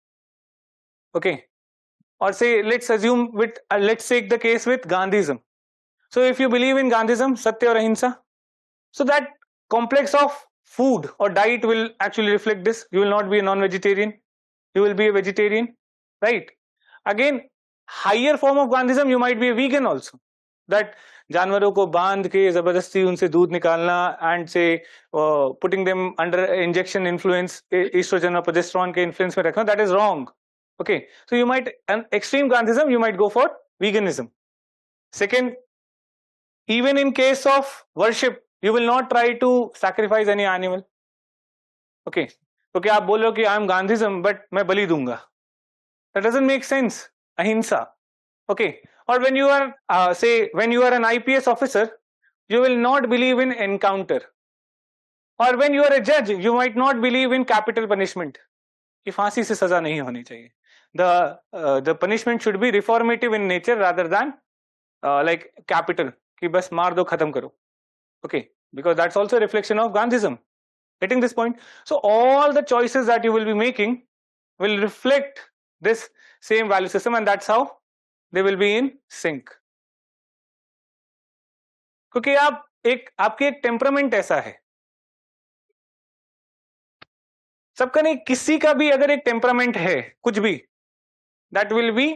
Okay, or say let's assume let's take the case with Gandhism. So if you believe in Gandhism, Satya or Ahimsa, so that complex of food or diet will actually reflect this. You will not be a non-vegetarian, you will be a vegetarian, right? Again, higher form of Gandhism, you might be a vegan also. That जानवरों को बांध के जबरदस्ती उनसे दूध निकालना and say putting them under injection influence, estrogen or progesterone के influence में रखना, that is wrong. Okay, so you might, an extreme Gandhism, you might go for veganism. Second, even in case of worship, you will not try to sacrifice any animal. Okay, तो क्या आप बोलो कि I am Gandhism but मैं बलि दूंगा? That doesn't make sense. Ahimsa. Okay, or when you are say when you are an IPS officer, you will not believe in encounter, or when you are a judge, you might not believe in capital punishment. कि फांसी से सजा नहीं होनी चाहिए. The punishment should be reformative in nature rather than like capital, कि बस मार दो खत्म करो. Okay, because that's also a reflection of Gandhism. Getting this point? So all the choices that you will be making will reflect this same value system, and that's how they will be in sync. क्योंकि आपके एक temperament ऐसा है, सबका नहीं, किसी का भी अगर एक टेम्परामेंट है कुछ भी, that will be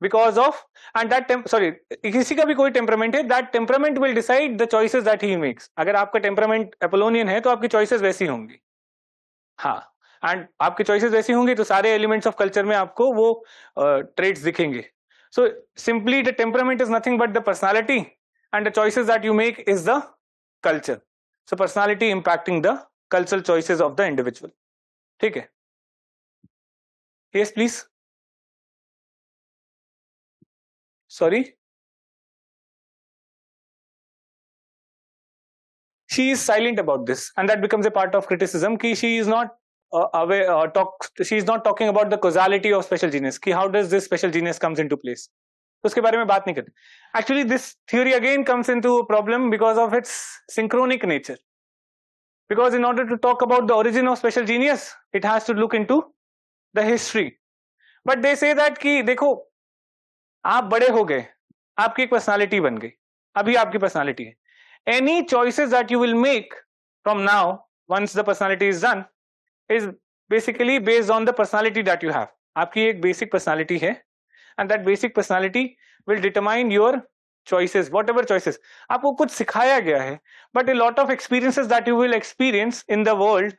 because of, and that sorry, किसी का भी कोई टेम्परामेंट है, that temperament will decide the choices that he makes. अगर आपका टेम्परामेंट अपोलोनियन है तो आपकी चॉइसेस वैसी होंगी. हाँ, एंड आपकी चॉइसेस वैसी होंगी तो सारे एलिमेंट्स ऑफ कल्चर में आपको वो ट्रेड्स दिखेंगे. So simply the temperament is nothing but the personality and the choices that you make is the culture. So personality impacting the cultural choices of the individual. ठीक है. Yes please. Sorry. She is silent about this, and that becomes a part of criticism. Ki she is not aware, she is not talking about the causality of special genius. Ki how does this special genius comes into place? उसके बारे में बात नहीं करते. Actually, this theory again comes into a problem because of its synchronic nature. Because in order to talk about the origin of special genius, it has to look into the history. But they say that कि देखो, आप बड़े हो गए, आपकी एक personality बन गई, अभी आपकी पर्सनालिटी है. Any choices that you will make from now, once the personality is done, is basically based on the personality that you have. आपकी एक basic personality है, and that basic personality will determine your choices, whatever choices. आपको कुछ सिखाया गया है, but a lot of experiences that you will experience in the world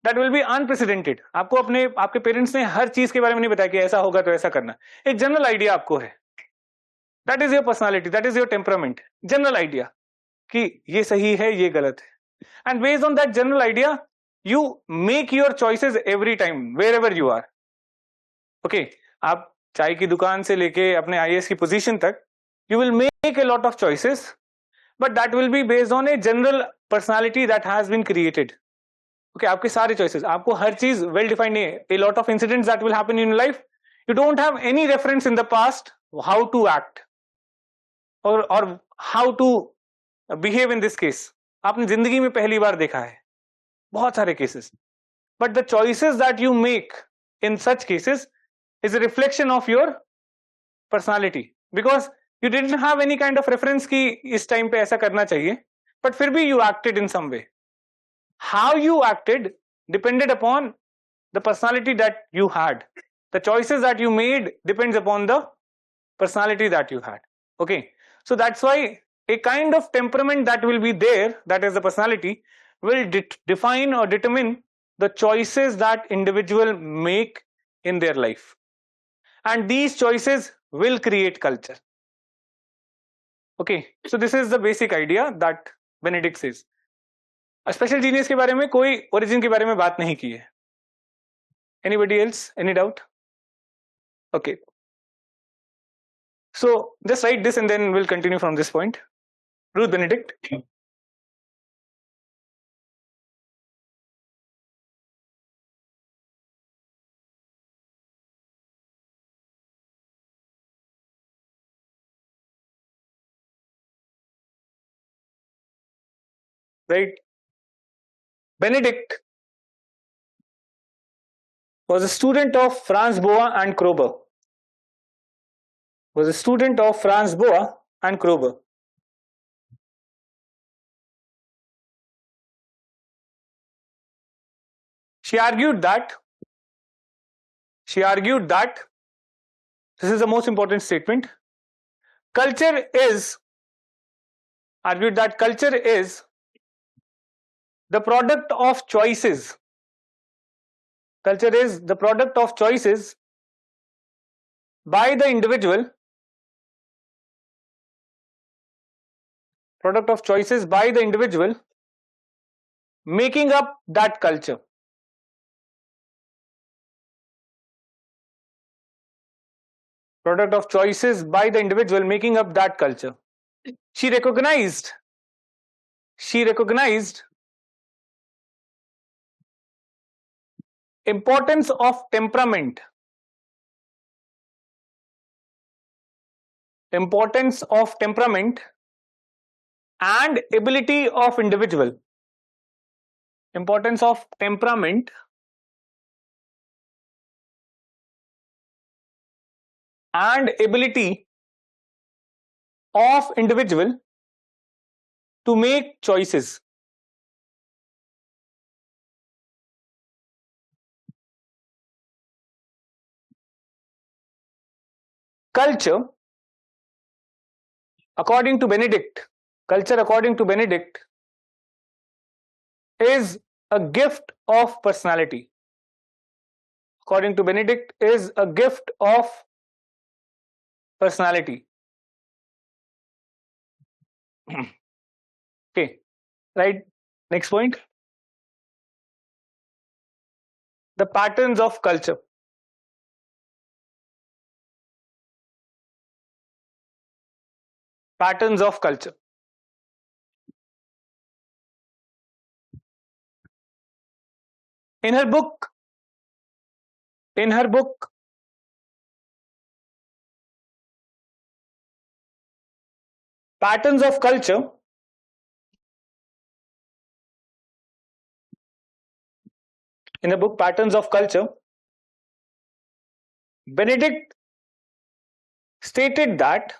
that will be unprecedented. आपको आपके पेरेंट्स ने हर चीज के बारे में नहीं बताया कि ऐसा होगा तो ऐसा करना. एक जनरल आइडिया आपको है. That is your personality, that is your temperament. General idea कि ये सही है, ये गलत है. And based on that general idea, you make your choices every time, wherever you are. Okay, आप चाय की दुकान से लेके अपने IAS की पोजीशन तक, you will make a lot of choices, but that will be based on a general personality that has been created. Okay, आपके सारे choices, आपको हर चीज well defined नहीं है. A lot of incidents that will happen in your life, you don't have any reference in the past how to act or how to behave in this case. आपने जिंदगी में पहली बार देखा है बहुत सारे cases, but the choices that you make in such cases is a reflection of your personality, because you didn't have any kind of reference कि इस time पे ऐसा करना चाहिए, but फिर भी you acted in some way. How you acted depended upon the personality that you had. The choices that you made depends upon the personality that you had. Okay, so that's why a kind of temperament that will be there, that is the personality, will define or determine the choices that individual make in their life, and these choices will create culture. Okay, so this is the basic idea that Benedict says. Special genius के बारे में कोई origin के बारे में बात नहीं की है. Anybody else? Any doubt? Okay, so just write this and then we'll continue from this point. Ruth Benedict. Right. Benedict was a student of Franz Boas and Kroeber. Was a student of Franz Boas and Kroeber. She argued that this is the most important statement. Culture is the product of choices. Culture is the product of choices by the individual. Product of choices by the individual making up that culture. Product of choices by the individual making up that culture. She recognized importance of temperament. Importance of temperament and ability of individual. Importance of temperament and ability of individual to make choices. culture, according to Benedict, culture according to Benedict is a gift of personality. According to Benedict, is a gift of personality. Okay, right. Next point. The patterns of culture. Patterns of culture. In her book, in her book, Patterns of Culture, in the book Patterns of Culture, Benedict stated that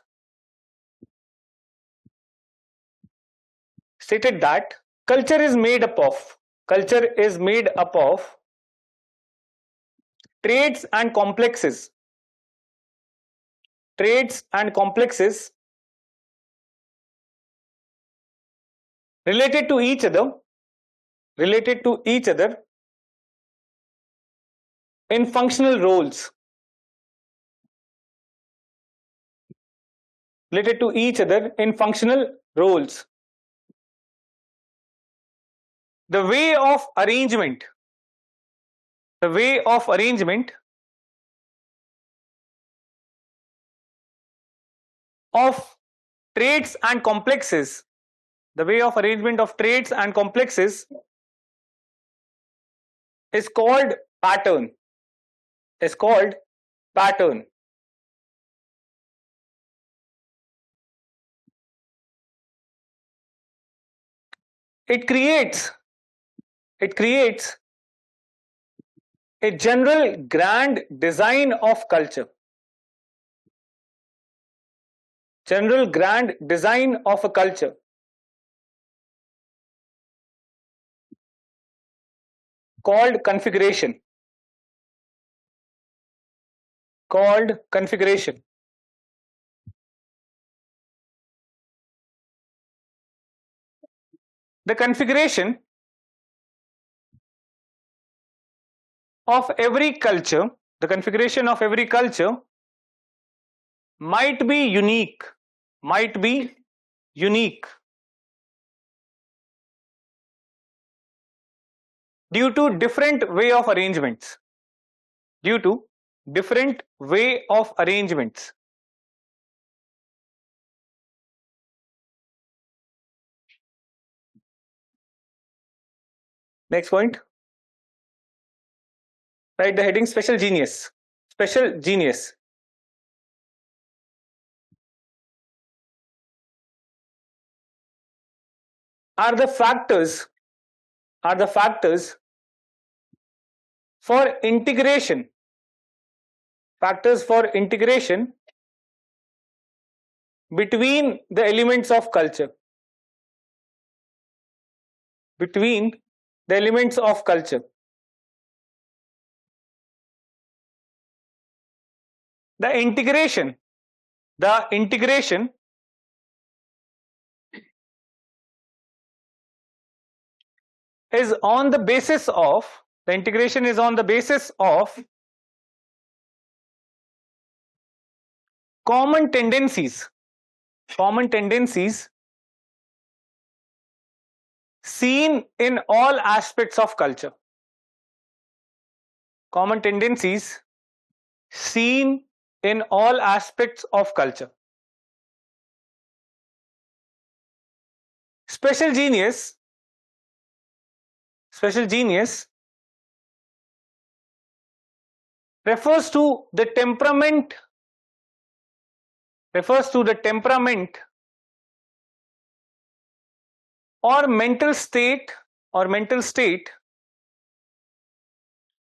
culture is made up of traits and complexes related to each other in functional roles related to each other in functional roles. The way of arrangement of traits and complexes is called pattern. It creates a general grand design of culture. General grand design of a culture called configuration. The configuration of every culture might be unique due to different way of arrangements. Next point. Write the heading special genius. Are the factors for integration between the elements of culture. The integration is on the basis of common tendencies seen in all aspects of culture. Special genius refers to the temperament or mental state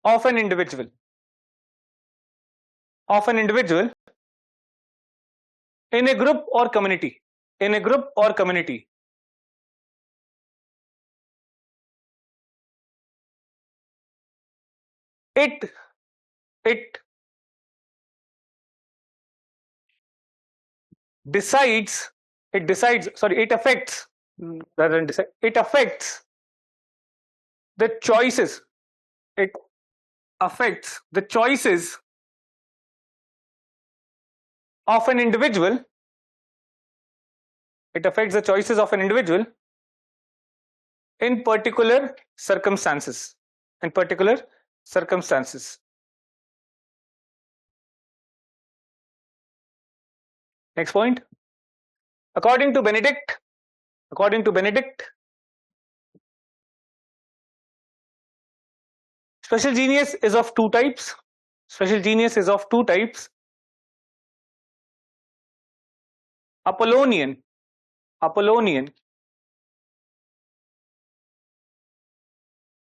of an individual in a group or community. It decides, it decides, sorry, it affects, rather than decide, it affects the choices, it affects the choices of an individual, it affects the choices of an individual in particular circumstances, in particular circumstances. Next point. According to Benedict, special genius is of two types. Special genius is of two types. Apollonian,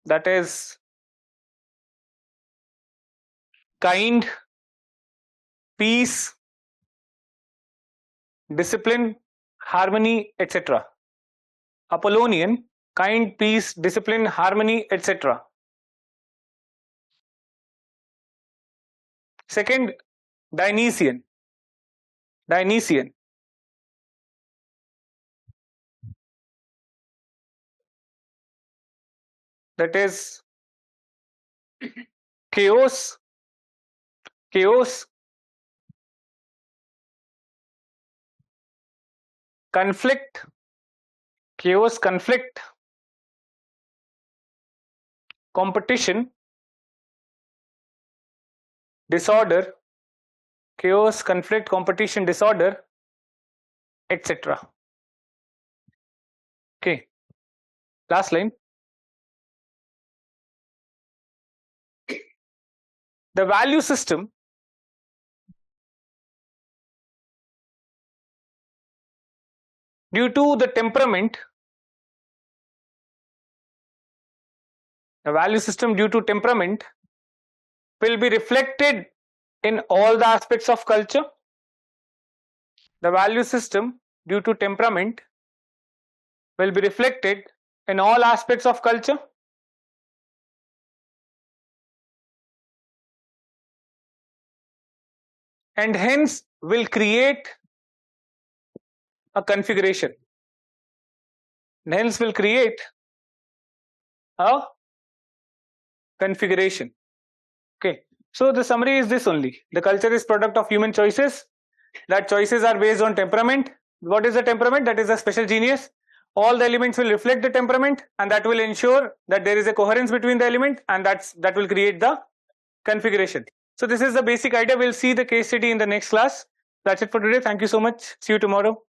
that is kind, peace, discipline, harmony, etc. Apollonian, kind, peace, discipline, harmony, etc. Second, Dionysian, that is chaos, conflict, competition, disorder, chaos, conflict, competition, disorder, etc. Okay, last line. The value system due to the temperament, the value system due to temperament will be reflected in all the aspects of culture. The value system due to temperament will be reflected in all aspects of culture. And hence will create a configuration. And hence will create a configuration. Okay, so the summary is this only. The culture is product of human choices. That choices are based on temperament. What is the temperament? That is a special genius. All the elements will reflect the temperament, and that will ensure that there is a coherence between the element, and that will create the configuration. So this is the basic idea. We'll see the case study in the next class. That's it for today. Thank you so much. See you tomorrow.